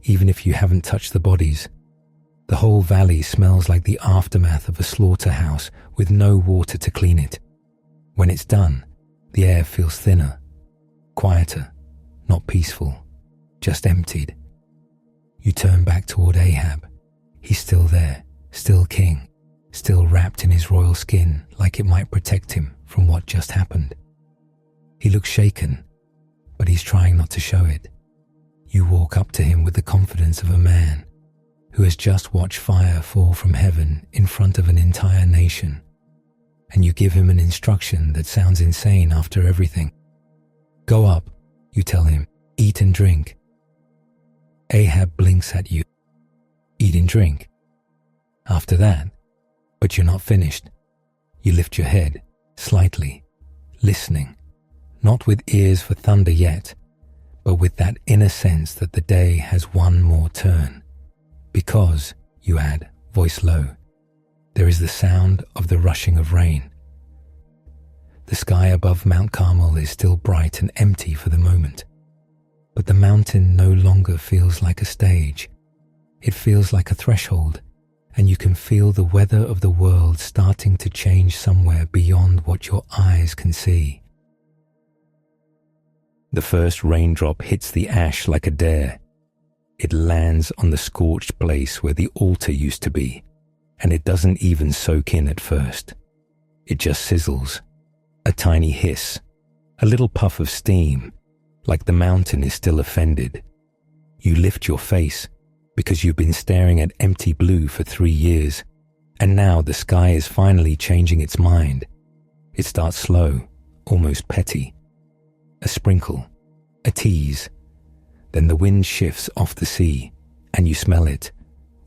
Speaker 1: even if you haven't touched the bodies. The whole valley smells like the aftermath of a slaughterhouse with no water to clean it. When it's done, the air feels thinner, quieter, not peaceful, just emptied. You turn back toward Ahab. He's still there, still king, still wrapped in his royal skin like it might protect him from what just happened. He looks shaken, but he's trying not to show it. You walk up to him with the confidence of a man who has just watched fire fall from heaven in front of an entire nation, and you give him an instruction that sounds insane after everything. Go up, you tell him, eat and drink. Ahab blinks at you. Eat and drink. After that, but you're not finished. You lift your head, slightly, listening, not with ears for thunder yet, but with that inner sense that the day has one more turn. Because, you add, voice low, there is the sound of the rushing of rain. The sky above Mount Carmel is still bright and empty for the moment, but the mountain no longer feels like a stage. It feels like a threshold, and you can feel the weather of the world starting to change somewhere beyond what your eyes can see. The first raindrop hits the ash like a dare. It lands on the scorched place where the altar used to be, and it doesn't even soak in at first. It just sizzles, a tiny hiss, a little puff of steam, like the mountain is still offended. You lift your face, because you've been staring at empty blue for 3 years, and now the sky is finally changing its mind. It starts slow, almost petty. A sprinkle, a tease. Then the wind shifts off the sea, and you smell it.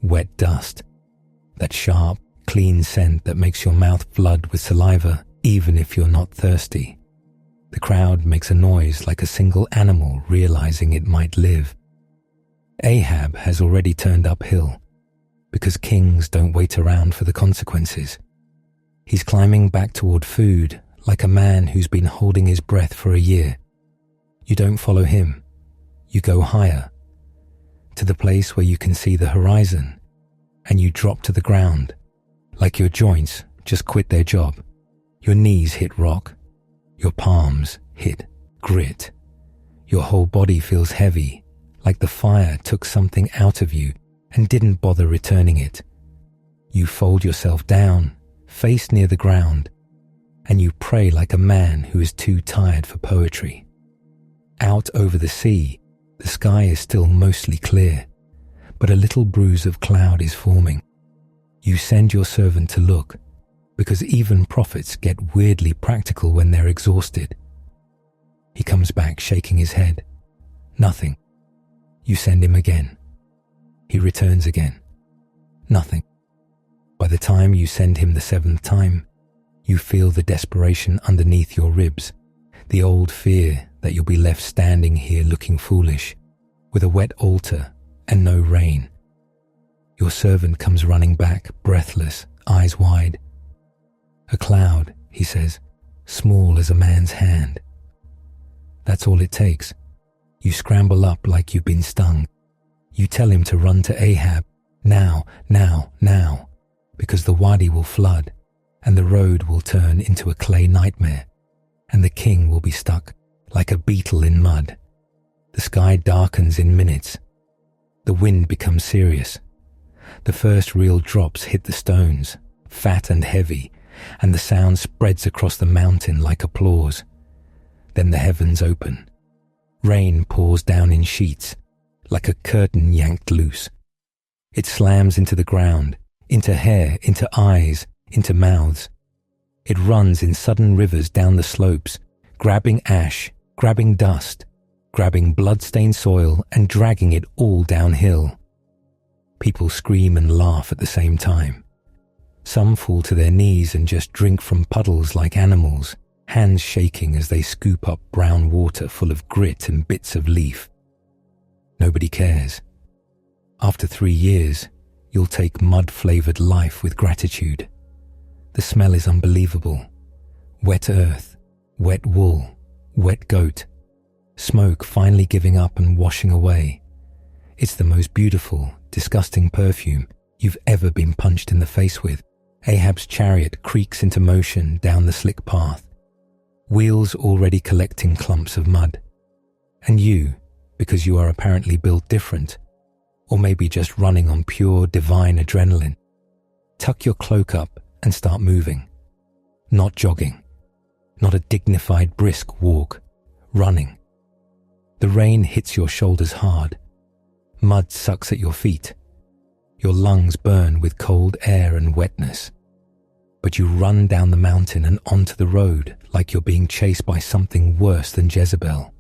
Speaker 1: Wet dust. That sharp, clean scent that makes your mouth flood with saliva, even if you're not thirsty. The crowd makes a noise like a single animal realizing it might live. Ahab has already turned uphill, because kings don't wait around for the consequences. He's climbing back toward food like a man who's been holding his breath for a year. You don't follow him. You go higher, to the place where you can see the horizon, and you drop to the ground, like your joints just quit their job. Your knees hit rock. Your palms hit grit. Your whole body feels heavy, like the fire took something out of you and didn't bother returning it. You fold yourself down, face near the ground, and you pray like a man who is too tired for poetry. Out over the sea, the sky is still mostly clear, but a little bruise of cloud is forming. You send your servant to look, because even prophets get weirdly practical when they're exhausted. He comes back shaking his head. Nothing. You send him again. He returns again. Nothing. By the time you send him the 7th time, you feel the desperation underneath your ribs, the old fear that you'll be left standing here looking foolish, with a wet altar and no rain. Your servant comes running back, breathless, eyes wide. A cloud, he says, small as a man's hand. That's all it takes. You scramble up like you've been stung. You tell him to run to Ahab, now, because the wadi will flood, and the road will turn into a clay nightmare, and the king will be stuck like a beetle in mud. The sky darkens in minutes. The wind becomes serious. The first real drops hit the stones, fat and heavy, and the sound spreads across the mountain like applause. Then the heavens open. Rain pours down in sheets, like a curtain yanked loose. It slams into the ground, into hair, into eyes, into mouths. It runs in sudden rivers down the slopes, grabbing ash, grabbing dust, grabbing blood-stained soil and dragging it all downhill. People scream and laugh at the same time. Some fall to their knees and just drink from puddles like animals, hands shaking as they scoop up brown water full of grit and bits of leaf. Nobody cares. After 3 years, you'll take mud-flavored life with gratitude. The smell is unbelievable. Wet earth, wet wool, wet goat, smoke finally giving up and washing away. It's the most beautiful, disgusting perfume you've ever been punched in the face with. Ahab's chariot creaks into motion down the slick path, wheels already collecting clumps of mud. And you, because you are apparently built different, or maybe just running on pure divine adrenaline, tuck your cloak up and start moving. Not jogging, not a dignified brisk walk, running. The rain hits your shoulders hard. Mud sucks at your feet. Your lungs burn with cold air and wetness. But you run down the mountain and onto the road like you're being chased by something worse than Jezebel.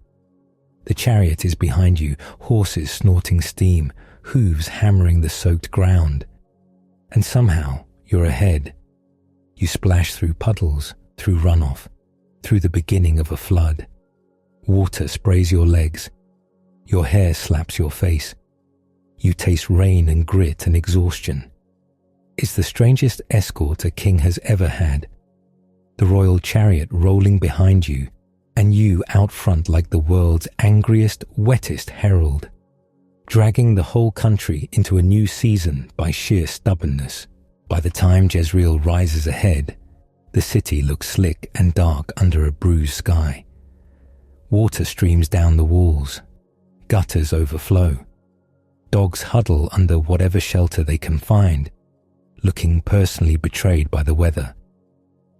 Speaker 1: The chariot is behind you, horses snorting steam, hooves hammering the soaked ground. And somehow you're ahead. You splash through puddles, through runoff, through the beginning of a flood. Water sprays your legs. Your hair slaps your face. You taste rain and grit and exhaustion. It's the strangest escort a king has ever had. The royal chariot rolling behind you, and you out front like the world's angriest, wettest herald, dragging the whole country into a new season by sheer stubbornness. By the time Jezreel rises ahead, the city looks slick and dark under a bruised sky. Water streams down the walls. Gutters overflow. Dogs huddle under whatever shelter they can find, looking personally betrayed by the weather.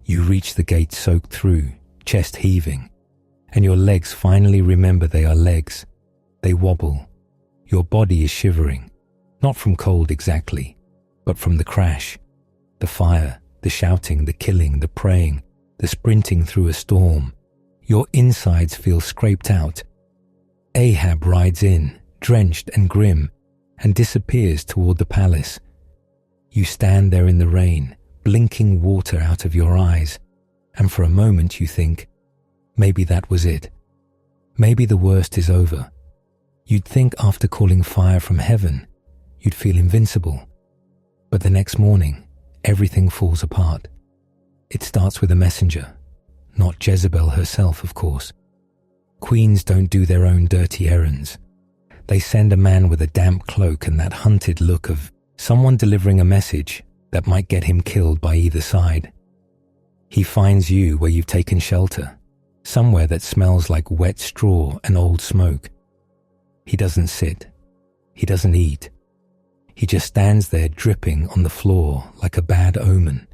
Speaker 1: You reach the gate soaked through, chest heaving, and your legs finally remember they are legs. They wobble. Your body is shivering, not from cold exactly, but from the crash, the fire, the shouting, the killing, the praying, the sprinting through a storm. Your insides feel scraped out. Ahab rides in, drenched and grim, and disappears toward the palace. You stand there in the rain, blinking water out of your eyes, and for a moment you think, maybe that was it. Maybe the worst is over. You'd think after calling fire from heaven, you'd feel invincible. But the next morning, everything falls apart. It starts with a messenger, not Jezebel herself, of course. Queens don't do their own dirty errands. They send a man with a damp cloak and that hunted look of someone delivering a message that might get him killed by either side. He finds you where you've taken shelter, somewhere that smells like wet straw and old smoke. He doesn't sit. He doesn't eat. He just stands there dripping on the floor like a bad omen.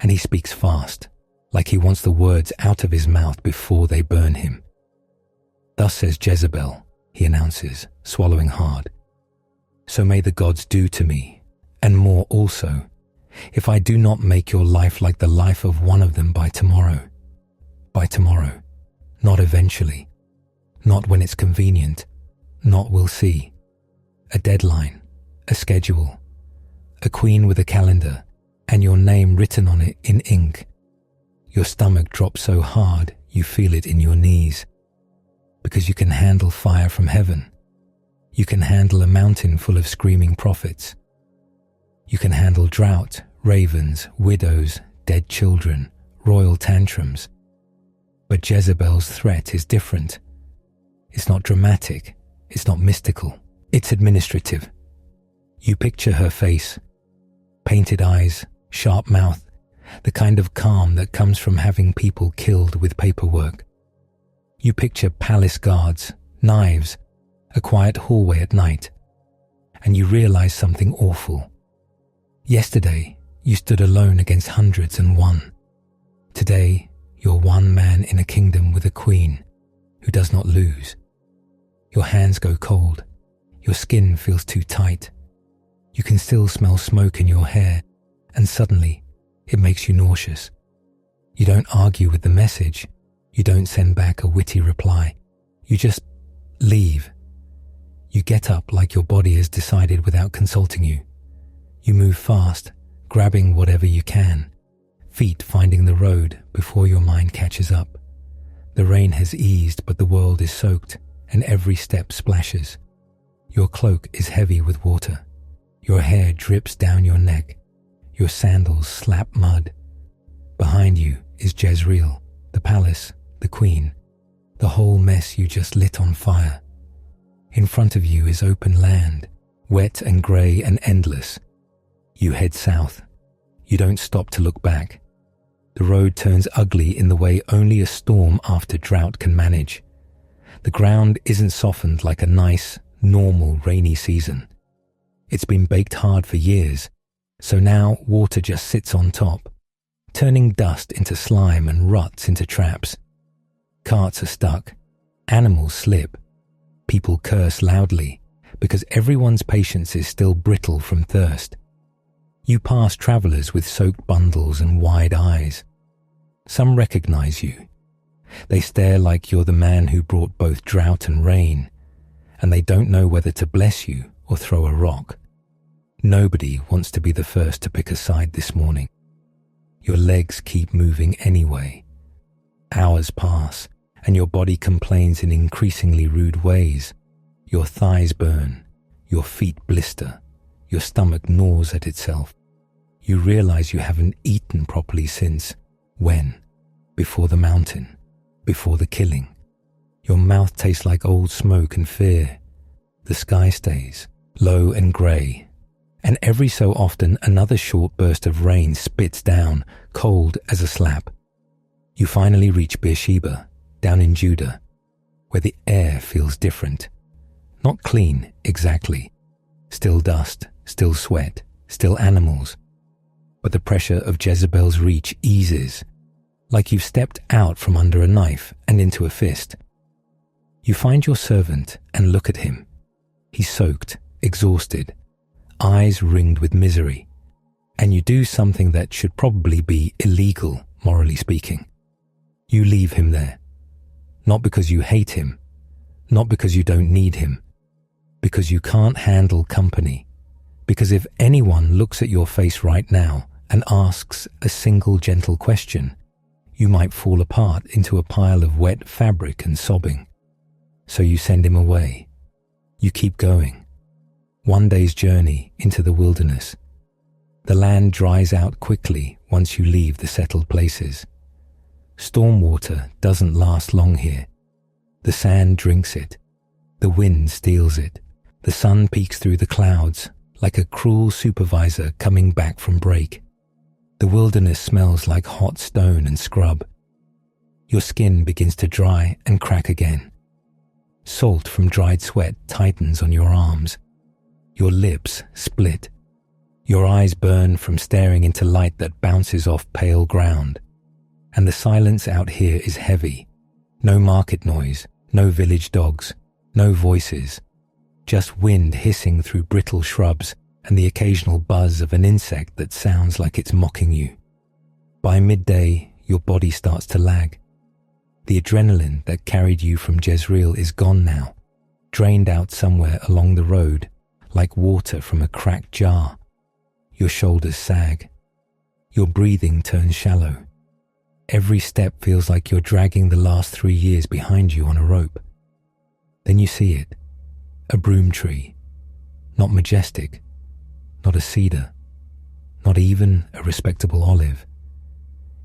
Speaker 1: And he speaks fast, like he wants the words out of his mouth before they burn him. Thus says Jezebel, he announces, swallowing hard. So may the gods do to me, and more also, if I do not make your life like the life of one of them by tomorrow. By tomorrow, not eventually, not when it's convenient, not we'll see. A deadline, a schedule, a queen with a calendar, and your name written on it in ink. Your stomach drops so hard you feel it in your knees. Because you can handle fire from heaven. You can handle a mountain full of screaming prophets. You can handle drought, ravens, widows, dead children, royal tantrums. But Jezebel's threat is different. It's not dramatic. It's not mystical. It's administrative. You picture her face, painted eyes, sharp mouth, the kind of calm that comes from having people killed with paperwork. You picture palace guards, knives, a quiet hallway at night, and you realize something awful. Yesterday, you stood alone against hundreds and won. Today, you're one man in a kingdom with a queen who does not lose. Your hands go cold. Your skin feels too tight. You can still smell smoke in your hair, and suddenly, it makes you nauseous. You don't argue with the message. You don't send back a witty reply. You just leave. You get up like your body has decided without consulting you. You move fast, grabbing whatever you can, feet finding the road before your mind catches up. The rain has eased, but the world is soaked, and every step splashes. Your cloak is heavy with water. Your hair drips down your neck. Your sandals slap mud. Behind you is Jezreel, the palace, the queen, the whole mess you just lit on fire. In front of you is open land, wet and grey and endless. You head south. You don't stop to look back. The road turns ugly in the way only a storm after drought can manage. The ground isn't softened like a nice, normal rainy season. It's been baked hard for years, so now water just sits on top, turning dust into slime and ruts into traps. Carts are stuck, animals slip, people curse loudly because everyone's patience is still brittle from thirst. You pass travelers with soaked bundles and wide eyes. Some recognize you. They stare like you're the man who brought both drought and rain, and they don't know whether to bless you or throw a rock. Nobody wants to be the first to pick a side this morning. Your legs keep moving anyway. Hours pass, and your body complains in increasingly rude ways. Your thighs burn, your feet blister, your stomach gnaws at itself. You realize you haven't eaten properly since, when? Before the mountain, before the killing. Your mouth tastes like old smoke and fear. The sky stays, low and grey, and every so often another short burst of rain spits down, cold as a slap. You finally reach Beersheba, down in Judah, where the air feels different. Not clean, exactly. Still dust, still sweat, still animals. But the pressure of Jezebel's reach eases, like you've stepped out from under a knife and into a fist. You find your servant and look at him. He's soaked, exhausted, eyes ringed with misery. And you do something that should probably be illegal, morally speaking. You leave him there. Not because you hate him, not because you don't need him, because you can't handle company. Because if anyone looks at your face right now and asks a single gentle question, you might fall apart into a pile of wet fabric and sobbing. So you send him away. You keep going. One day's journey into the wilderness. The land dries out quickly once you leave the settled places. Stormwater doesn't last long here. The sand drinks it. The wind steals it. The sun peeks through the clouds like a cruel supervisor coming back from break. The wilderness smells like hot stone and scrub. Your skin begins to dry and crack again. Salt from dried sweat tightens on your arms. Your lips split. Your eyes burn from staring into light that bounces off pale ground. And the silence out here is heavy. No market noise, no village dogs, no voices. Just wind hissing through brittle shrubs and the occasional buzz of an insect that sounds like it's mocking you. By midday, your body starts to lag. The adrenaline that carried you from Jezreel is gone now, drained out somewhere along the road, like water from a cracked jar. Your shoulders sag. Your breathing turns shallow. Every step feels like you're dragging the last 3 years behind you on a rope. Then you see it. A broom tree. Not majestic. Not a cedar. not even a respectable olive.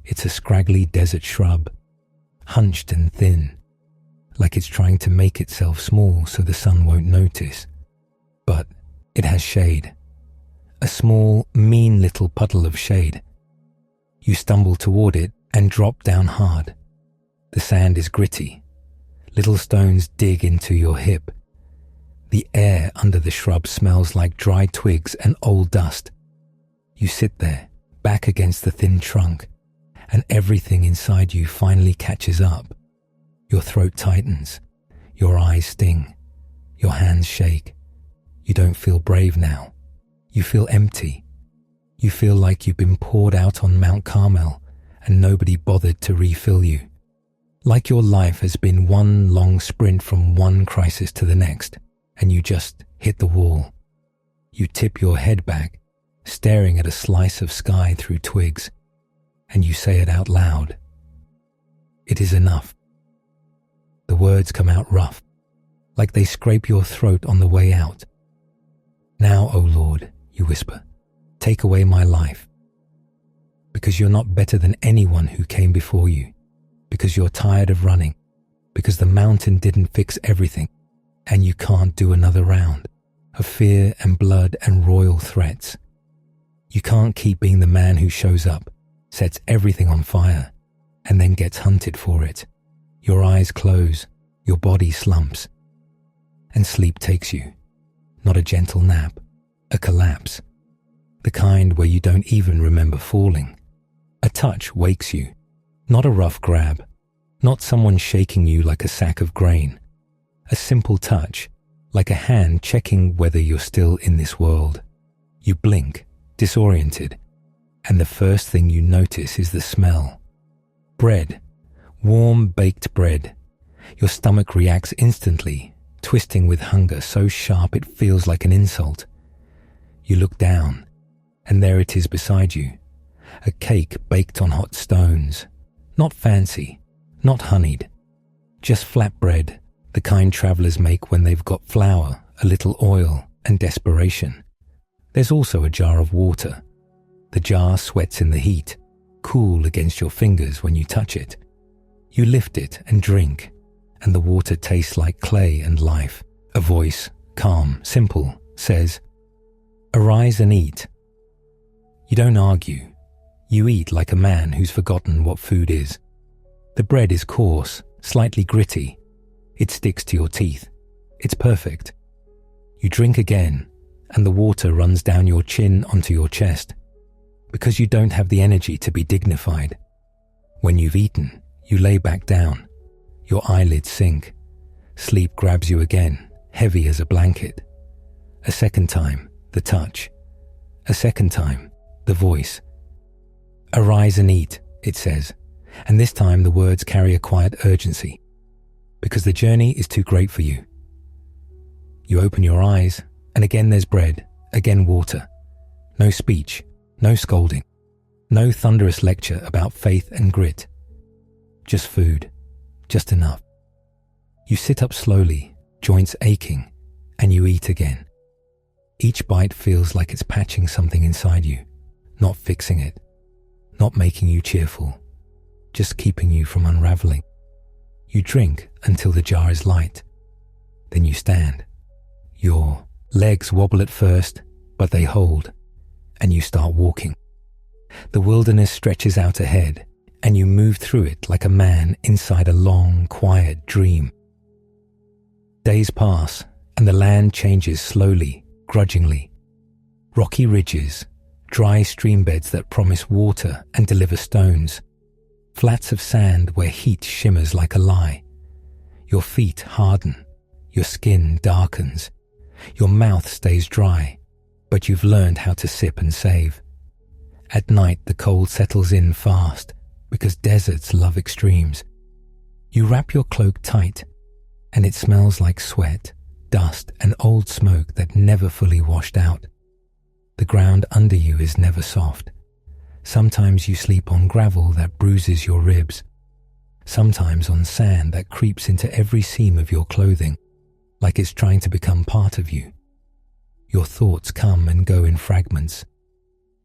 Speaker 1: It's a scraggly desert shrub, hunched and thin, like it's trying to make itself small so the sun won't notice. But it has shade, a small, mean little puddle of shade. You stumble toward it and drop down hard. The sand is gritty. Little stones dig into your hip. The air under the shrub smells like dry twigs and old dust. You sit there, back against the thin trunk, and everything inside you finally catches up. Your throat tightens. Your eyes sting. Your hands shake. You don't feel brave now. You feel empty. You feel like you've been poured out on Mount Carmel and nobody bothered to refill you. Like your life has been one long sprint from one crisis to the next, and you just hit the wall. You tip your head back, staring at a slice of sky through twigs, and you say it out loud. It is enough. The words come out rough, like they scrape your throat on the way out. Now, O Lord, you whisper, take away my life. Because you're not better than anyone who came before you. Because you're tired of running. Because the mountain didn't fix everything, and you can't do another round of fear and blood and royal threats. You can't keep being the man who shows up, sets everything on fire, and then gets hunted for it. Your eyes close, your body slumps, and sleep takes you. Not a gentle nap, a collapse. The kind where you don't even remember falling. A touch wakes you, not a rough grab, not someone shaking you like a sack of grain. A simple touch, like a hand checking whether you're still in this world. You blink, disoriented, and the first thing you notice is the smell. Bread, warm baked bread. Your stomach reacts instantly, twisting with hunger so sharp it feels like an insult. You look down, and there it is beside you, a cake baked on hot stones. Not fancy, not honeyed, just flat bread, the kind travelers make when they've got flour, a little oil, and desperation. There's also a jar of water. The jar sweats in the heat, cool against your fingers when you touch it. You lift it and drink, and the water tastes like clay and life. A voice, calm, simple, says, "Arise and eat." You don't argue. You eat like a man who's forgotten what food is. The bread is coarse, slightly gritty. It sticks to your teeth. It's perfect. You drink again, and the water runs down your chin onto your chest, because you don't have the energy to be dignified. When you've eaten, you lay back down. Your eyelids sink. Sleep grabs you again, heavy as a blanket. A second time, the touch. A second time, the voice. "Arise and eat," it says, and this time the words carry a quiet urgency, because the journey is too great for you. You open your eyes, and again there's bread, again water. No speech, no scolding, no thunderous lecture about faith and grit. Just food, just enough. You sit up slowly, joints aching, and you eat again. Each bite feels like it's patching something inside you, not fixing it, not making you cheerful, just keeping you from unraveling. You drink until the jar is light. Then you stand. Your legs wobble at first, but they hold, and you start walking. The wilderness stretches out ahead, and you move through it like a man inside a long, quiet dream. Days pass, and the land changes slowly, grudgingly. Rocky ridges, dry stream beds that promise water and deliver stones, flats of sand where heat shimmers like a lie. Your feet harden, your skin darkens, your mouth stays dry, but you've learned how to sip and save. At night the cold settles in fast, because deserts love extremes. You wrap your cloak tight, and it smells like sweat, dust, and old smoke that never fully washed out. The ground under you is never soft. Sometimes you sleep on gravel that bruises your ribs. Sometimes on sand that creeps into every seam of your clothing, like it's trying to become part of you. Your thoughts come and go in fragments.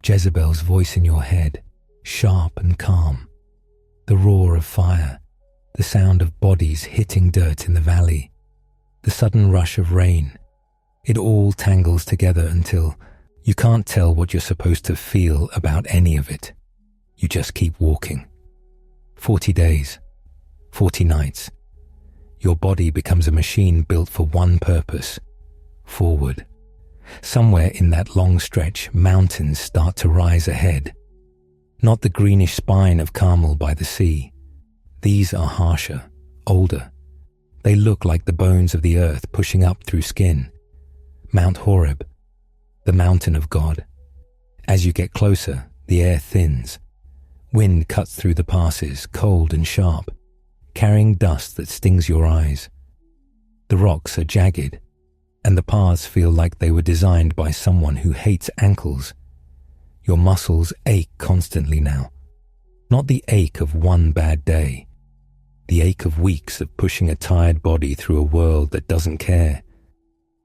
Speaker 1: Jezebel's voice in your head, sharp and calm. The roar of fire, the sound of bodies hitting dirt in the valley, the sudden rush of rain. It all tangles together until you can't tell what you're supposed to feel about any of it. You just keep walking. 40 days, 40 nights. Your body becomes a machine built for one purpose: forward. Somewhere in that long stretch, mountains start to rise ahead. Not the greenish spine of Carmel by the sea. These are harsher, older. They look like the bones of the earth pushing up through skin. Mount Horeb, the mountain of God. As you get closer, the air thins. Wind cuts through the passes, cold and sharp, carrying dust that stings your eyes. The rocks are jagged, and the paths feel like they were designed by someone who hates ankles. Your muscles ache constantly now. Not the ache of one bad day. The ache of weeks of pushing a tired body through a world that doesn't care.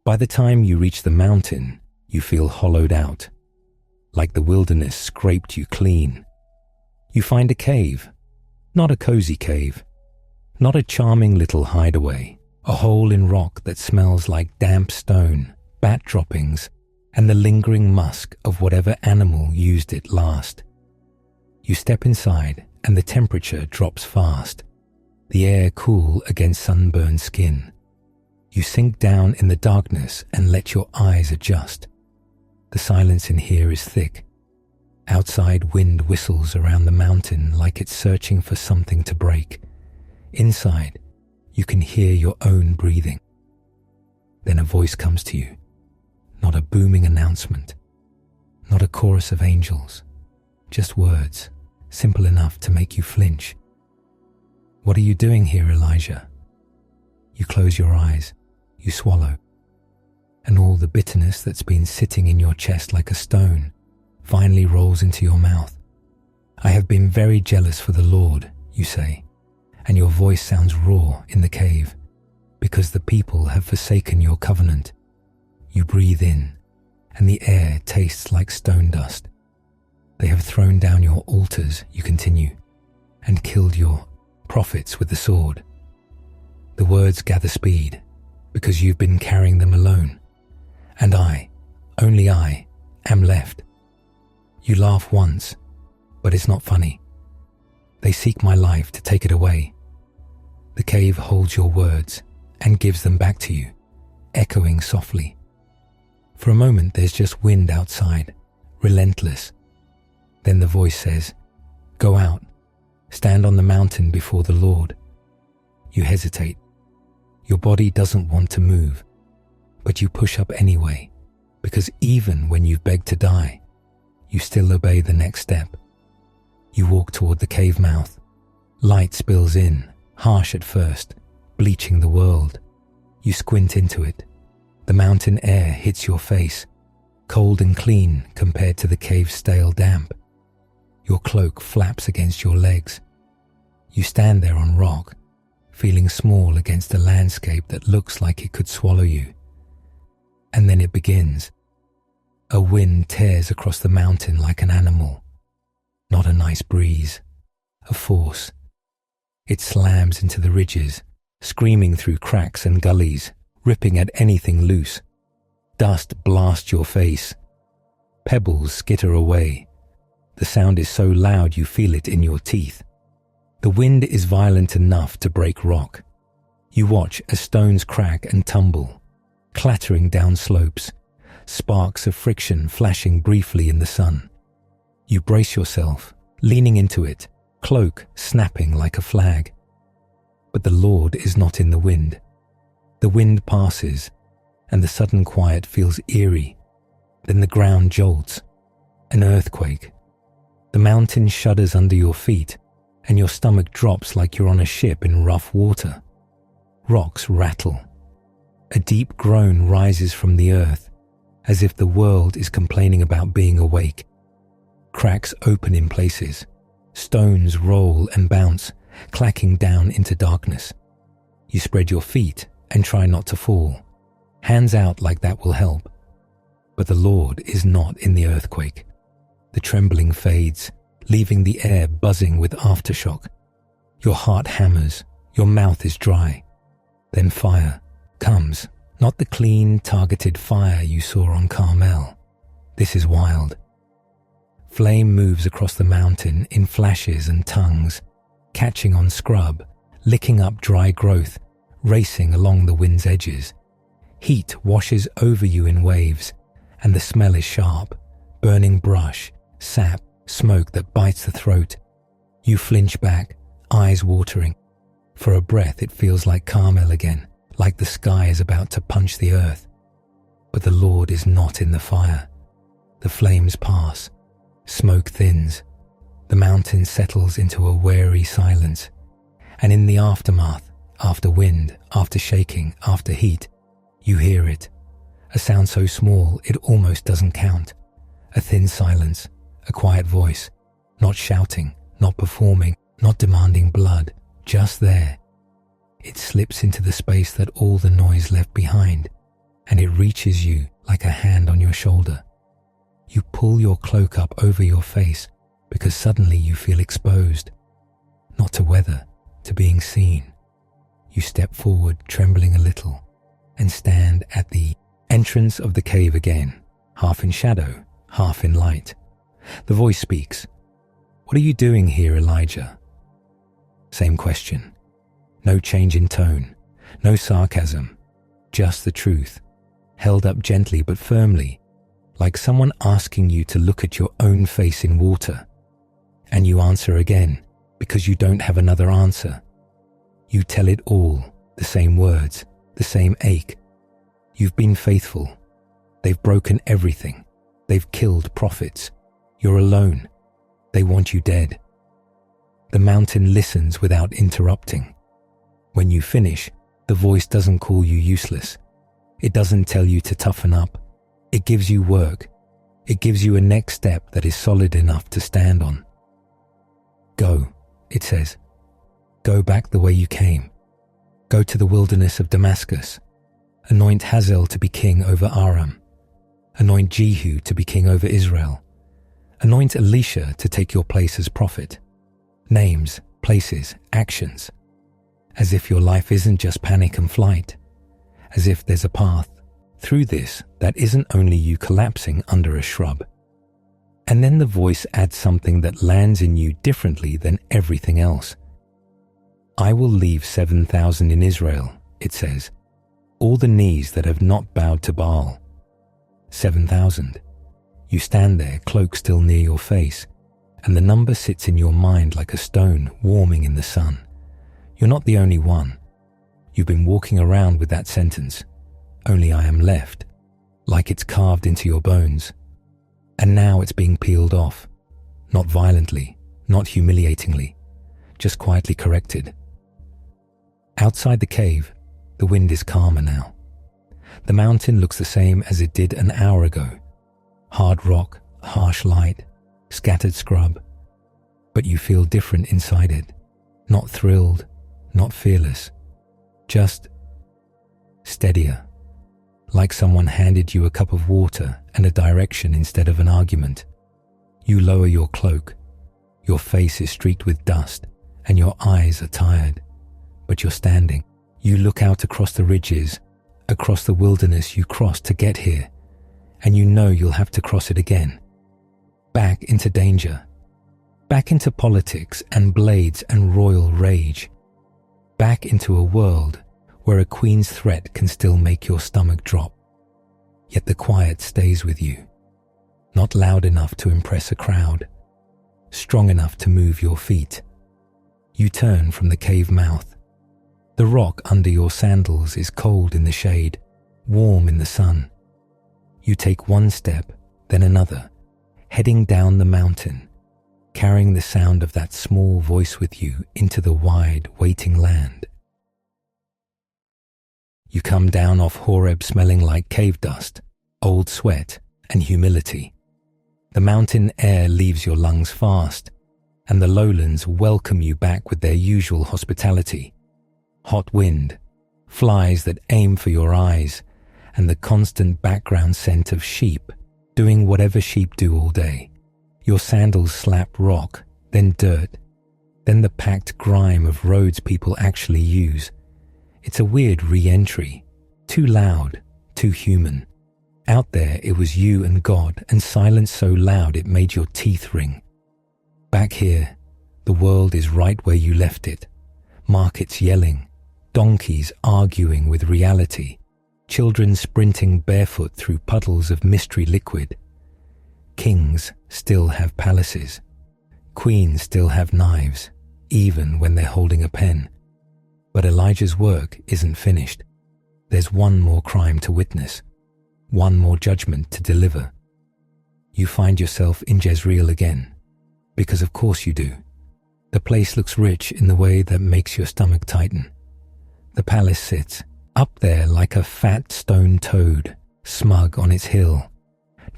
Speaker 1: By the time you reach the mountain, you feel hollowed out, like the wilderness scraped you clean. You find a cave, not a cozy cave, not a charming little hideaway, a hole in rock that smells like damp stone, bat droppings, and the lingering musk of whatever animal used it last. You step inside and the temperature drops fast, the air cool against sunburned skin. You sink down in the darkness and let your eyes adjust. The silence in here is thick. Outside, wind whistles around the mountain like it's searching for something to break. Inside, you can hear your own breathing. Then a voice comes to you. Not a booming announcement, not a chorus of angels, just words, simple enough to make you flinch. What are you doing here, Elijah? You close your eyes, you swallow, and all the bitterness that's been sitting in your chest like a stone finally rolls into your mouth. I have been very jealous for the Lord, you say, and your voice sounds raw in the cave, because the people have forsaken your covenant. You breathe in, and the air tastes like stone dust. They have thrown down your altars, you continue, and killed your prophets with the sword. The words gather speed, because you've been carrying them alone. And I, only I, am left. You laugh once, but it's not funny. They seek my life to take it away. The cave holds your words and gives them back to you, echoing softly. For a moment there's just wind outside, relentless. Then the voice says, "Go out, stand on the mountain before the Lord." You hesitate. Your body doesn't want to move, but you push up anyway, because even when you've begged to die, you still obey the next step. You walk toward the cave mouth. Light spills in, harsh at first, bleaching the world. You squint into it. The mountain air hits your face, cold and clean compared to the cave's stale damp. Your cloak flaps against your legs. You stand there on rock, feeling small against a landscape that looks like it could swallow you. And then it begins. A wind tears across the mountain like an animal. Not a nice breeze, a force. It slams into the ridges, screaming through cracks and gullies, ripping at anything loose. Dust blasts your face. Pebbles skitter away. The sound is so loud you feel it in your teeth. The wind is violent enough to break rock. You watch as stones crack and tumble, clattering down slopes, sparks of friction flashing briefly in the sun. You brace yourself, leaning into it, cloak snapping like a flag. But the Lord is not in the wind. The wind passes, and the sudden quiet feels eerie. Then the ground jolts. An earthquake. The mountain shudders under your feet, and your stomach drops like you're on a ship in rough water. Rocks rattle. A deep groan rises from the earth, as if the world is complaining about being awake. Cracks open in places. Stones roll and bounce, clacking down into darkness. You spread your feet and try not to fall. Hands out like that will help. But the Lord is not in the earthquake. The trembling fades, leaving the air buzzing with aftershock. Your heart hammers, your mouth is dry. Then fire comes, not the clean, targeted fire you saw on Carmel. This is wild. Flame moves across the mountain in flashes and tongues, catching on scrub, licking up dry growth, racing along the wind's edges. Heat washes over you in waves, and the smell is sharp, burning brush, sap, smoke that bites the throat. You flinch back, eyes watering. For a breath it feels like Carmel again, like the sky is about to punch the earth. But the Lord is not in the fire. The flames pass, smoke thins, the mountain settles into a wary silence, and in the aftermath, after wind, after shaking, after heat, you hear it, a sound so small it almost doesn't count, a thin silence, a quiet voice, not shouting, not performing, not demanding blood, just there. It slips into the space that all the noise left behind, and it reaches you like a hand on your shoulder. You pull your cloak up over your face because suddenly you feel exposed, not to weather, to being seen. You step forward, trembling a little, and stand at the entrance of the cave again, half in shadow, half in light. The voice speaks. "What are you doing here, Elijah?" Same question. No change in tone, no sarcasm, just the truth, held up gently but firmly, like someone asking you to look at your own face in water. And you answer again, because you don't have another answer. You tell it all, the same words, the same ache. You've been faithful. They've broken everything. They've killed prophets. You're alone. They want you dead. The mountain listens without interrupting. When you finish, the voice doesn't call you useless. It doesn't tell you to toughen up. It gives you work. It gives you a next step that is solid enough to stand on. Go, it says. Go back the way you came. Go to the wilderness of Damascus. Anoint Hazael to be king over Aram. Anoint Jehu to be king over Israel. Anoint Elisha to take your place as prophet. Names, places, actions. As if your life isn't just panic and flight. As if there's a path through this that isn't only you collapsing under a shrub. And then the voice adds something that lands in you differently than everything else. I will leave 7,000 in Israel, it says, all the knees that have not bowed to Baal. 7,000. You stand there, cloak still near your face, and the number sits in your mind like a stone warming in the sun. You're not the only one. You've been walking around with that sentence, only I am left, like it's carved into your bones. And now it's being peeled off, not violently, not humiliatingly, just quietly corrected. Outside the cave, the wind is calmer now. The mountain looks the same as it did an hour ago. Hard rock, harsh light, scattered scrub. But you feel different inside it. Not thrilled, not fearless. Just steadier. Like someone handed you a cup of water and a direction instead of an argument. You lower your cloak. Your face is streaked with dust and your eyes are tired. But you're standing. You look out across the ridges, across the wilderness you crossed to get here, and you know you'll have to cross it again. Back into danger. Back into politics and blades and royal rage. Back into a world where a queen's threat can still make your stomach drop. Yet the quiet stays with you. Not loud enough to impress a crowd. Strong enough to move your feet. You turn from the cave mouth. The rock under your sandals is cold in the shade, warm in the sun. You take one step, then another, heading down the mountain, carrying the sound of that small voice with you into the wide, waiting land. You come down off Horeb smelling like cave dust, old sweat, and humility. The mountain air leaves your lungs fast, and the lowlands welcome you back with their usual hospitality. Hot wind, flies that aim for your eyes, and the constant background scent of sheep doing whatever sheep do all day, Your sandals slap rock, then dirt, then the packed grime of roads people actually use. It's a weird re-entry, too loud, too human. Out there it was you and God, and silence so loud it made your teeth ring. Back here, the world is right where you left it. Markets yelling, donkeys arguing with reality, children sprinting barefoot through puddles of mystery liquid. Kings still have palaces. Queens still have knives, even when they're holding a pen. But Elijah's work isn't finished. There's one more crime to witness, one more judgment to deliver. You find yourself in Jezreel again, because of course you do. The place looks rich in the way that makes your stomach tighten. The palace sits up there like a fat stone toad, smug on its hill,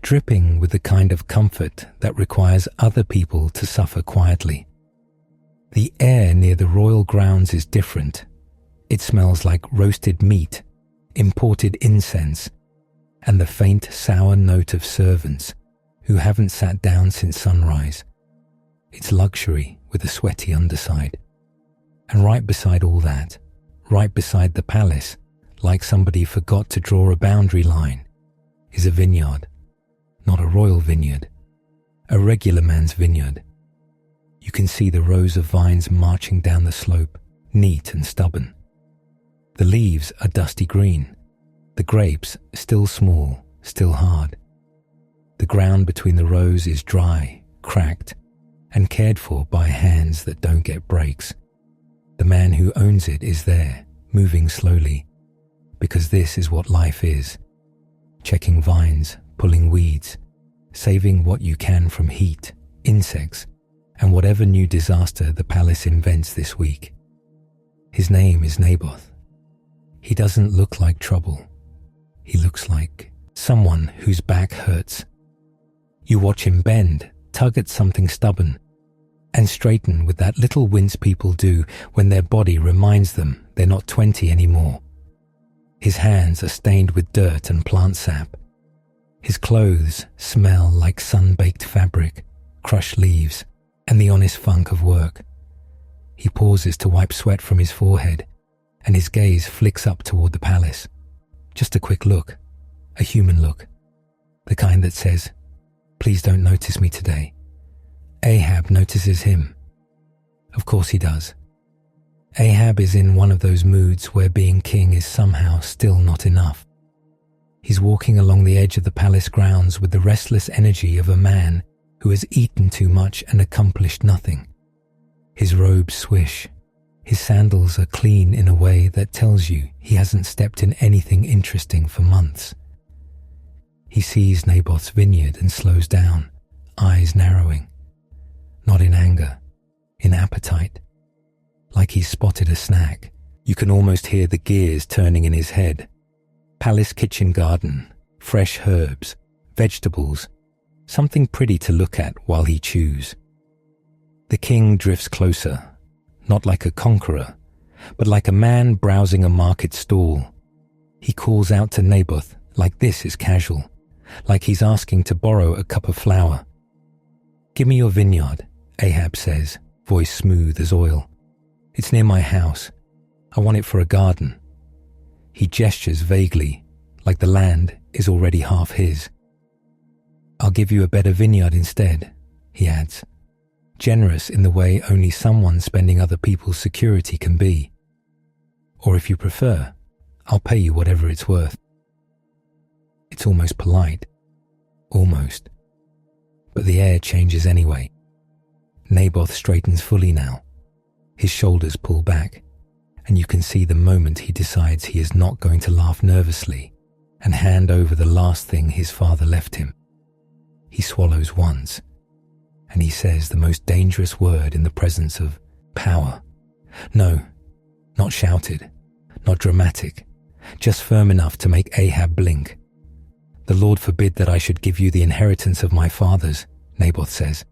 Speaker 1: dripping with the kind of comfort that requires other people to suffer quietly. The air near the royal grounds is different. It smells like roasted meat, imported incense, and the faint sour note of servants who haven't sat down since sunrise. It's luxury with a sweaty underside. And right beside all that, right beside the palace, like somebody forgot to draw a boundary line, is a vineyard. Not a royal vineyard, a regular man's vineyard. You can see the rows of vines marching down the slope, neat and stubborn. The leaves are dusty green, the grapes still small, still hard. The ground between the rows is dry, cracked, and cared for by hands that don't get breaks. The man who owns it is there, moving slowly, because this is what life is. Checking vines, pulling weeds, saving what you can from heat, insects, and whatever new disaster the palace invents this week. His name is Naboth. He doesn't look like trouble. He looks like someone whose back hurts. You watch him bend, tug at something stubborn, and straighten with that little wince people do when their body reminds them they're not 20 anymore. His hands are stained with dirt and plant sap. His clothes smell like sun-baked fabric, crushed leaves, and the honest funk of work. He pauses to wipe sweat from his forehead, and his gaze flicks up toward the palace. Just a quick look, a human look, the kind that says, "Please don't notice me today." Ahab notices him. Of course he does. Ahab is in one of those moods where being king is somehow still not enough. He's walking along the edge of the palace grounds with the restless energy of a man who has eaten too much and accomplished nothing. His robes swish. His sandals are clean in a way that tells you he hasn't stepped in anything interesting for months. He sees Naboth's vineyard and slows down, eyes narrowing. Not in anger, in appetite. Like he's spotted a snack. You can almost hear the gears turning in his head. Palace kitchen garden, fresh herbs, vegetables, something pretty to look at while he chews. The king drifts closer, not like a conqueror, but like a man browsing a market stall. He calls out to Naboth like this is casual, like he's asking to borrow a cup of flour. "Give me your vineyard," Ahab says, voice smooth as oil. "It's near my house. I want it for a garden." He gestures vaguely, like the land is already half his. "I'll give you a better vineyard instead," he adds, generous in the way only someone spending other people's security can be. "Or if you prefer, I'll pay you whatever it's worth." It's almost polite. Almost. But the air changes anyway. Naboth straightens fully now. His shoulders pull back, and you can see the moment he decides he is not going to laugh nervously and hand over the last thing his father left him. He swallows once, and he says the most dangerous word in the presence of power. No, not shouted, not dramatic, just firm enough to make Ahab blink. "The Lord forbid that I should give you the inheritance of my fathers," Naboth says.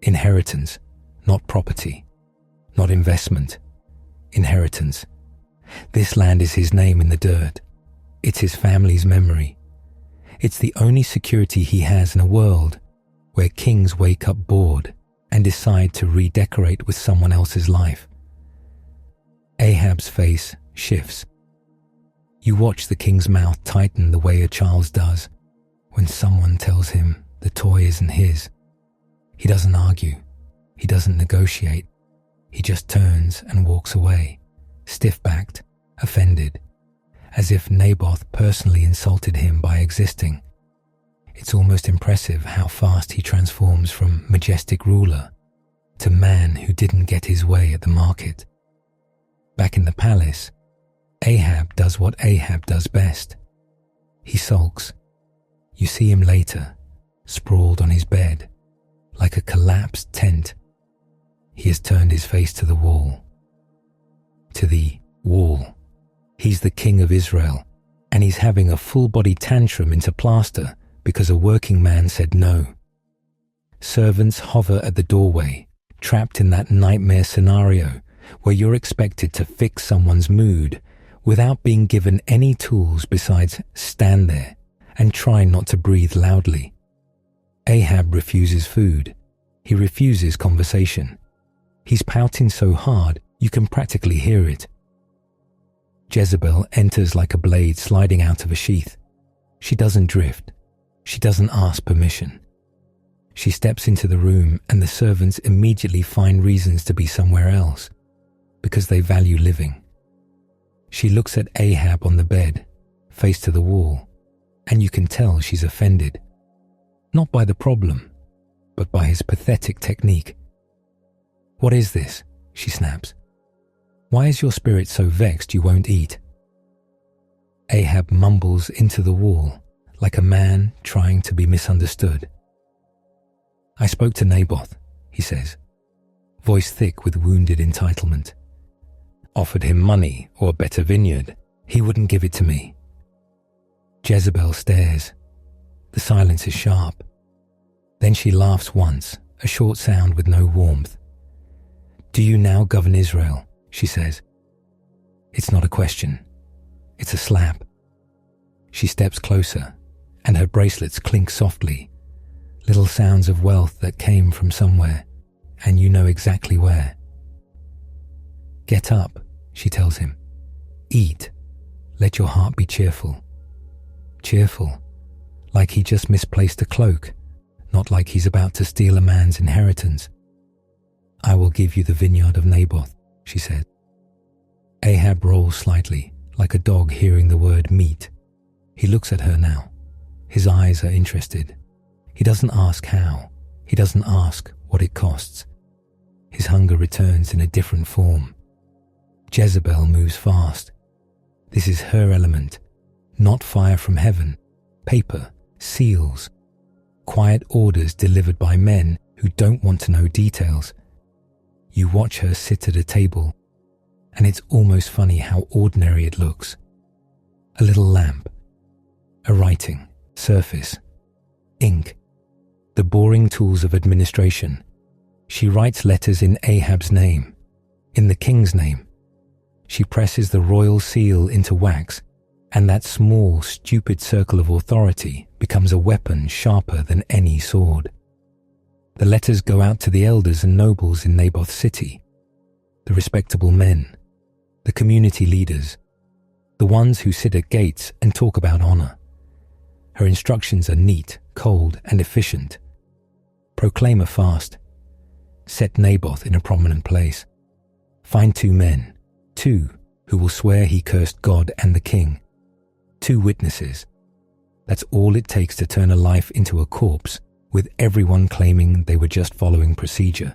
Speaker 1: Inheritance, not property, not investment. Inheritance. This land is his name in the dirt. It's his family's memory. It's the only security he has in a world where kings wake up bored and decide to redecorate with someone else's life. Ahab's face shifts. You watch the king's mouth tighten the way a child's does when someone tells him the toy isn't his. He doesn't argue. He doesn't negotiate. He just turns and walks away, stiff-backed, offended, as if Naboth personally insulted him by existing. It's almost impressive how fast he transforms from majestic ruler to man who didn't get his way at the market. Back in the palace, Ahab does what Ahab does best. He sulks. You see him later, sprawled on his bed, like a collapsed tent. He has turned his face to the wall. To the wall. He's the king of Israel, and he's having a full-body tantrum into plaster because a working man said no. Servants hover at the doorway, trapped in that nightmare scenario where you're expected to fix someone's mood without being given any tools besides stand there and try not to breathe loudly. Ahab refuses food. He refuses conversation. He's pouting so hard you can practically hear it. Jezebel enters like a blade sliding out of a sheath. She doesn't drift. She doesn't ask permission. She steps into the room and the servants immediately find reasons to be somewhere else because they value living. She looks at Ahab on the bed, face to the wall, and you can tell she's offended. Not by the problem, but by his pathetic technique. What is this? She snaps. Why is your spirit so vexed you won't eat? Ahab mumbles into the wall like a man trying to be misunderstood. I spoke to Naboth, he says, voice thick with wounded entitlement. Offered him money or a better vineyard. He wouldn't give it to me. Jezebel stares. The silence is sharp. Then she laughs once, a short sound with no warmth. Do you now govern Israel? She says. It's not a question. It's a slap. She steps closer, and her bracelets clink softly. Little sounds of wealth that came from somewhere, and you know exactly where. Get up, she tells him. Eat. Let your heart be cheerful. Cheerful, like he just misplaced a cloak, not like he's about to steal a man's inheritance. I will give you the vineyard of Naboth, she said. Ahab rolls slightly, like a dog hearing the word meat. He looks at her now. His eyes are interested. He doesn't ask how. He doesn't ask what it costs. His hunger returns in a different form. Jezebel moves fast. This is her element, not fire from heaven, paper, seals, quiet orders delivered by men who don't want to know details. You watch her sit at a table, and it's almost funny how ordinary it looks. A little lamp, a writing, surface, ink, the boring tools of administration. She writes letters in Ahab's name, in the king's name. She presses the royal seal into wax, and that small, stupid circle of authority becomes a weapon sharper than any sword. The letters go out to the elders and nobles in Naboth's city, the respectable men, the community leaders, the ones who sit at gates and talk about honor. Her instructions are neat, cold, and efficient. Proclaim a fast. Set Naboth in a prominent place. Find 2 men, 2 who will swear he cursed God and the king. 2 witnesses. That's all it takes to turn a life into a corpse, with everyone claiming they were just following procedure.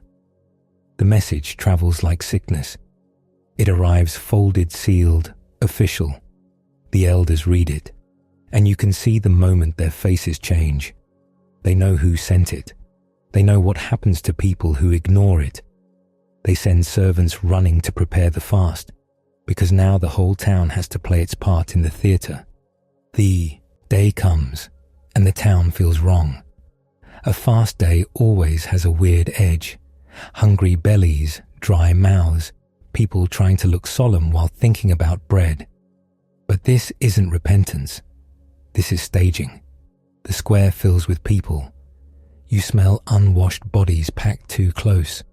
Speaker 1: The message travels like sickness. It arrives folded, sealed, official. The elders read it, and you can see the moment their faces change. They know who sent it. They know what happens to people who ignore it. They send servants running to prepare the fast, because now the whole town has to play its part in the theater. The day comes, and the town feels wrong. A fast day always has a weird edge. Hungry bellies, dry mouths, people trying to look solemn while thinking about bread. But this isn't repentance. This is staging. The square fills with people. You smell unwashed bodies packed too close,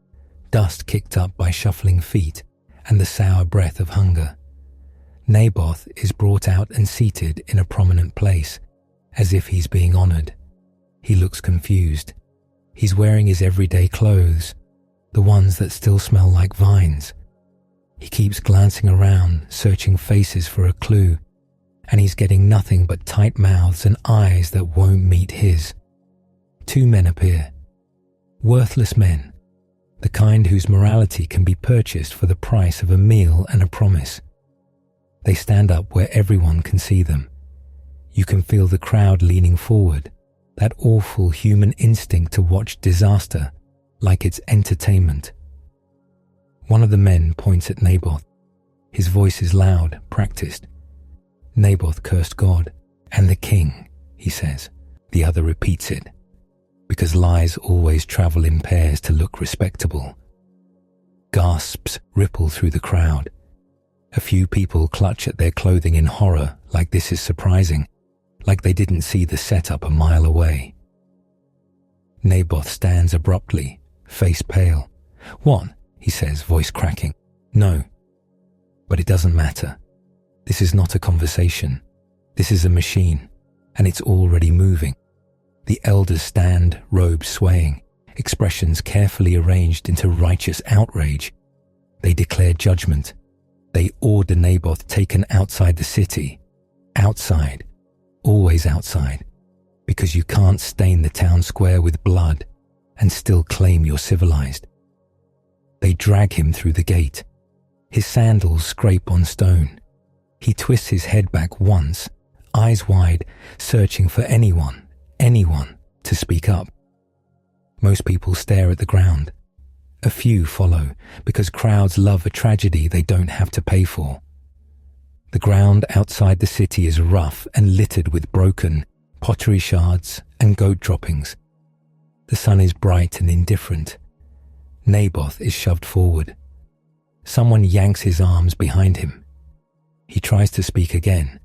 Speaker 1: dust kicked up by shuffling feet, and the sour breath of hunger. Naboth is brought out and seated in a prominent place, as if he's being honored. He looks confused. He's wearing his everyday clothes, the ones that still smell like vines. He keeps glancing around, searching faces for a clue, and he's getting nothing but tight mouths and eyes that won't meet his. Two men appear. Worthless men, the kind whose morality can be purchased for the price of a meal and a promise. They stand up where everyone can see them. You can feel the crowd leaning forward, that awful human instinct to watch disaster like it's entertainment. One of the men points at Naboth. His voice is loud, practiced. Naboth cursed God and the king, he says. The other repeats it, because lies always travel in pairs to look respectable. Gasps ripple through the crowd. A few people clutch at their clothing in horror, like this is surprising, like they didn't see the setup a mile away. Naboth stands abruptly, face pale. "What?" he says, voice cracking. "No." But it doesn't matter. This is not a conversation. This is a machine, and it's already moving. The elders stand, robes swaying, expressions carefully arranged into righteous outrage. They declare judgment. They order Naboth taken outside the city. Outside. Always outside. Because you can't stain the town square with blood and still claim you're civilized. They drag him through the gate. His sandals scrape on stone. He twists his head back once, eyes wide, searching for anyone to speak up. Most people stare at the ground. A few follow, because crowds love a tragedy they don't have to pay for. The ground outside the city is rough and littered with broken pottery shards and goat droppings. The sun is bright and indifferent. Naboth is shoved forward. Someone yanks his arms behind him. He tries to speak again,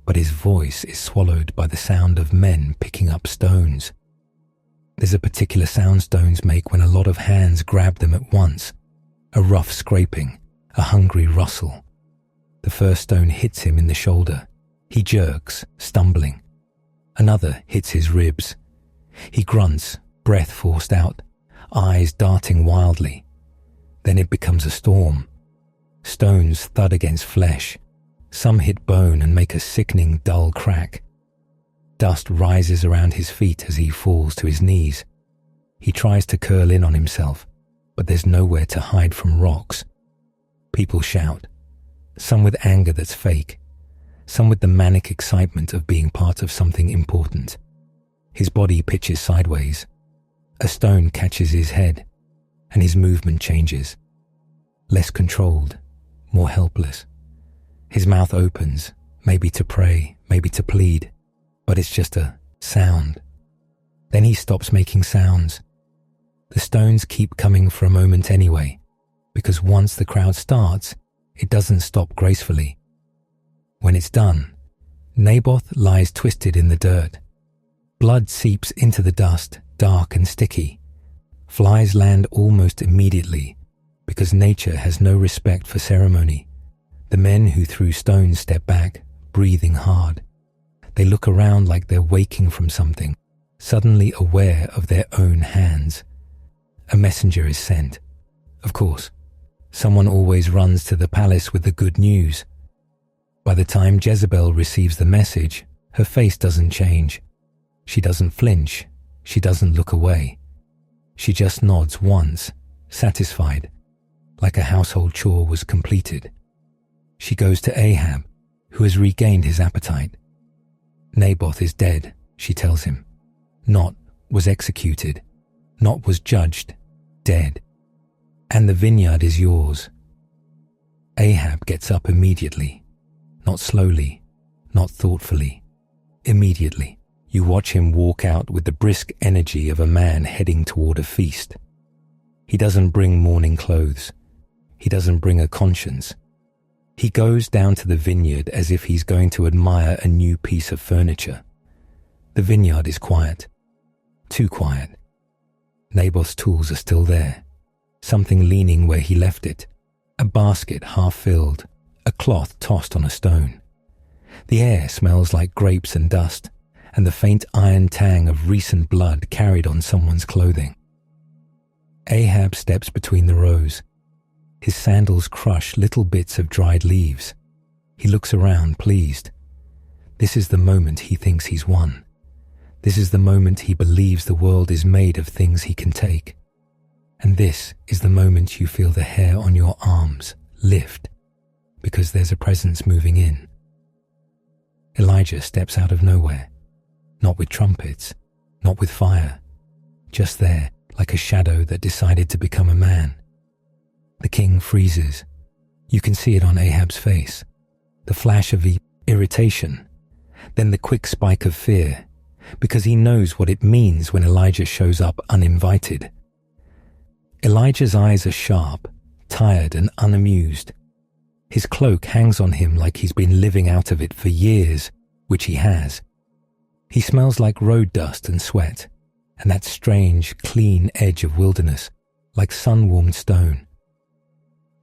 Speaker 1: but his voice is swallowed by the sound of men picking up stones. There's a particular sound stones make when a lot of hands grab them at once. A rough scraping, a hungry rustle. The first stone hits him in the shoulder. He jerks, stumbling. Another hits his ribs. He grunts, breath forced out, eyes darting wildly. Then it becomes a storm. Stones thud against flesh. Some hit bone and make a sickening dull crack. Dust rises around his feet as he falls to his knees. He tries to curl in on himself, but there's nowhere to hide from rocks. People shout, some with anger that's fake, some with the manic excitement of being part of something important. His body pitches sideways. A stone catches his head, and his movement changes. Less controlled, more helpless. His mouth opens, maybe to pray, maybe to plead, but it's just a sound. Then he stops making sounds. The stones keep coming for a moment anyway, because once the crowd starts, it doesn't stop gracefully. When it's done, Naboth lies twisted in the dirt. Blood seeps into the dust, dark and sticky. Flies land almost immediately, because nature has no respect for ceremony. The men who threw stones step back, breathing hard. They look around like they're waking from something, suddenly aware of their own hands. A messenger is sent. Of course, someone always runs to the palace with the good news. By the time Jezebel receives the message, her face doesn't change. She doesn't flinch. She doesn't look away. She just nods once, satisfied, like a household chore was completed. She goes to Ahab, who has regained his appetite. Naboth is dead, she tells him. Not was executed, not was judged, dead. And the vineyard is yours. Ahab gets up immediately, not slowly, not thoughtfully, immediately. You watch him walk out with the brisk energy of a man heading toward a feast. He doesn't bring mourning clothes. He doesn't bring a conscience. He goes down to the vineyard as if he's going to admire a new piece of furniture. The vineyard is quiet. Too quiet. Naboth's tools are still there, something leaning where he left it, a basket half filled, a cloth tossed on a stone. The air smells like grapes and dust, and the faint iron tang of recent blood carried on someone's clothing. Ahab steps between the rows. His sandals crush little bits of dried leaves. He looks around, pleased. This is the moment he thinks he's won. This is the moment he believes the world is made of things he can take. And this is the moment you feel the hair on your arms lift, because there's a presence moving in. Elijah steps out of nowhere, not with trumpets, not with fire, just there, like a shadow that decided to become a man. The king freezes. You can see it on Ahab's face, the flash of irritation, then the quick spike of fear, because he knows what it means when Elijah shows up uninvited. Elijah's eyes are sharp, tired and unamused. His cloak hangs on him like he's been living out of it for years, which he has. He smells like road dust and sweat, and that strange, clean edge of wilderness, like sun-warmed stone.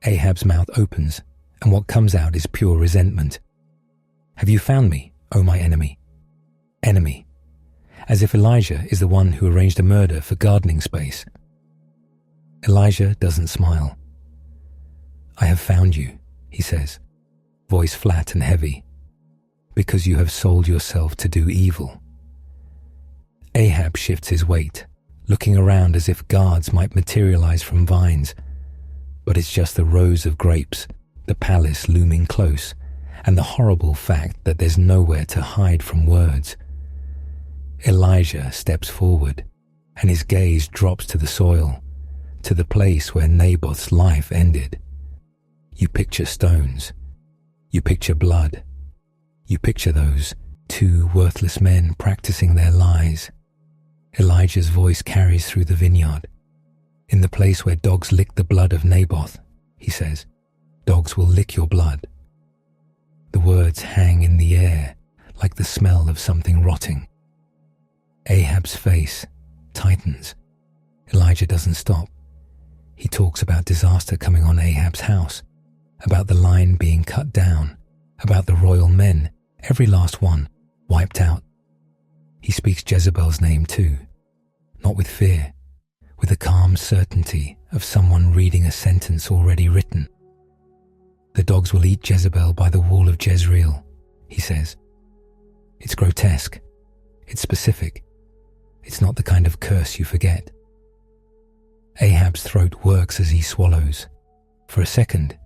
Speaker 1: Ahab's mouth opens, and what comes out is pure resentment. Have you found me, O my enemy? Enemy. As if Elijah is the one who arranged a murder for gardening space. Elijah doesn't smile. I have found you, he says, voice flat and heavy, because you have sold yourself to do evil. Ahab shifts his weight, looking around as if guards might materialize from vines, but it's just the rows of grapes, the palace looming close, and the horrible fact that there's nowhere to hide from words. Elijah steps forward, and his gaze drops to the soil, to the place where Naboth's life ended. You picture stones. You picture blood. You picture those two worthless men practicing their lies. Elijah's voice carries through the vineyard. In the place where dogs lick the blood of Naboth, he says, dogs will lick your blood. The words hang in the air like the smell of something rotting. Ahab's face tightens. Elijah doesn't stop. He talks about disaster coming on Ahab's house, about the line being cut down, about the royal men, every last one, wiped out. He speaks Jezebel's name too, not with fear, with the calm certainty of someone reading a sentence already written. The dogs will eat Jezebel by the wall of Jezreel, he says. It's grotesque. It's specific. It's not the kind of curse you forget. Ahab's throat works as he swallows. For a second,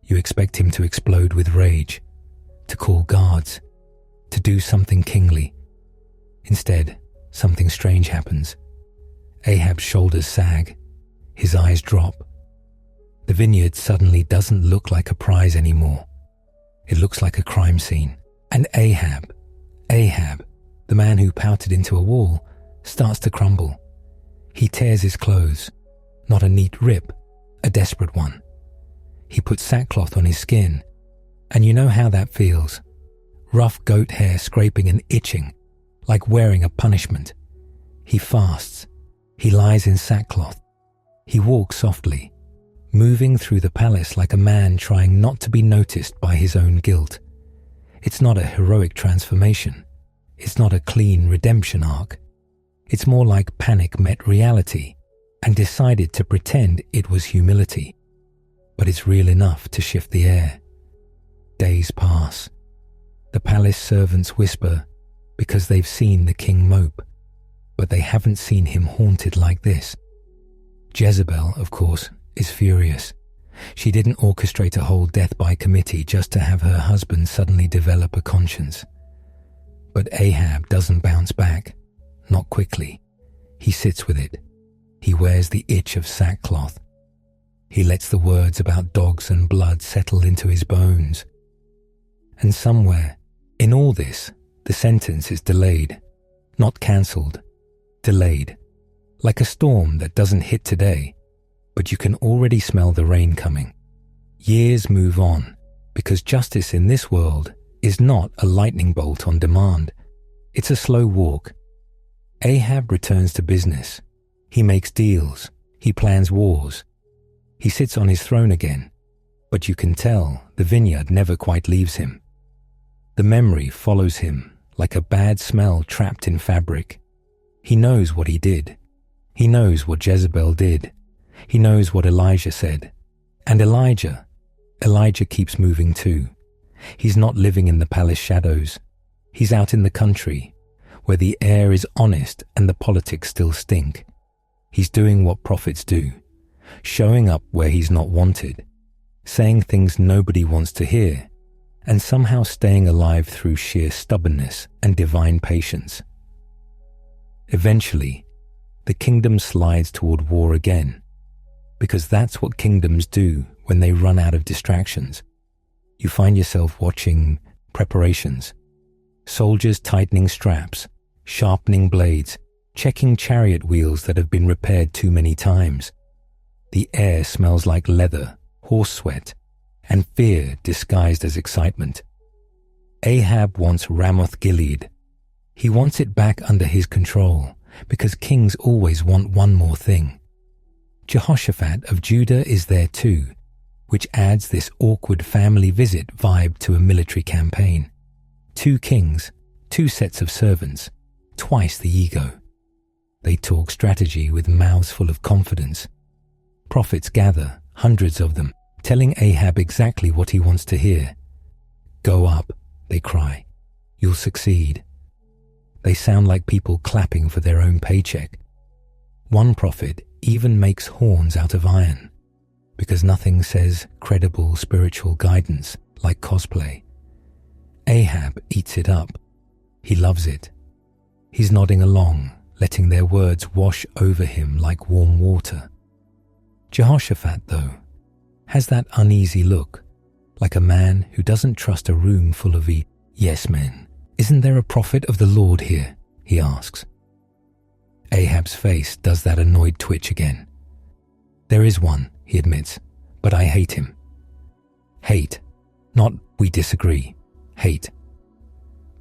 Speaker 1: you expect him to explode with rage, to call guards, to do something kingly. Instead, something strange happens. Ahab's shoulders sag. His eyes drop. The vineyard suddenly doesn't look like a prize anymore. It looks like a crime scene. And Ahab, the man who pouted into a wall, starts to crumble. He tears his clothes. Not a neat rip, a desperate one. He puts sackcloth on his skin, and you know how that feels. Rough goat hair scraping and itching, like wearing a punishment. He fasts. He lies in sackcloth. He walks softly, moving through the palace like a man trying not to be noticed by his own guilt. It's not a heroic transformation. It's not a clean redemption arc. It's more like panic met reality and decided to pretend it was humility. But it's real enough to shift the air. Days pass. The palace servants whisper because they've seen the king mope, but they haven't seen him haunted like this. Jezebel, of course, is furious. She didn't orchestrate a whole death by committee just to have her husband suddenly develop a conscience. But Ahab doesn't bounce back, not quickly. He sits with it. He wears the itch of sackcloth. He lets the words about dogs and blood settle into his bones. And somewhere, in all this, the sentence is delayed, not cancelled, delayed, like a storm that doesn't hit today, but you can already smell the rain coming. Years move on, because justice in this world is not a lightning bolt on demand. It's a slow walk. Ahab returns to business. He makes deals. He plans wars. He sits on his throne again, but you can tell the vineyard never quite leaves him. The memory follows him like a bad smell trapped in fabric. He knows what he did. He knows what Jezebel did. He knows what Elijah said. And Elijah keeps moving too. He's not living in the palace shadows. He's out in the country, where the air is honest and the politics still stink. He's doing what prophets do, showing up where he's not wanted, saying things nobody wants to hear, and somehow staying alive through sheer stubbornness and divine patience. Eventually, the kingdom slides toward war again, because that's what kingdoms do when they run out of distractions. You find yourself watching preparations, soldiers tightening straps, sharpening blades, checking chariot wheels that have been repaired too many times. The air smells like leather, horse sweat, and fear disguised as excitement. Ahab wants Ramoth Gilead. He wants it back under his control, because kings always want one more thing. Jehoshaphat of Judah is there too, which adds this awkward family visit vibe to a military campaign. 2 kings, 2 sets of servants, twice the ego. They talk strategy with mouths full of confidence. Prophets gather, hundreds of them, telling Ahab exactly what he wants to hear. "Go up," they cry. "You'll succeed." They sound like people clapping for their own paycheck. One prophet even makes horns out of iron, because nothing says credible spiritual guidance like cosplay. Ahab eats it up. He loves it. He's nodding along, letting their words wash over him like warm water. Jehoshaphat, though, has that uneasy look, like a man who doesn't trust a room full of yes men. "Isn't there a prophet of the Lord here?" he asks. Ahab's face does that annoyed twitch again. "There is one," he admits, "but I hate him." Hate, not we disagree. Hate.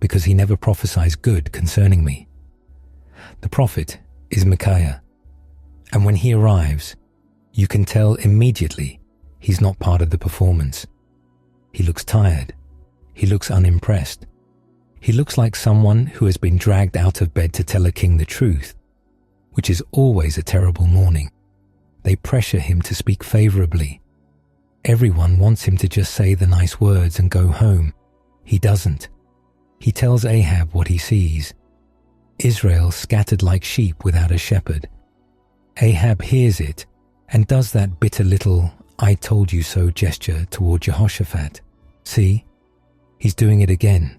Speaker 1: Because he never prophesies good concerning me. The prophet is Micaiah, and when he arrives, you can tell immediately he's not part of the performance. He looks tired. He looks unimpressed. He looks like someone who has been dragged out of bed to tell a king the truth, which is always a terrible morning. They pressure him to speak favorably. Everyone wants him to just say the nice words and go home. He doesn't. He tells Ahab what he sees. Israel scattered like sheep without a shepherd. Ahab hears it and does that bitter little "I told you so" gesture toward Jehoshaphat. See? He's doing it again,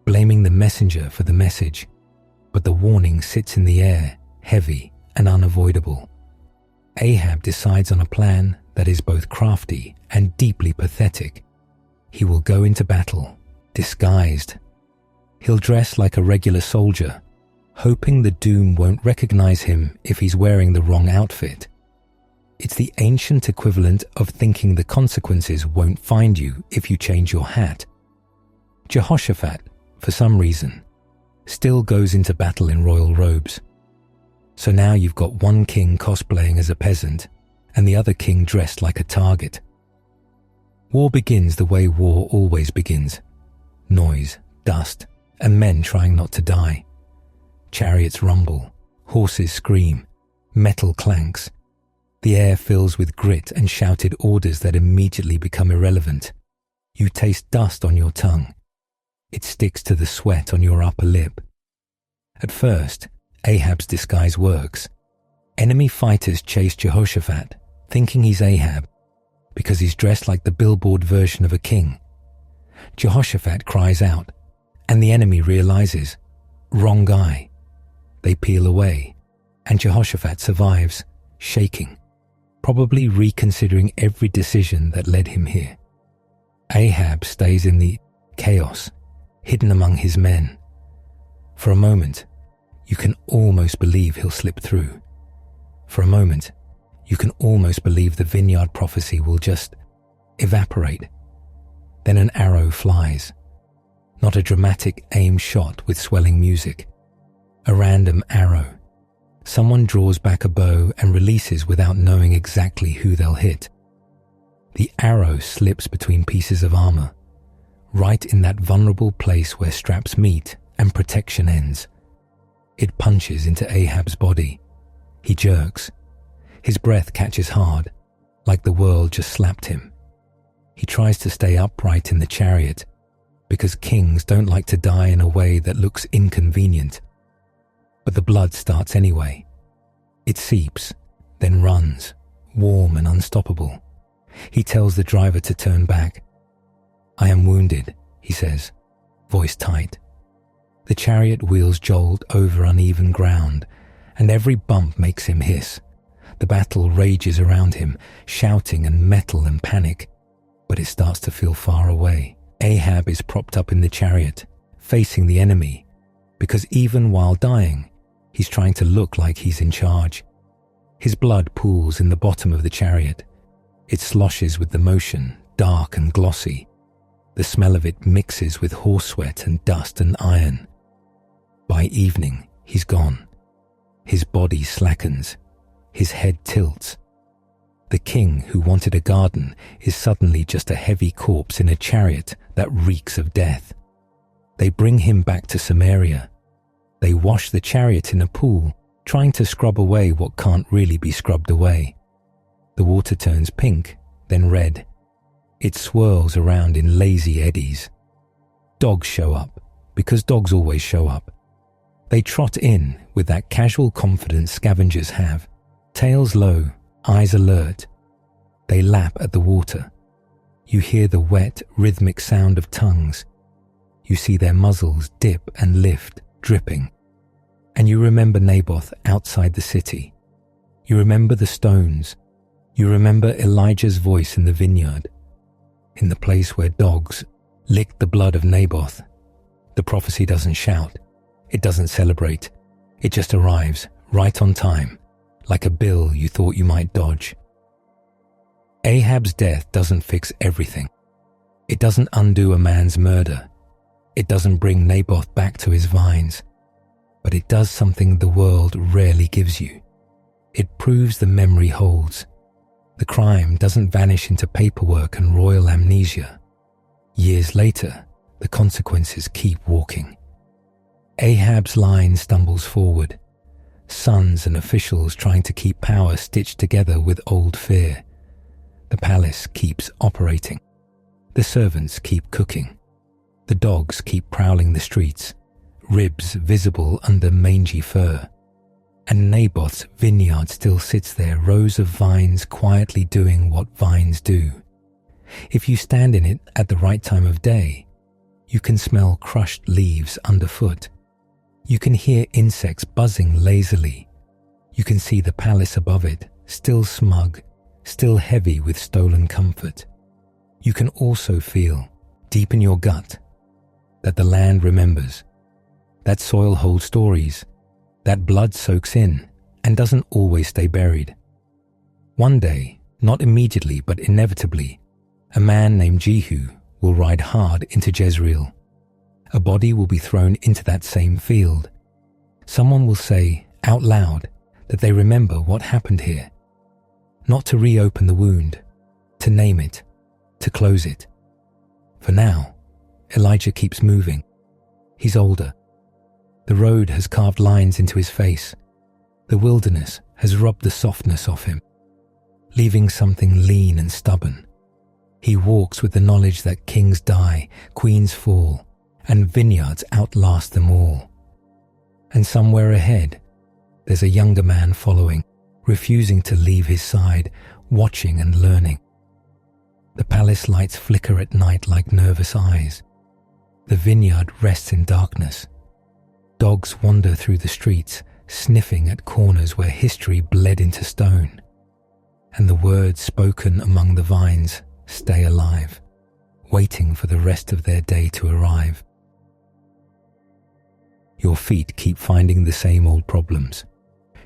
Speaker 1: blaming the messenger for the message. But the warning sits in the air, heavy and unavoidable. Ahab decides on a plan that is both crafty and deeply pathetic. He will go into battle, disguised. He'll dress like a regular soldier, hoping the doom won't recognize him if he's wearing the wrong outfit. It's the ancient equivalent of thinking the consequences won't find you if you change your hat. Jehoshaphat, for some reason, still goes into battle in royal robes. So now you've got one king cosplaying as a peasant and the other king dressed like a target. War begins the way war always begins. Noise, dust, and men trying not to die. Chariots rumble, horses scream, metal clanks. The air fills with grit and shouted orders that immediately become irrelevant. You taste dust on your tongue. It sticks to the sweat on your upper lip. At first, Ahab's disguise works. Enemy fighters chase Jehoshaphat, thinking he's Ahab, because he's dressed like the billboard version of a king. Jehoshaphat cries out, and the enemy realizes, wrong guy. They peel away, and Jehoshaphat survives, shaking, probably reconsidering every decision that led him here. Ahab stays in the chaos, hidden among his men. For a moment, you can almost believe he'll slip through. For a moment, you can almost believe the vineyard prophecy will just evaporate. Then an arrow flies. Not a dramatic aim shot with swelling music. A random arrow. Someone draws back a bow and releases without knowing exactly who they'll hit. The arrow slips between pieces of armor, right in that vulnerable place where straps meet and protection ends. It punches into Ahab's body. He jerks. His breath catches hard, like the world just slapped him. He tries to stay upright in the chariot, because kings don't like to die in a way that looks inconvenient. But the blood starts anyway. It seeps, then runs, warm and unstoppable. He tells the driver to turn back. "I am wounded," he says, voice tight. The chariot wheels jolt over uneven ground, and every bump makes him hiss. The battle rages around him, shouting and metal and panic, but it starts to feel far away. Ahab is propped up in the chariot, facing the enemy, because even while dying, he's trying to look like he's in charge. His blood pools in the bottom of the chariot. It sloshes with the motion, dark and glossy. The smell of it mixes with horse sweat and dust and iron. By evening, he's gone. His body slackens. His head tilts. The king who wanted a garden is suddenly just a heavy corpse in a chariot that reeks of death. They bring him back to Samaria. They wash the chariot in a pool, trying to scrub away what can't really be scrubbed away. The water turns pink, then red. It swirls around in lazy eddies. Dogs show up, because dogs always show up. They trot in with that casual confidence scavengers have, tails low, eyes alert. They lap at the water. You hear the wet, rhythmic sound of tongues. You see their muzzles dip and lift, dripping. And you remember Naboth outside the city. You remember the stones. You remember Elijah's voice in the vineyard, in the place where dogs licked the blood of Naboth. The prophecy doesn't shout. It doesn't celebrate. It just arrives, right on time, like a bill you thought you might dodge. Ahab's death doesn't fix everything. It doesn't undo a man's murder. It doesn't bring Naboth back to his vines. But it does something the world rarely gives you. It proves the memory holds. The crime doesn't vanish into paperwork and royal amnesia. Years later, the consequences keep walking. Ahab's line stumbles forward. Sons and officials trying to keep power stitched together with old fear. The palace keeps operating. The servants keep cooking. The dogs keep prowling the streets, ribs visible under mangy fur. And Naboth's vineyard still sits there, rows of vines quietly doing what vines do. If you stand in it at the right time of day, you can smell crushed leaves underfoot. You can hear insects buzzing lazily. You can see the palace above it, still smug, still heavy with stolen comfort. You can also feel, deep in your gut, that the land remembers. That soil holds stories. That blood soaks in and doesn't always stay buried. One day, not immediately but inevitably, a man named Jehu will ride hard into Jezreel. A body will be thrown into that same field. Someone will say, out loud, that they remember what happened here. Not to reopen the wound, to name it, to close it. For now, Elijah keeps moving. He's older. The road has carved lines into his face. The wilderness has rubbed the softness off him, leaving something lean and stubborn. He walks with the knowledge that kings die, queens fall, and vineyards outlast them all. And somewhere ahead, there's a younger man following, refusing to leave his side, watching and learning. The palace lights flicker at night like nervous eyes. The vineyard rests in darkness. Dogs wander through the streets, sniffing at corners where history bled into stone. And the words spoken among the vines stay alive, waiting for the rest of their day to arrive. Your feet keep finding the same old problems.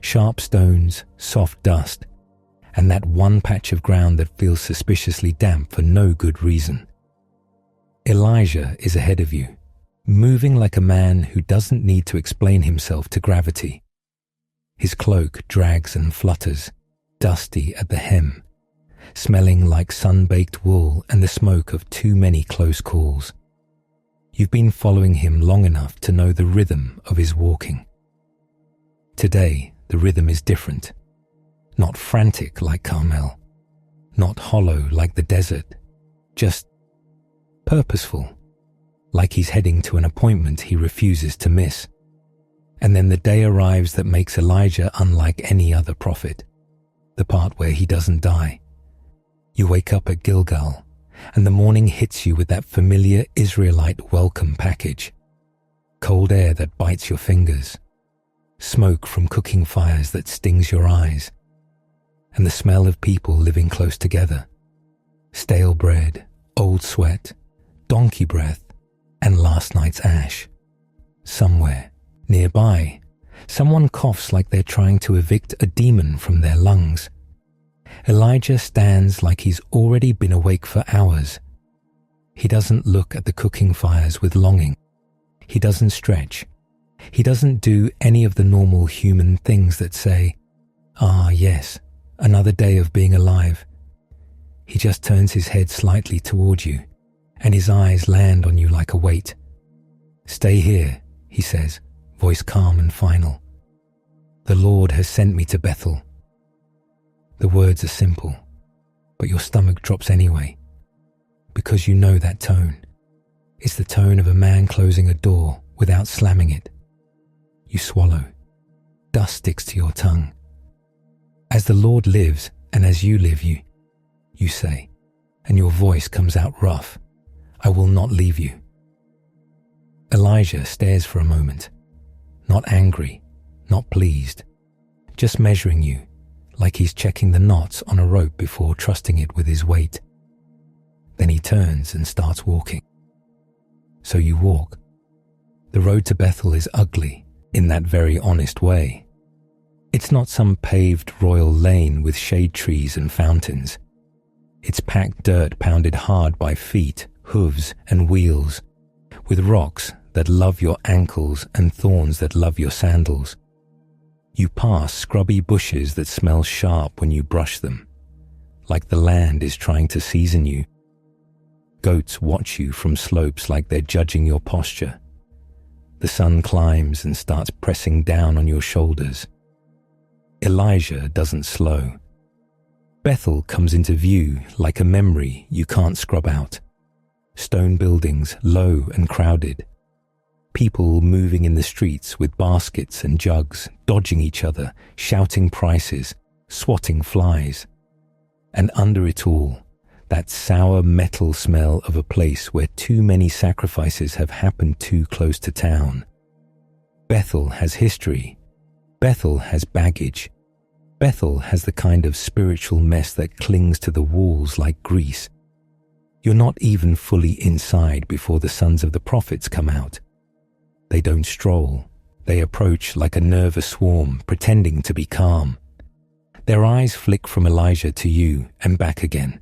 Speaker 1: Sharp stones, soft dust, and that one patch of ground that feels suspiciously damp for no good reason. Elijah is ahead of you, moving like a man who doesn't need to explain himself to gravity. His cloak drags and flutters, dusty at the hem, smelling like sun-baked wool and the smoke of too many close calls. You've been following him long enough to know the rhythm of his walking. Today, the rhythm is different. Not frantic like Carmel, not hollow like the desert, just purposeful, like he's heading to an appointment he refuses to miss. And then the day arrives that makes Elijah unlike any other prophet, the part where he doesn't die. You wake up at Gilgal, and the morning hits you with that familiar Israelite welcome package. Cold air that bites your fingers, smoke from cooking fires that stings your eyes, and the smell of people living close together. Stale bread, old sweat, donkey breath, and last night's ash. Somewhere, nearby, someone coughs like they're trying to evict a demon from their lungs. Elijah stands like he's already been awake for hours. He doesn't look at the cooking fires with longing. He doesn't stretch. He doesn't do any of the normal human things that say, "Ah, yes, another day of being alive." He just turns his head slightly toward you, and his eyes land on you like a weight. "Stay here," he says, voice calm and final. "The Lord has sent me to Bethel." The words are simple, but your stomach drops anyway, because you know that tone. It's the tone of a man closing a door without slamming it. You swallow. Dust sticks to your tongue. "As the Lord lives, and as you live, you say, and your voice comes out rough, I will not leave you." Elijah stares for a moment, not angry, not pleased, just measuring you, like he's checking the knots on a rope before trusting it with his weight. Then he turns and starts walking. So you walk. The road to Bethel is ugly in that very honest way. It's not some paved royal lane with shade trees and fountains. It's packed dirt pounded hard by feet, hooves, and wheels, with rocks that love your ankles and thorns that love your sandals. You pass scrubby bushes that smell sharp when you brush them, like the land is trying to season you. Goats watch you from slopes like they're judging your posture. The sun climbs and starts pressing down on your shoulders. Elijah doesn't slow. Bethel comes into view like a memory you can't scrub out. Stone buildings, low and crowded. People moving in the streets with baskets and jugs, dodging each other, shouting prices, swatting flies. And under it all, that sour metal smell of a place where too many sacrifices have happened too close to town. Bethel has history. Bethel has baggage. Bethel has the kind of spiritual mess that clings to the walls like grease. You're not even fully inside before the sons of the prophets come out. They don't stroll. They approach like a nervous swarm, pretending to be calm. Their eyes flick from Elijah to you and back again.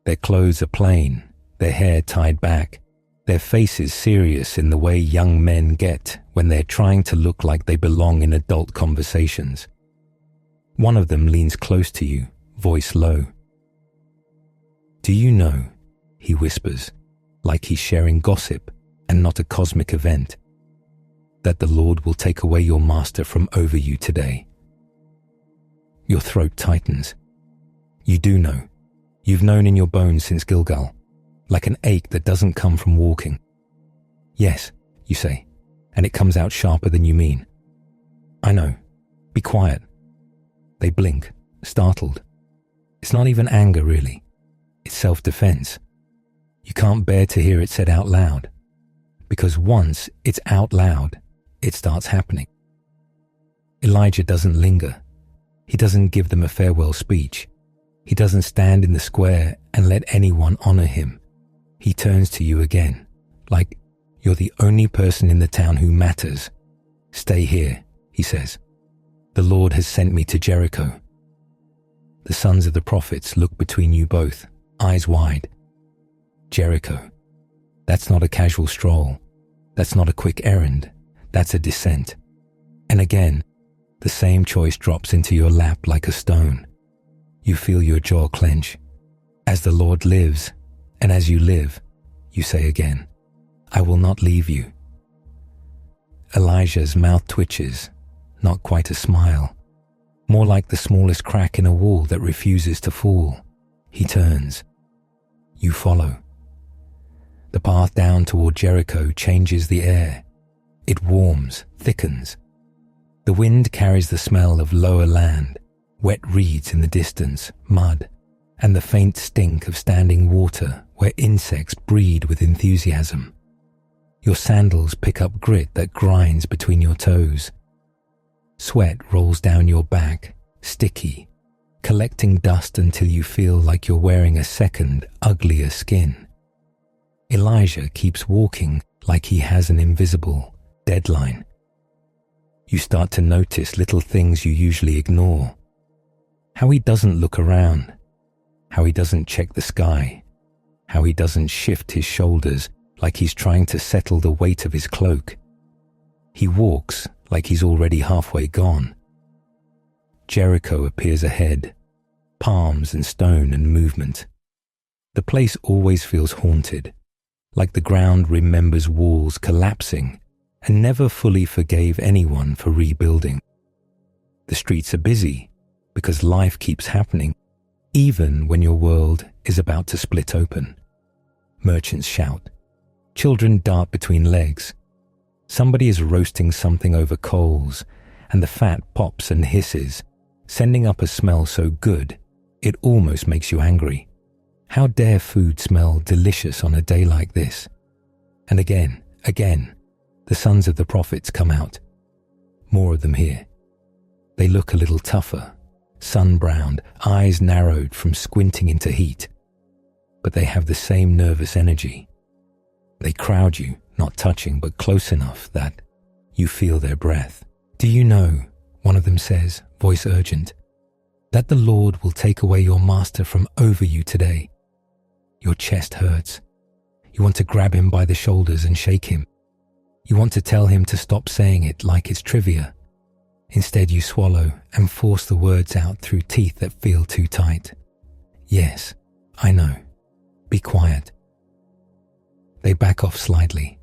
Speaker 1: Their clothes are plain, their hair tied back, their faces serious in the way young men get when they're trying to look like they belong in adult conversations. One of them leans close to you, voice low. "Do you know," he whispers, like he's sharing gossip and not a cosmic event, "that the Lord will take away your master from over you today?" Your throat tightens. You do know. You've known in your bones since Gilgal, like an ache that doesn't come from walking. "Yes," you say, and it comes out sharper than you mean. "I know. Be quiet." They blink, startled. It's not even anger, really. It's self-defense. You can't bear to hear it said out loud, because once it's out loud, it starts happening. Elijah doesn't linger. He doesn't give them a farewell speech. He doesn't stand in the square and let anyone honor him. He turns to you again, like you're the only person in the town who matters. "Stay here," he says. "The Lord has sent me to Jericho." The sons of the prophets look between you both, eyes wide. Jericho. That's not a casual stroll. That's not a quick errand. That's a descent. And again, The same choice drops into your lap like a stone. You feel your jaw clench. As the Lord lives, and as you live, you say again, I will not leave you. Elijah's mouth twitches, not quite a smile, more like the smallest crack in a wall that refuses to fall. He turns. You follow. The path down toward Jericho changes the air. It warms, thickens. The wind carries the smell of lower land, wet reeds in the distance, mud, and the faint stink of standing water where insects breed with enthusiasm. Your sandals pick up grit that grinds between your toes. Sweat rolls down your back, sticky, collecting dust until you feel like you're wearing a second, uglier skin. Elijah keeps walking like he has an invisible deadline. You start to notice little things you usually ignore. How he doesn't look around, how he doesn't check the sky, how he doesn't shift his shoulders like he's trying to settle the weight of his cloak. He walks like he's already halfway gone. Jericho appears ahead, palms and stone and movement. The place always feels haunted, like the ground remembers walls collapsing and never fully forgave anyone for rebuilding. The streets are busy because life keeps happening, even when your world is about to split open. Merchants shout. Children dart between legs. Somebody is roasting something over coals, and the fat pops and hisses, sending up a smell so good it almost makes you angry. How dare food smell delicious on a day like this? And again, the sons of the prophets come out. More of them here. They look a little tougher, sun-browned, eyes narrowed from squinting into heat. But they have the same nervous energy. They crowd you, not touching, but close enough that you feel their breath. Do you know, one of them says, voice urgent, that the Lord will take away your master from over you today? Your chest hurts. You want to grab him by the shoulders and shake him. You want to tell him to stop saying it like it's trivia. Instead, you swallow and force the words out through teeth that feel too tight. Yes, I know. Be quiet. They back off slightly,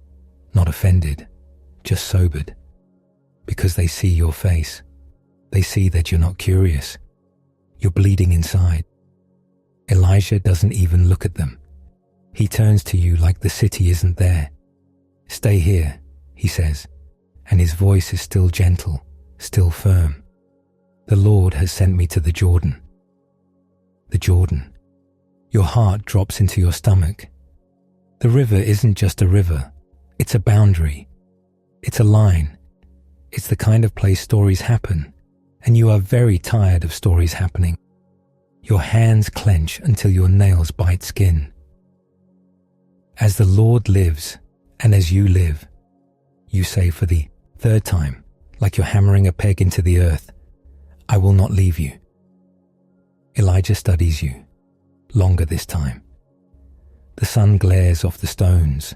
Speaker 1: not offended, just sobered, because they see your face. They see that you're not curious. You're bleeding inside. Elijah doesn't even look at them. He turns to you like the city isn't there. Stay here, he says, and his voice is still gentle, still firm. The Lord has sent me to the Jordan. The Jordan. Your heart drops into your stomach. The river isn't just a river. It's a boundary. It's a line. It's the kind of place stories happen, and you are very tired of stories happening. Your hands clench until your nails bite skin. As the Lord lives, and as you live, you say for the third time, like you're hammering a peg into the earth, I will not leave you. Elijah studies you, longer this time. The sun glares off the stones.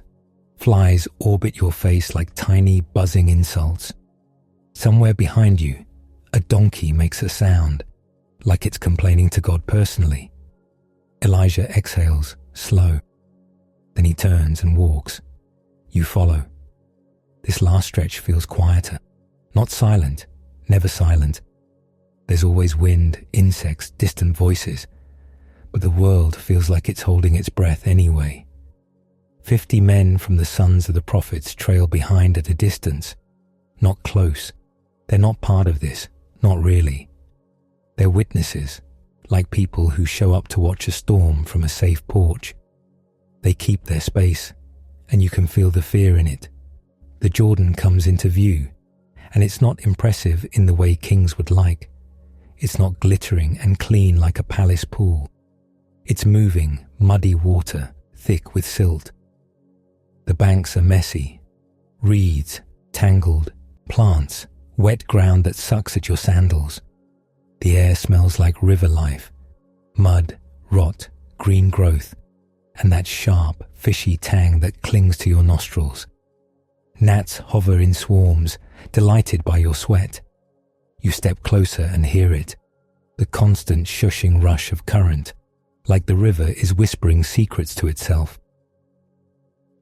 Speaker 1: Flies orbit your face like tiny buzzing insults. Somewhere behind you, a donkey makes a sound, like it's complaining to God personally. Elijah exhales, slow. Then he turns and walks. You follow. This last stretch feels quieter. Not silent, never silent. There's always wind, insects, distant voices. But the world feels like it's holding its breath anyway. 50 men from the sons of the prophets trail behind at a distance. Not close. They're not part of this, not really. They're witnesses, like people who show up to watch a storm from a safe porch. They keep their space, and you can feel the fear in it. The Jordan comes into view, and it's not impressive in the way kings would like. It's not glittering and clean like a palace pool. It's moving, muddy water, thick with silt. The banks are messy. Reeds, tangled, plants, wet ground that sucks at your sandals. The air smells like river life, mud, rot, green growth, and that sharp, fishy tang that clings to your nostrils. Gnats hover in swarms, delighted by your sweat. You step closer and hear it, the constant shushing rush of current, like the river is whispering secrets to itself.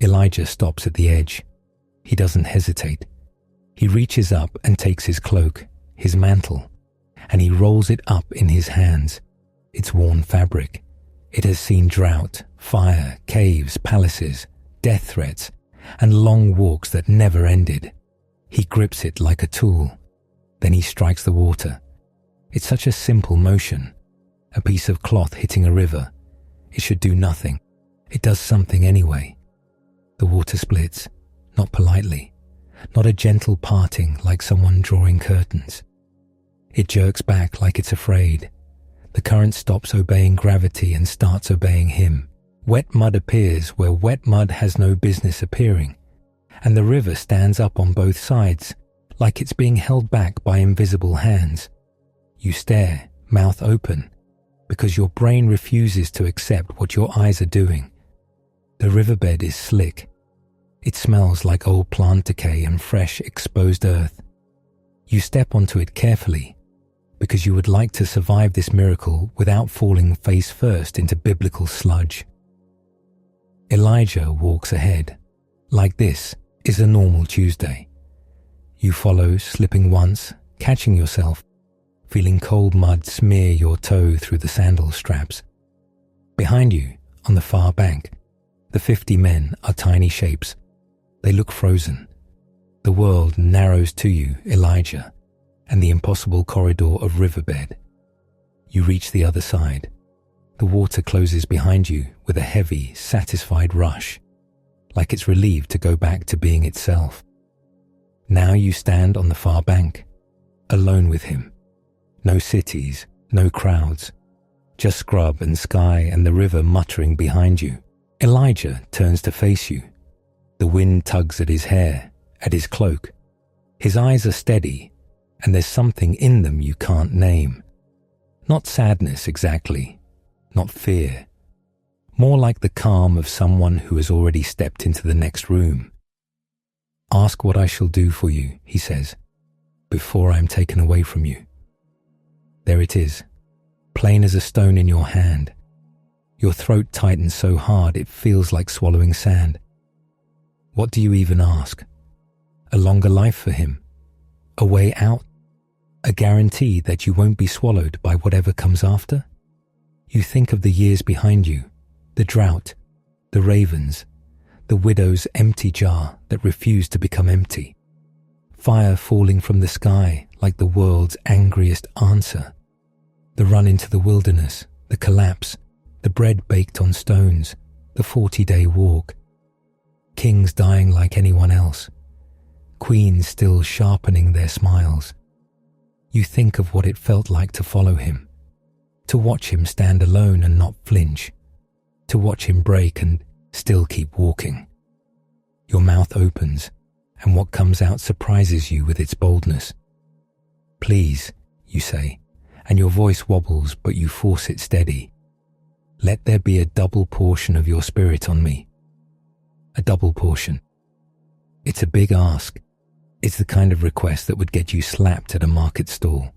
Speaker 1: Elijah stops at the edge. He doesn't hesitate. He reaches up and takes his cloak, his mantle, and he rolls it up in his hands. It's worn fabric. It has seen drought, fire, caves, palaces, death threats, and long walks that never ended. He grips it like a tool. Then he strikes the water. It's such a simple motion. A piece of cloth hitting a river. It should do nothing. It does something anyway. The water splits, not politely, not a gentle parting like someone drawing curtains. It jerks back like it's afraid. The current stops obeying gravity and starts obeying him. Wet mud appears where wet mud has no business appearing, and the river stands up on both sides, like it's being held back by invisible hands. You stare, mouth open, because your brain refuses to accept what your eyes are doing. The riverbed is slick. It smells like old plant decay and fresh, exposed earth. You step onto it carefully, because you would like to survive this miracle without falling face first into biblical sludge. Elijah walks ahead. Like this is a normal Tuesday. You follow, slipping once, catching yourself, feeling cold mud smear your toe through the sandal straps. Behind you, on the far bank, the 50 men are tiny shapes. They look frozen. The world narrows to you, Elijah, and the impossible corridor of riverbed. You reach the other side. The water closes behind you with a heavy, satisfied rush, like it's relieved to go back to being itself. Now you stand on the far bank, alone with him. No cities, no crowds, just scrub and sky and the river muttering behind you. Elijah turns to face you. The wind tugs at his hair, at his cloak. His eyes are steady, and there's something in them you can't name. Not sadness exactly, not fear. More like the calm of someone who has already stepped into the next room. "Ask what I shall do for you," he says, "before I am taken away from you." There it is, plain as a stone in your hand. Your throat tightens so hard it feels like swallowing sand. What do you even ask? A longer life for him? A way out? A guarantee that you won't be swallowed by whatever comes after? You think of the years behind you, the drought, the ravens, the widow's empty jar that refused to become empty, fire falling from the sky like the world's angriest answer, the run into the wilderness, the collapse, the bread baked on stones, the 40-day walk, kings dying like anyone else, queens still sharpening their smiles. You think of what it felt like to follow him, to watch him stand alone and not flinch, to watch him break and still keep walking. Your mouth opens, and what comes out surprises you with its boldness. "Please," you say, and your voice wobbles, but you force it steady. "Let there be a double portion of your spirit on me." A double portion. It's a big ask. It's the kind of request that would get you slapped at a market stall.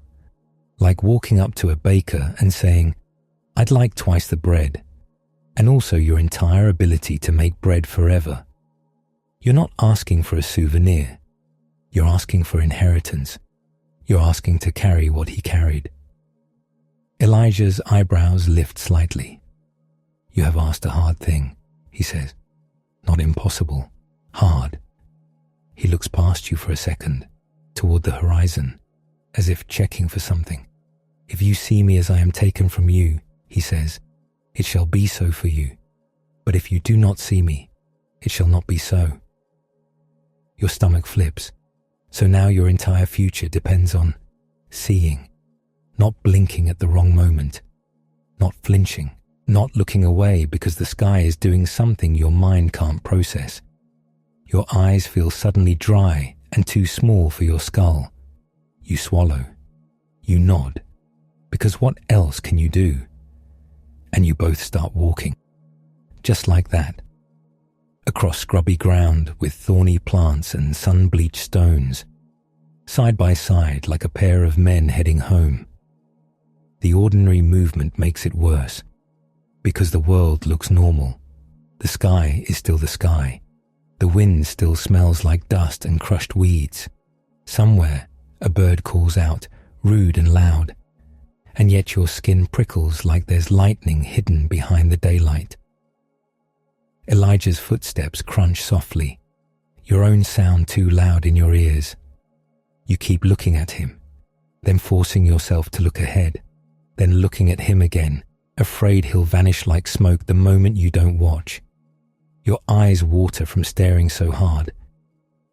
Speaker 1: Like walking up to a baker and saying, "I'd like twice the bread," and also your entire ability to make bread forever. You're not asking for a souvenir. You're asking for inheritance. You're asking to carry what he carried. Elijah's eyebrows lift slightly. "You have asked a hard thing," he says. "Not impossible, hard." He looks past you for a second, toward the horizon, as if checking for something. "If you see me as I am taken from you," he says, "it shall be so for you. But if you do not see me, it shall not be so." Your stomach flips. So now your entire future depends on seeing, not blinking at the wrong moment, not flinching, not looking away because the sky is doing something your mind can't process. Your eyes feel suddenly dry and too small for your skull. You swallow. You nod. Because what else can you do? And you both start walking. Just like that. Across scrubby ground with thorny plants and sun-bleached stones. side by side like a pair of men heading home. The ordinary movement makes it worse, because the world looks normal. The sky is still the sky. The wind still smells like dust and crushed weeds. Somewhere, a bird calls out, rude and loud, and yet your skin prickles like there's lightning hidden behind the daylight. Elijah's footsteps crunch softly, your own sound too loud in your ears. You keep looking at him, then forcing yourself to look ahead, then looking at him again, afraid he'll vanish like smoke the moment you don't watch. Your eyes water from staring so hard.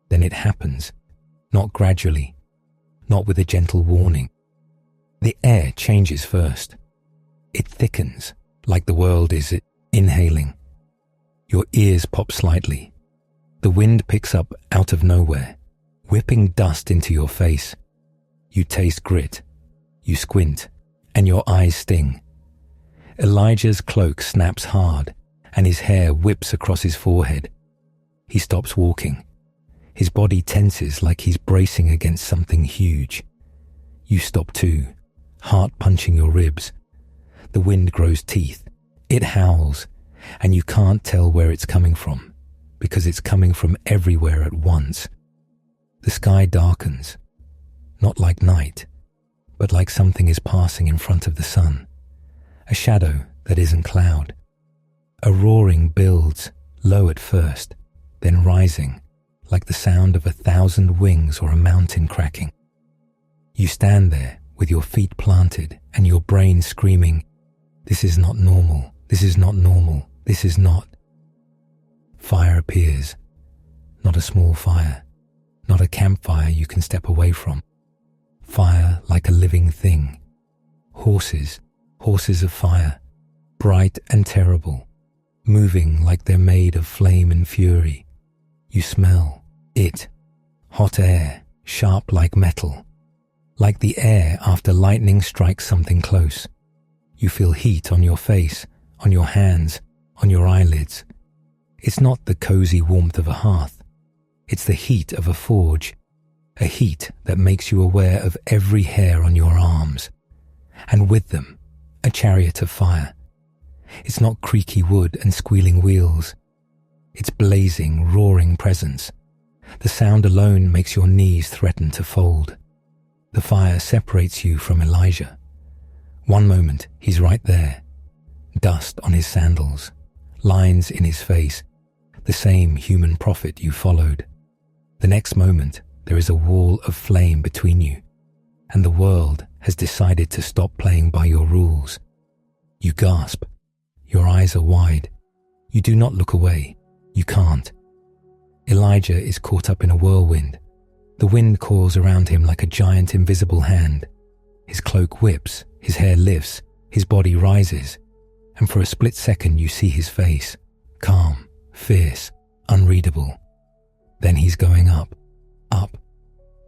Speaker 1: Then it happens, not gradually, not with a gentle warning. The air changes first. It thickens, like the world is inhaling. Your ears pop slightly. The wind picks up out of nowhere, whipping dust into your face. You taste grit. You squint, and your eyes sting. Elijah's cloak snaps hard, and his hair whips across his forehead. He stops walking. His body tenses like he's bracing against something huge. You stop too, heart punching your ribs. The wind grows teeth. It howls, and you can't tell where it's coming from, because it's coming from everywhere at once. The sky darkens, not like night, but like something is passing in front of the sun. A shadow that isn't cloud. A roaring builds, low at first, then rising, like the sound of 1,000 wings or a mountain cracking. You stand there with your feet planted and your brain screaming, "This is not normal, this is not normal, this is not." Fire appears. Not a small fire, not a campfire you can step away from. Fire like a living thing. Horses of fire, bright and terrible, moving like they're made of flame and fury. You smell it, hot air, sharp like metal, like the air after lightning strikes something close. You feel heat on your face, on your hands, on your eyelids. It's not the cozy warmth of a hearth. It's the heat of a forge, a heat that makes you aware of every hair on your arms, and with them, a chariot of fire. It's not creaky wood and squealing wheels. It's blazing, roaring presence. The sound alone makes your knees threaten to fold. The fire separates you from Elijah. One moment, he's right there. Dust on his sandals, lines in his face, the same human prophet you followed. The next moment, there is a wall of flame between you, and the world has decided to stop playing by your rules. You gasp. Your eyes are wide. You do not look away. You can't. Elijah is caught up in a whirlwind. The wind coils around him like a giant invisible hand. His cloak whips, his hair lifts, his body rises, and for a split second you see his face, calm, fierce, unreadable. Then he's going up,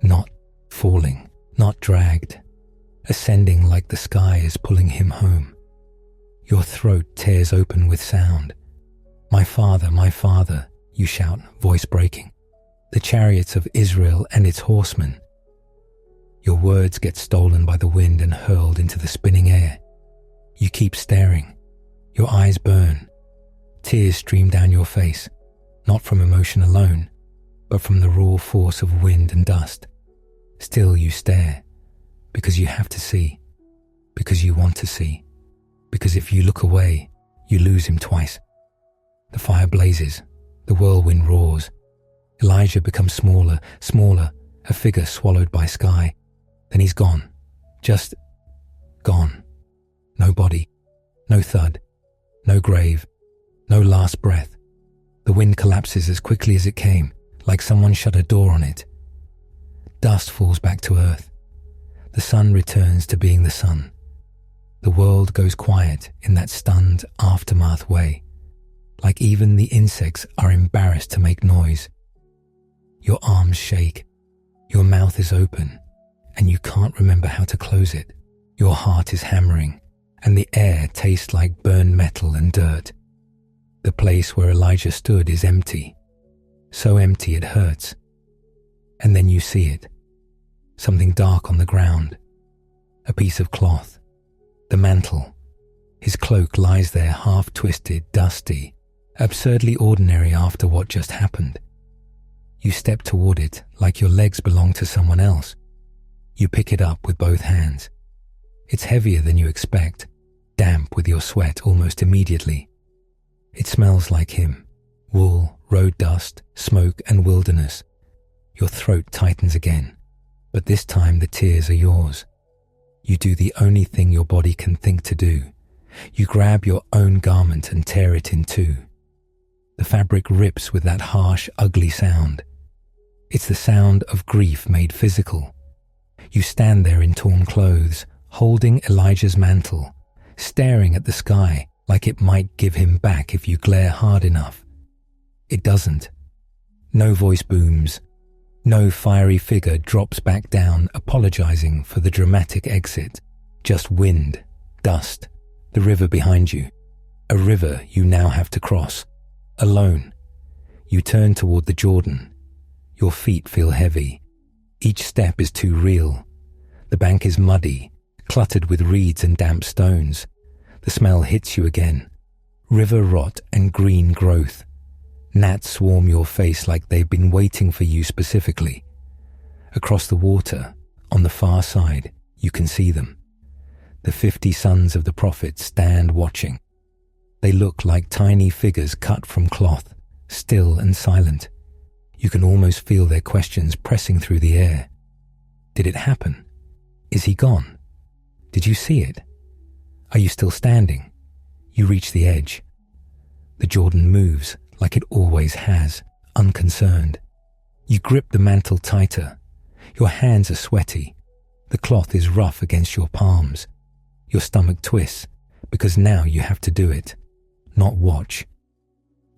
Speaker 1: not falling, not dragged, ascending like the sky is pulling him home. Your throat tears open with sound. My father, you shout, voice breaking. The chariots of Israel and its horsemen." Your words get stolen by the wind and hurled into the spinning air. You keep staring. Your eyes burn. Tears stream down your face, not from emotion alone, but from the raw force of wind and dust. Still you stare, because you have to see, because you want to see, because if you look away, you lose him twice. The fire blazes, the whirlwind roars. Elijah becomes smaller, a figure swallowed by sky. Then he's gone, just gone. No body, no thud, no grave, no last breath. The wind collapses as quickly as it came, like someone shut a door on it. Dust falls back to earth. The sun returns to being the sun. The world goes quiet in that stunned aftermath way, like even the insects are embarrassed to make noise. Your arms shake, your mouth is open, and you can't remember how to close it. Your heart is hammering, and the air tastes like burned metal and dirt. The place where Elijah stood is empty, so empty it hurts. And then you see it. something dark on the ground. A piece of cloth. The mantle. His cloak lies there half-twisted, dusty, absurdly ordinary after what just happened. You step toward it like your legs belong to someone else. You pick it up with both hands. It's heavier than you expect, damp with your sweat almost immediately. It smells like him. Wool, road dust, smoke and wilderness. Your throat tightens again, but this time the tears are yours. You do the only thing your body can think to do. You grab your own garment and tear it in two. The fabric rips with that harsh, ugly sound. It's the sound of grief made physical. You stand there in torn clothes, holding Elijah's mantle, staring at the sky like it might give him back if you glare hard enough. It doesn't. No voice booms. No fiery figure drops back down, apologizing for the dramatic exit. Just wind, dust, the river behind you. A river you now have to cross. Alone. You turn toward the Jordan. Your feet feel heavy. Each step is too real. The bank is muddy, cluttered with reeds and damp stones. The smell hits you again. River rot and green growth. Gnats swarm your face like they've been waiting for you specifically. Across the water, on the far side, you can see them. The 50 sons of the prophet stand watching. They look like tiny figures cut from cloth, still and silent. You can almost feel their questions pressing through the air. Did it happen? Is he gone? Did you see it? Are you still standing? You reach the edge. The Jordan moves like it always has, unconcerned. You grip the mantle tighter. Your hands are sweaty. The cloth is rough against your palms. Your stomach twists, because now you have to do it, not watch.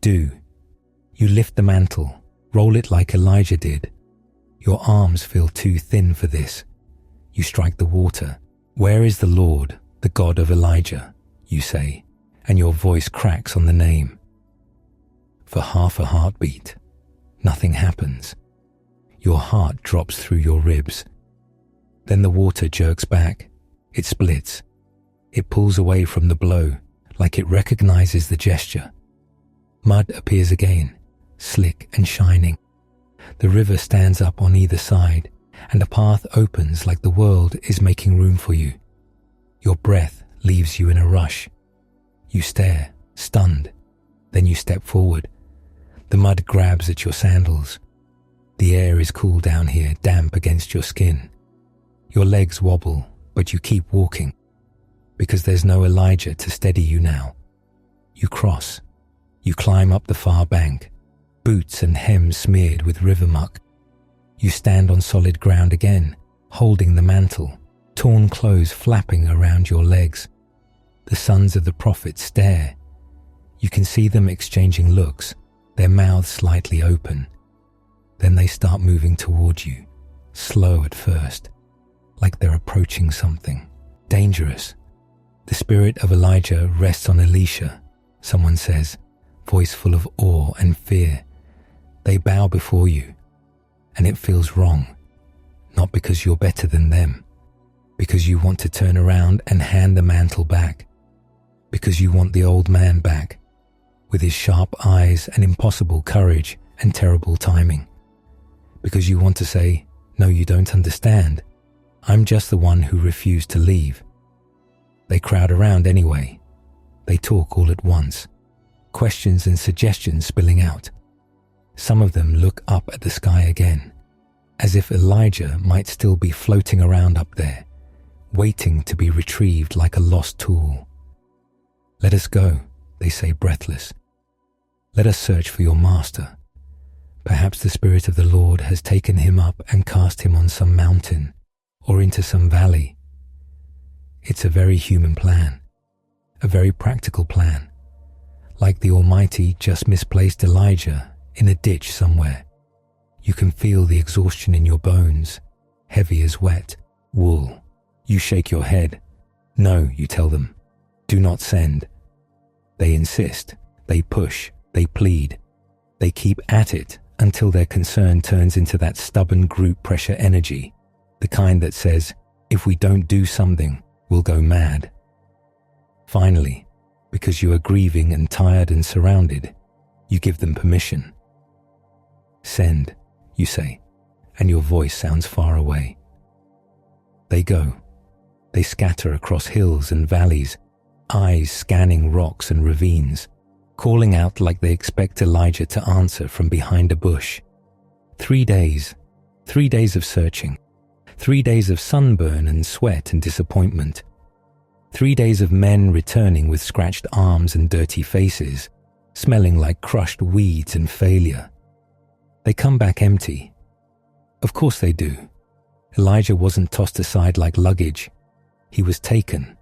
Speaker 1: Do. You lift the mantle, roll it like Elijah did. Your arms feel too thin for this. You strike the water. Where is the Lord, the God of Elijah? You say, and your voice cracks on the name. For half a heartbeat, nothing happens. Your heart drops through your ribs. Then the water jerks back. It splits. It pulls away from the blow, like it recognizes the gesture. Mud appears again, slick and shining. The river stands up on either side, and a path opens like the world is making room for you. Your breath leaves you in a rush. You stare, stunned. Then you step forward. The mud grabs at your sandals. The air is cool down here, damp against your skin. Your legs wobble, but you keep walking, because there's no Elijah to steady you now. You cross. You climb up the far bank, boots and hems smeared with river muck. You stand on solid ground again, holding the mantle, torn clothes flapping around your legs. The sons of the prophet stare. You can see them exchanging looks, their mouths slightly open. Then they start moving toward you, slow at first, like they're approaching something dangerous. The spirit of Elijah rests on Elisha, someone says, voice full of awe and fear. They bow before you, and it feels wrong, not because you're better than them, because you want to turn around and hand the mantle back, because you want the old man back, with his sharp eyes and impossible courage and terrible timing, because you want to say, no, you don't understand. I'm just the one who refused to leave. They crowd around anyway. They talk all at once, questions and suggestions spilling out. Some of them look up at the sky again, as if Elijah might still be floating around up there, waiting to be retrieved like a lost tool. Let us go, they say breathless. Let us search for your master. Perhaps the Spirit of the Lord has taken him up and cast him on some mountain or into some valley. It's a very human plan, a very practical plan, like the Almighty just misplaced Elijah in a ditch somewhere. You can feel the exhaustion in your bones, heavy as wet wool. You shake your head. No, you tell them. Do not send. They insist. They push. They plead. They keep at it until their concern turns into that stubborn group pressure energy, the kind that says, if we don't do something, we'll go mad. Finally, because you are grieving and tired and surrounded, you give them permission. Send, you say, and your voice sounds far away. They go. They scatter across hills and valleys, eyes scanning rocks and ravines, calling out like they expect Elijah to answer from behind a bush. 3 days, 3 days of searching, 3 days of sunburn and sweat and disappointment, 3 days of men returning with scratched arms and dirty faces, smelling like crushed weeds and failure. They come back empty. Of course they do. Elijah wasn't tossed aside like luggage. He was taken.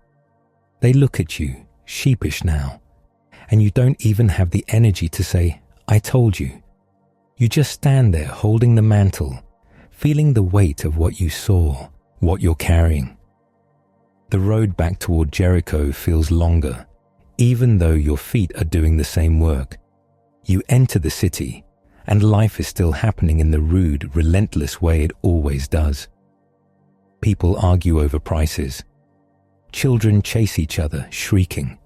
Speaker 1: They look at you, sheepish now, and you don't even have the energy to say, I told you. You just stand there holding the mantle, feeling the weight of what you saw, what you're carrying. The road back toward Jericho feels longer, even though your feet are doing the same work. You enter the city, and life is still happening in the rude, relentless way it always does. People argue over prices. Children chase each other, shrieking.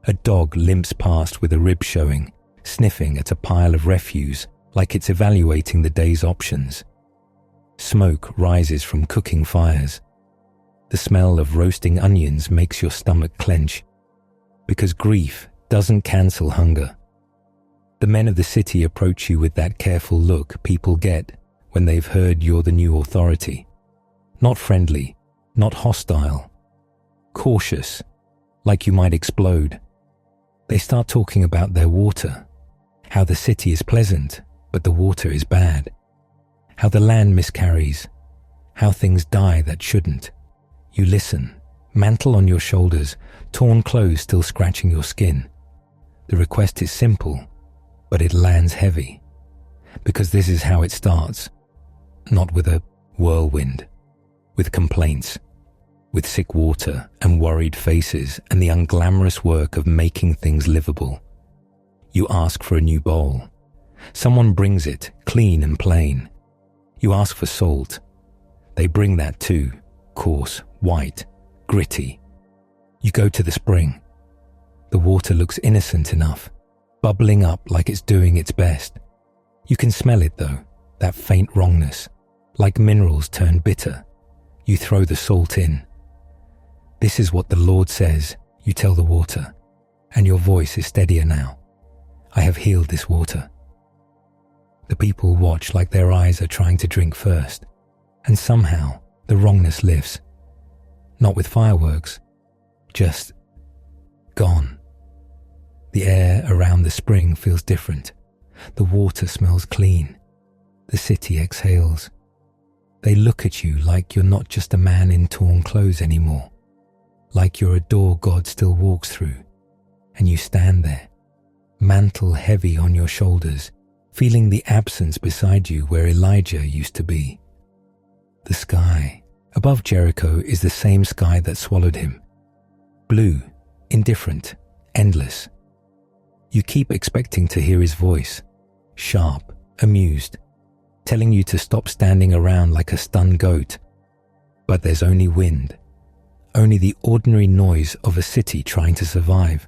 Speaker 1: A dog limps past with a rib showing, sniffing at a pile of refuse like it's evaluating the day's options. Smoke rises from cooking fires. The smell of roasting onions makes your stomach clench, because grief doesn't cancel hunger. The men of the city approach you with that careful look people get when they've heard you're the new authority. Not friendly, not hostile. Cautious, like you might explode. They start talking about their water, how the city is pleasant, but the water is bad, how the land miscarries, how things die that shouldn't. You listen, mantle on your shoulders, torn clothes still scratching your skin. The request is simple, but it lands heavy, because this is how it starts, not with a whirlwind, with complaints, with sick water and worried faces and the unglamorous work of making things livable. You ask for a new bowl. Someone brings it, clean and plain. You ask for salt. They bring that too, coarse, white, gritty. You go to the spring. The water looks innocent enough, bubbling up like it's doing its best. You can smell it though, that faint wrongness, like minerals turn bitter. You throw the salt in. This is what the Lord says, you tell the water, and your voice is steadier now. I have healed this water. The people watch like their eyes are trying to drink first, and somehow the wrongness lifts. Not with fireworks, just gone. The air around the spring feels different. The water smells clean. The city exhales. They look at you like you're not just a man in torn clothes anymore, like you're a door God still walks through, and you stand there, mantle heavy on your shoulders, feeling the absence beside you where Elijah used to be. The sky above Jericho is the same sky that swallowed him. Blue, indifferent, endless. You keep expecting to hear his voice, sharp, amused, telling you to stop standing around like a stunned goat. But there's only wind, only the ordinary noise of a city trying to survive,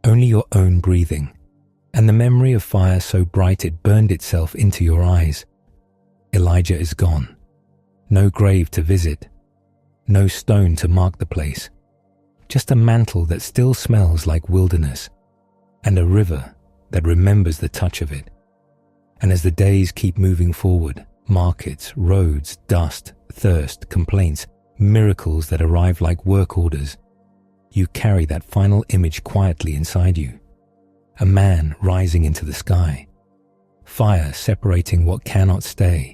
Speaker 1: only your own breathing, and the memory of fire so bright it burned itself into your eyes. Elijah is gone. No grave to visit, no stone to mark the place, just a mantle that still smells like wilderness, and a river that remembers the touch of it. And as the days keep moving forward, markets, roads, dust, thirst, complaints, miracles that arrive like work orders, you carry that final image quietly inside you. A man rising into the sky, fire separating what cannot stay,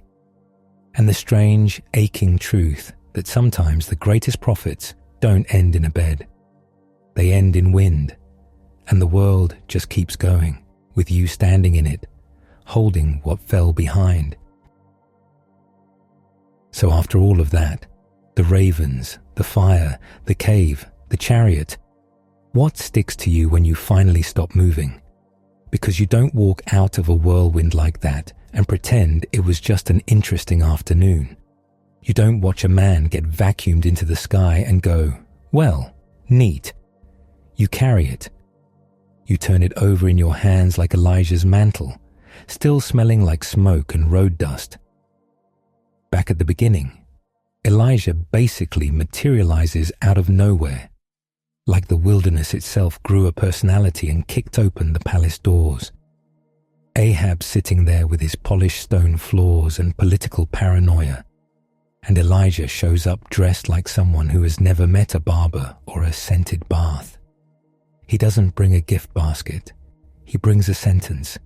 Speaker 1: and the strange, aching truth that sometimes the greatest prophets don't end in a bed. They end in wind, and the world just keeps going, with you standing in it, holding what fell behind. So after all of that, the ravens, the fire, the cave, the chariot, what sticks to you when you finally stop moving? Because you don't walk out of a whirlwind like that and pretend it was just an interesting afternoon. You don't watch a man get vacuumed into the sky and go, well, neat. You carry it. You turn it over in your hands like Elijah's mantle, still smelling like smoke and road dust. Back at the beginning, Elijah basically materializes out of nowhere, like the wilderness itself grew a personality and kicked open the palace doors. Ahab sitting there with his polished stone floors and political paranoia, and Elijah shows up dressed like someone who has never met a barber or a scented bath. He doesn't bring a gift basket. He brings a sentence,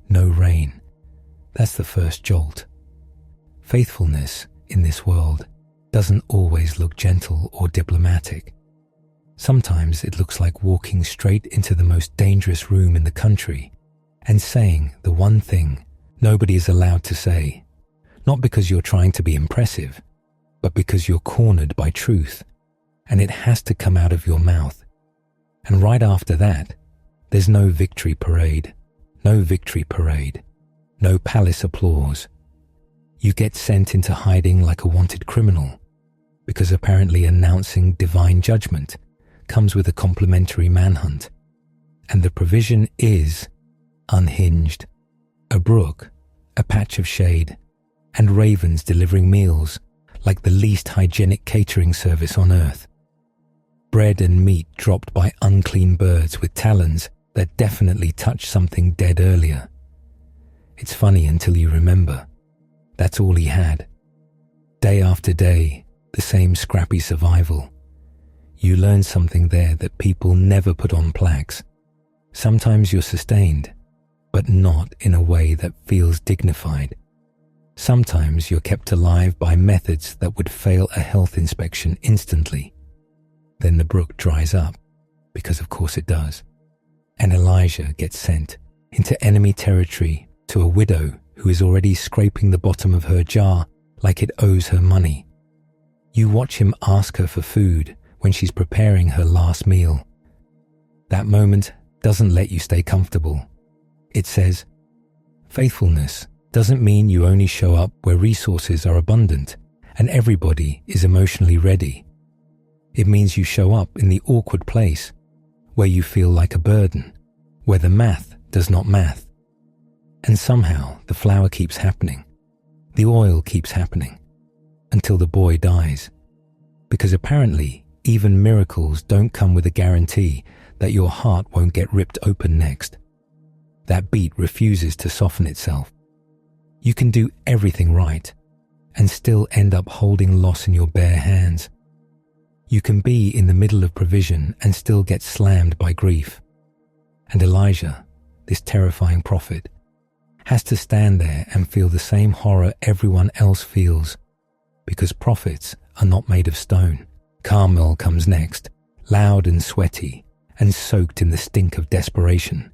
Speaker 1: no rain. That's the first jolt. Faithfulness in this world doesn't always look gentle or diplomatic. Sometimes it looks like walking straight into the most dangerous room in the country and saying the one thing nobody is allowed to say, not because you're trying to be impressive, but because you're cornered by truth, and it has to come out of your mouth. And right after that, there's no victory parade, no palace applause. You get sent into hiding like a wanted criminal, because apparently announcing divine judgment comes with a complimentary manhunt, and the provision is unhinged. A brook, a patch of shade, and ravens delivering meals like the least hygienic catering service on earth. Bread and meat dropped by unclean birds with talons that definitely touched something dead earlier. It's funny until you remember. That's all he had. Day after day, the same scrappy survival. You learn something there that people never put on plaques. Sometimes you're sustained, but not in a way that feels dignified. Sometimes you're kept alive by methods that would fail a health inspection instantly. Then the brook dries up, because of course it does, and Elijah gets sent into enemy territory to a widow who is already scraping the bottom of her jar like it owes her money. You watch him ask her for food when she's preparing her last meal. That moment doesn't let you stay comfortable. It says, faithfulness doesn't mean you only show up where resources are abundant and everybody is emotionally ready. It means you show up in the awkward place where you feel like a burden, where the math does not math. And somehow the flower keeps happening, the oil keeps happening, until the boy dies. Because apparently even miracles don't come with a guarantee that your heart won't get ripped open next. That beat refuses to soften itself. You can do everything right and still end up holding loss in your bare hands. You can be in the middle of provision and still get slammed by grief. And Elijah, this terrifying prophet, has to stand there and feel the same horror everyone else feels, because prophets are not made of stone. Carmel comes next, loud and sweaty, and soaked in the stink of desperation.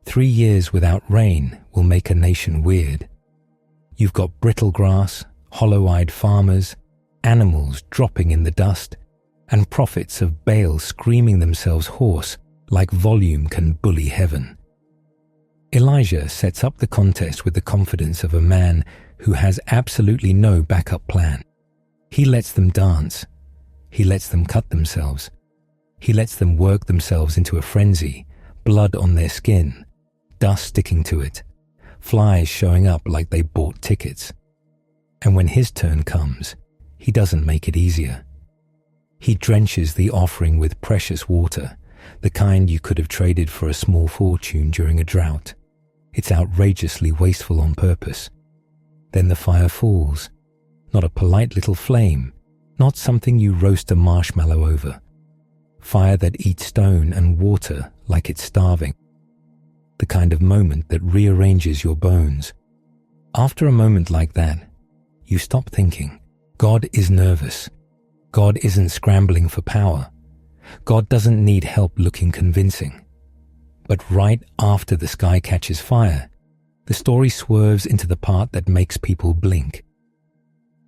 Speaker 1: 3 years without rain will make a nation weird. You've got brittle grass, hollow-eyed farmers, animals dropping in the dust, and prophets of Baal screaming themselves hoarse like volume can bully heaven. Elijah sets up the contest with the confidence of a man who has absolutely no backup plan. He lets them dance. He lets them cut themselves. He lets them work themselves into a frenzy, blood on their skin, dust sticking to it, flies showing up like they bought tickets. And when his turn comes, he doesn't make it easier. He drenches the offering with precious water, the kind you could have traded for a small fortune during a drought. It's outrageously wasteful on purpose. Then the fire falls, not a polite little flame, not something you roast a marshmallow over. Fire that eats stone and water like it's starving. The kind of moment that rearranges your bones. After a moment like that, you stop thinking. God is nervous. God isn't scrambling for power. God doesn't need help looking convincing. But right after the sky catches fire, the story swerves into the part that makes people blink.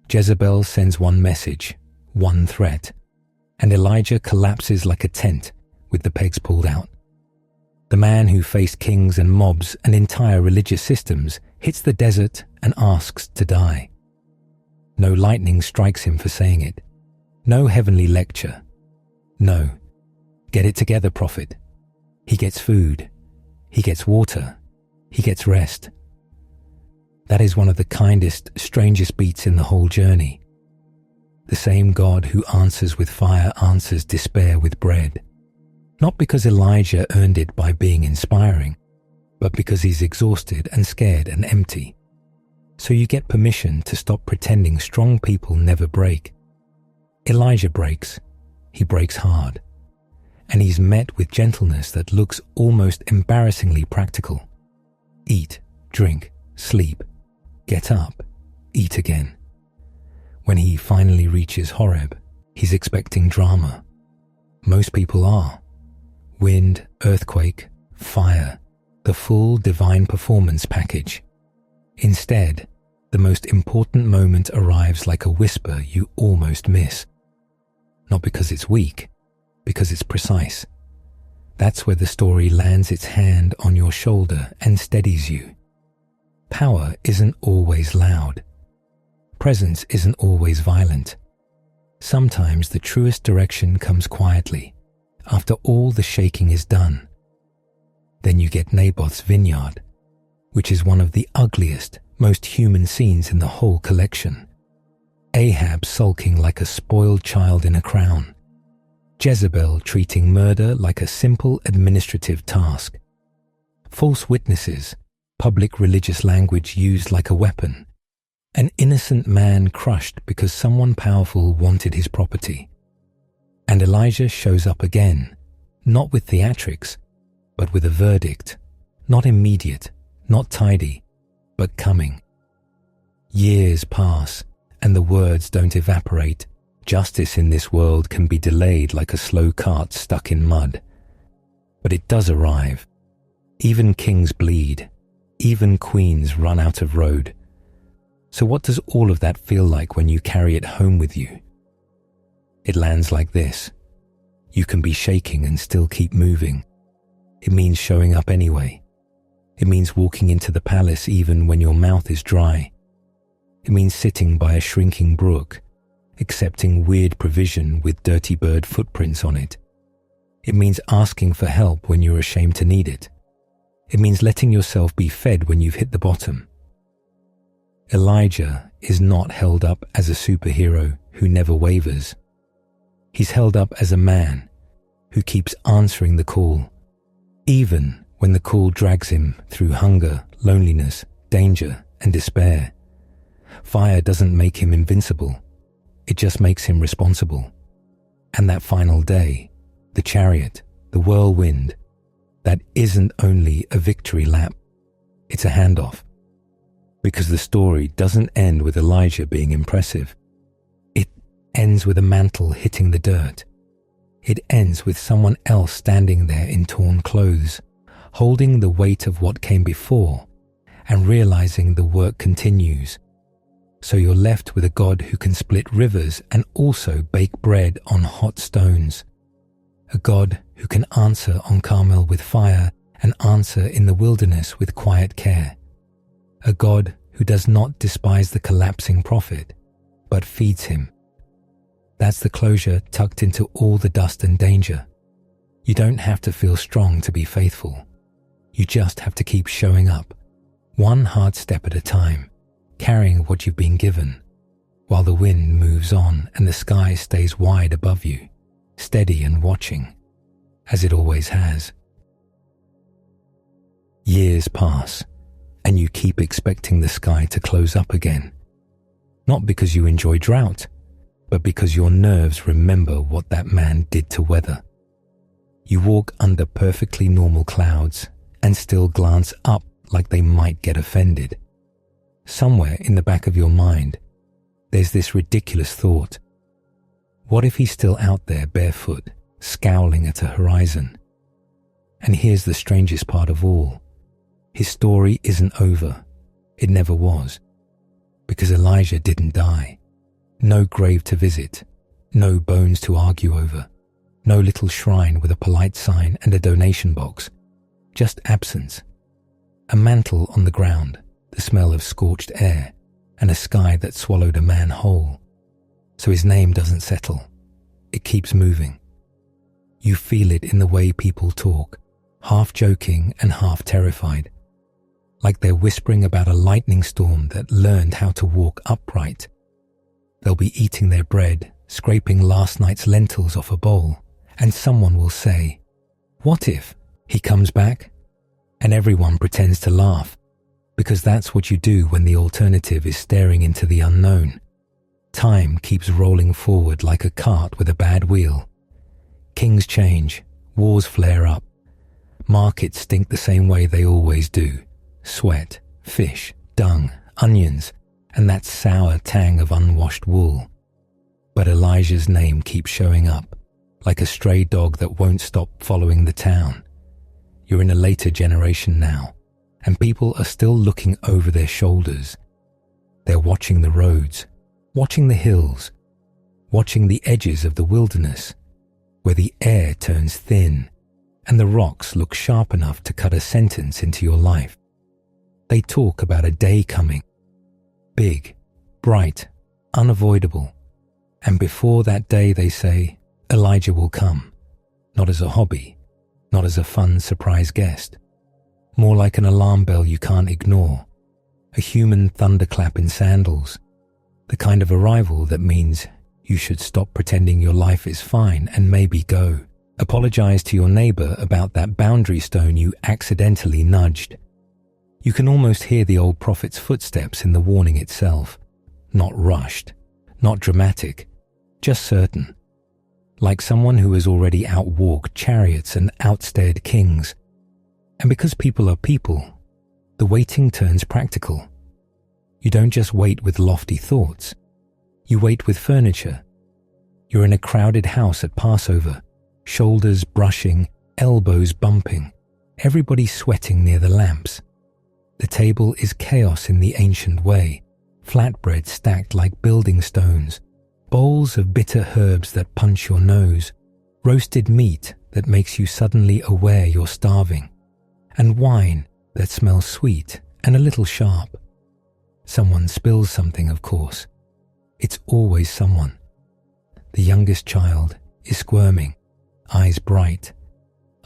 Speaker 1: Jezebel sends one message, one threat, and Elijah collapses like a tent with the pegs pulled out. The man who faced kings and mobs and entire religious systems hits the desert and asks to die. No lightning strikes him for saying it. No heavenly lecture. No. Get it together, prophet. He gets food. He gets water. He gets rest. That is one of the kindest, strangest beats in the whole journey. The same God who answers with fire answers despair with bread. Not because Elijah earned it by being inspiring, but because he's exhausted and scared and empty. So you get permission to stop pretending strong people never break. Elijah breaks. He breaks hard. And he's met with gentleness that looks almost embarrassingly practical. Eat, drink, sleep, get up, eat again. When he finally reaches Horeb, he's expecting drama. Most people are. Wind, earthquake, fire, the full divine performance package. Instead, the most important moment arrives like a whisper you almost miss. Not because it's weak, because it's precise. That's where the story lands its hand on your shoulder and steadies you. Power isn't always loud. Presence isn't always violent. Sometimes the truest direction comes quietly, after all the shaking is done. Then you get Naboth's vineyard, which is one of the ugliest, most human scenes in the whole collection. Ahab sulking like a spoiled child in a crown. Jezebel treating murder like a simple administrative task. False witnesses, public religious language used like a weapon. An innocent man crushed because someone powerful wanted his property. And Elijah shows up again, not with theatrics, but with a verdict, not immediate, not tidy, but coming. Years pass, and the words don't evaporate. Justice in this world can be delayed like a slow cart stuck in mud. But it does arrive. Even kings bleed. Even queens run out of road. So what does all of that feel like when you carry it home with you? It lands like this. You can be shaking and still keep moving. It means showing up anyway. It means walking into the palace even when your mouth is dry. It means sitting by a shrinking brook, accepting weird provision with dirty bird footprints on it. It means asking for help when you're ashamed to need it. It means letting yourself be fed when you've hit the bottom. Elijah is not held up as a superhero who never wavers. He's held up as a man who keeps answering the call, even when the call drags him through hunger, loneliness, danger, and despair. Fire doesn't make him invincible. It just makes him responsible. And that final day, the chariot, the whirlwind, that isn't only a victory lap, it's a handoff. Because the story doesn't end with Elijah being impressive. It ends with a mantle hitting the dirt. It ends with someone else standing there in torn clothes, holding the weight of what came before, and realizing the work continues. So you're left with a God who can split rivers and also bake bread on hot stones. A God who can answer on Carmel with fire and answer in the wilderness with quiet care. A God who does not despise the collapsing prophet, but feeds him. That's the closure tucked into all the dust and danger. You don't have to feel strong to be faithful. You just have to keep showing up, one hard step at a time, carrying what you've been given, while the wind moves on and the sky stays wide above you, steady and watching, as it always has. Years pass, and you keep expecting the sky to close up again. Not because you enjoy drought, but because your nerves remember what that man did to weather. You walk under perfectly normal clouds and still glance up like they might get offended. Somewhere in the back of your mind, there's this ridiculous thought. What if he's still out there barefoot, scowling at a horizon? And here's the strangest part of all. His story isn't over. It never was. Because Elijah didn't die. No grave to visit. No bones to argue over. No little shrine with a polite sign and a donation box. Just absence. A mantle on the ground, the smell of scorched air, and a sky that swallowed a man whole. So his name doesn't settle. It keeps moving. You feel it in the way people talk, half joking and half terrified, like they're whispering about a lightning storm that learned how to walk upright. They'll be eating their bread, scraping last night's lentils off a bowl, and someone will say, "What if he comes back?" And everyone pretends to laugh, because that's what you do when the alternative is staring into the unknown. Time keeps rolling forward like a cart with a bad wheel. Kings change, wars flare up. Markets stink the same way they always do. Sweat, fish, dung, onions, and that sour tang of unwashed wool. But Elijah's name keeps showing up, like a stray dog that won't stop following the town. You're in a later generation now, and people are still looking over their shoulders. They're watching the roads, watching the hills, watching the edges of the wilderness, where the air turns thin and the rocks look sharp enough to cut a sentence into your life. They talk about a day coming, big, bright, unavoidable, and before that day they say, Elijah will come, not as a hobby, not as a fun surprise guest, more like an alarm bell you can't ignore, a human thunderclap in sandals, the kind of arrival that means you should stop pretending your life is fine and maybe go. Apologize to your neighbor about that boundary stone you accidentally nudged. You can almost hear the old prophet's footsteps in the warning itself, not rushed, not dramatic, just certain, like someone who has already outwalked chariots and outstared kings. And because people are people, the waiting turns practical. You don't just wait with lofty thoughts. You wait with furniture. You're in a crowded house at Passover, shoulders brushing, elbows bumping, everybody sweating near the lamps. The table is chaos in the ancient way, flatbread stacked like building stones, bowls of bitter herbs that punch your nose, roasted meat that makes you suddenly aware you're starving, and wine that smells sweet and a little sharp. Someone spills something, of course. It's always someone. The youngest child is squirming, eyes bright,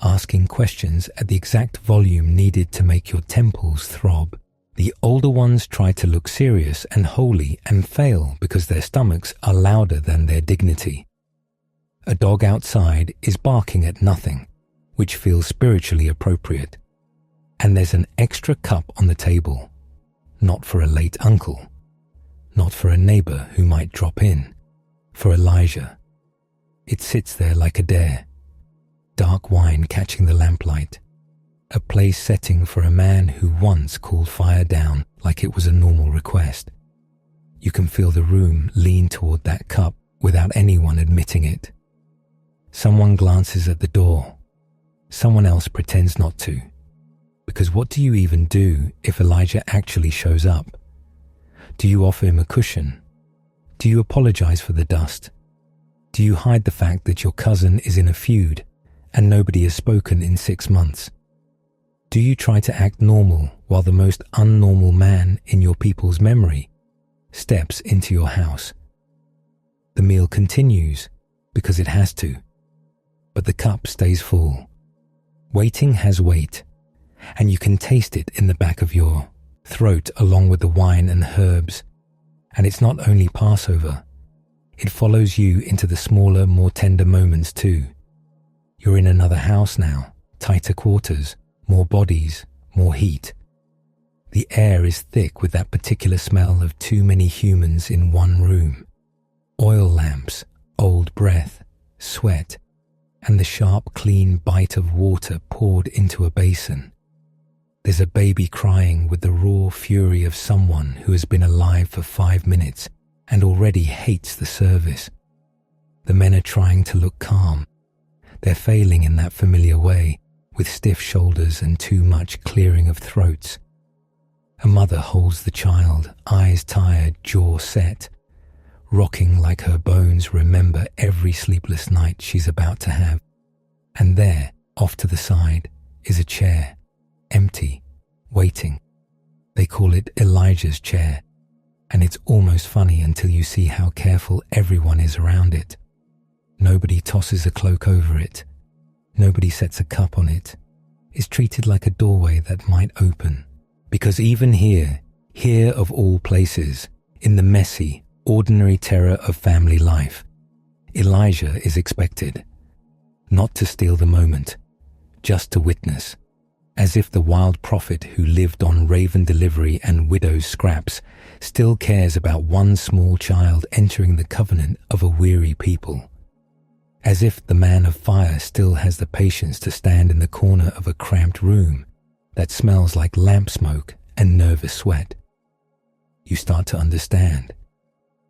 Speaker 1: asking questions at the exact volume needed to make your temples throb. The older ones try to look serious and holy and fail because their stomachs are louder than their dignity. A dog outside is barking at nothing, which feels spiritually appropriate. And there's an extra cup on the table, not for a late uncle, not for a neighbor who might drop in, for Elijah. It sits there like a dare, dark wine catching the lamplight, a place setting for a man who once cooled fire down like it was a normal request. You can feel the room lean toward that cup without anyone admitting it. Someone glances at the door. Someone else pretends not to. Because what do you even do if Elijah actually shows up? Do you offer him a cushion? Do you apologize for the dust? Do you hide the fact that your cousin is in a feud and nobody has spoken in 6 months? Do you try to act normal while the most unnormal man in your people's memory steps into your house? The meal continues because it has to, but the cup stays full. Waiting has weight, and you can taste it in the back of your throat along with the wine and herbs. And it's not only Passover. It follows you into the smaller, more tender moments too. You're in another house now, tighter quarters, more bodies, more heat. The air is thick with that particular smell of too many humans in one room. Oil lamps, old breath, sweat, and the sharp, clean bite of water poured into a basin. There's a baby crying with the raw fury of someone who has been alive for 5 minutes and already hates the service. The men are trying to look calm. They're failing in that familiar way, with stiff shoulders and too much clearing of throats. A mother holds the child, eyes tired, jaw set, rocking like her bones remember every sleepless night she's about to have. And there, off to the side, is a chair, empty, waiting. They call it Elijah's chair. And it's almost funny until you see how careful everyone is around it. Nobody tosses a cloak over it. Nobody sets a cup on it. It's treated like a doorway that might open. Because even here of all places, in the messy, ordinary terror of family life, Elijah is expected. Not to steal the moment, just to witness. As if the wild prophet who lived on raven delivery and widow's scraps still cares about one small child entering the covenant of a weary people. As if the man of fire still has the patience to stand in the corner of a cramped room that smells like lamp smoke and nervous sweat. You start to understand.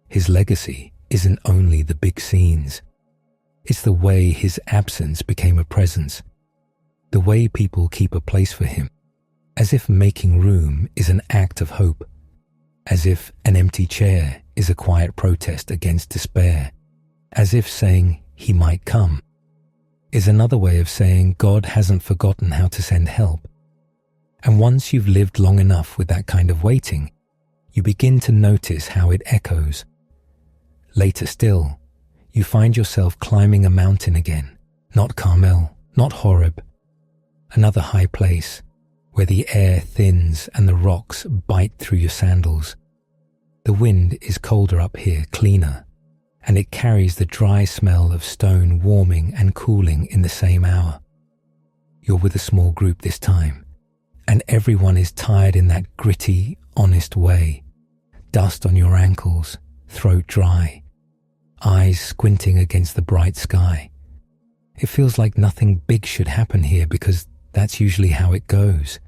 Speaker 1: His legacy isn't only the big scenes. It's the way his absence became a presence. The way people keep a place for him, as if making room is an act of hope, as if an empty chair is a quiet protest against despair, as if saying he might come is another way of saying God hasn't forgotten how to send help. And once you've lived long enough with that kind of waiting, you begin to notice how it echoes. Later still, you find yourself climbing a mountain again, not Carmel, not Horeb, another high place where the air thins and the rocks bite through your sandals. The wind is colder up here, cleaner, and it carries the dry smell of stone warming and cooling in the same hour. You're with a small group this time, and everyone is tired in that gritty, honest way. Dust on your ankles, throat dry, eyes squinting against the bright sky. It feels like nothing big should happen here because that's usually how it goes.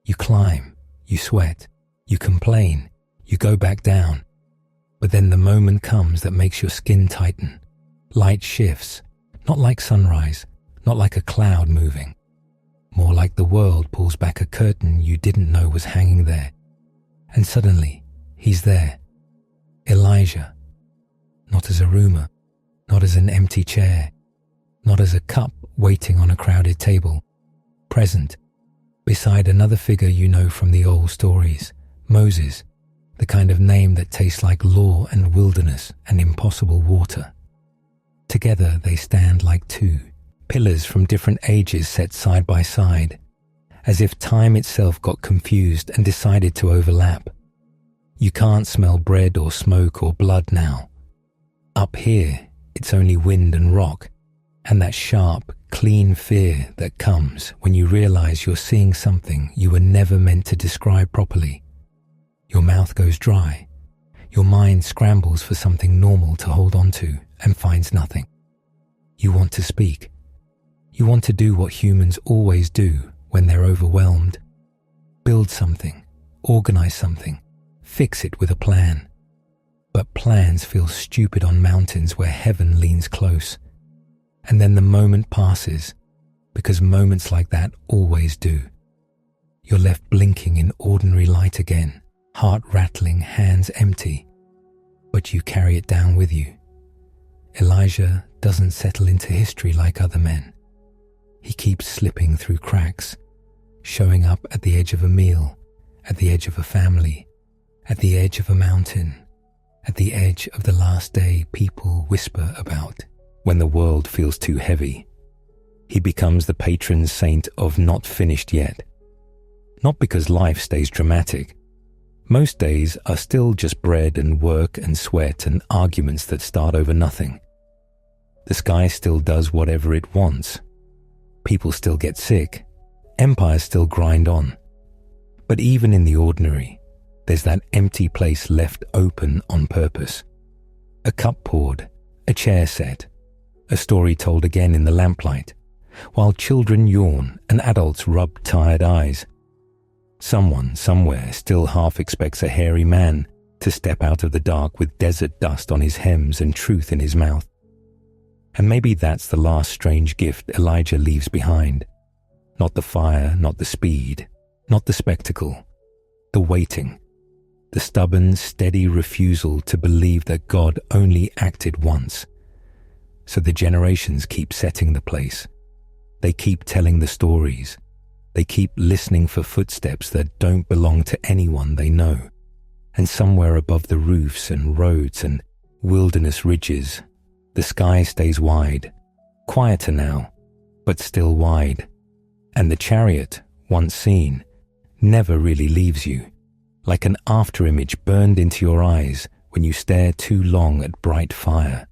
Speaker 1: You climb, you sweat, you complain, you go back down. But then the moment comes that makes your skin tighten. Light shifts, not like sunrise, not like a cloud moving. More like the world pulls back a curtain you didn't know was hanging there. And suddenly, he's there. Elijah. Not as a rumor, not as an empty chair, not as a cup waiting on a crowded table. Present, beside another figure you know from the old stories, Moses, the kind of name that tastes like law and wilderness and impossible water. Together they stand like two, pillars from different ages set side by side, as if time itself got confused and decided to overlap. You can't smell bread or smoke or blood now. Up here, it's only wind and rock, and that sharp, clean fear that comes when you realize you're seeing something you were never meant to describe properly. Your mouth goes dry. Your mind scrambles for something normal to hold on to and finds nothing. You want to speak. You want to do what humans always do when they're overwhelmed. Build something, organize something, fix it with a plan. But plans feel stupid on mountains where heaven leans close. And then the moment passes, because moments like that always do. You're left blinking in ordinary light again, heart rattling, hands empty. But you carry it down with you. Elijah doesn't settle into history like other men. He keeps slipping through cracks, showing up at the edge of a meal, at the edge of a family, at the edge of a mountain, at the edge of the last day people whisper about. When the world feels too heavy, he becomes the patron saint of not finished yet. Not because life stays dramatic. Most days are still just bread and work and sweat and arguments that start over nothing. The sky still does whatever it wants. People still get sick. Empires still grind on. But even in the ordinary, there's that empty place left open on purpose. A cup poured, a chair set, a story told again in the lamplight, while children yawn and adults rub tired eyes. Someone somewhere still half expects a hairy man to step out of the dark with desert dust on his hems and truth in his mouth. And maybe that's the last strange gift Elijah leaves behind. Not the fire, not the speed, not the spectacle, the waiting, the stubborn, steady refusal to believe that God only acted once. So the generations keep setting the place. They keep telling the stories. They keep listening for footsteps that don't belong to anyone they know. And somewhere above the roofs and roads and wilderness ridges, the sky stays wide, quieter now, but still wide. And the chariot, once seen, never really leaves you, like an afterimage burned into your eyes when you stare too long at bright fire.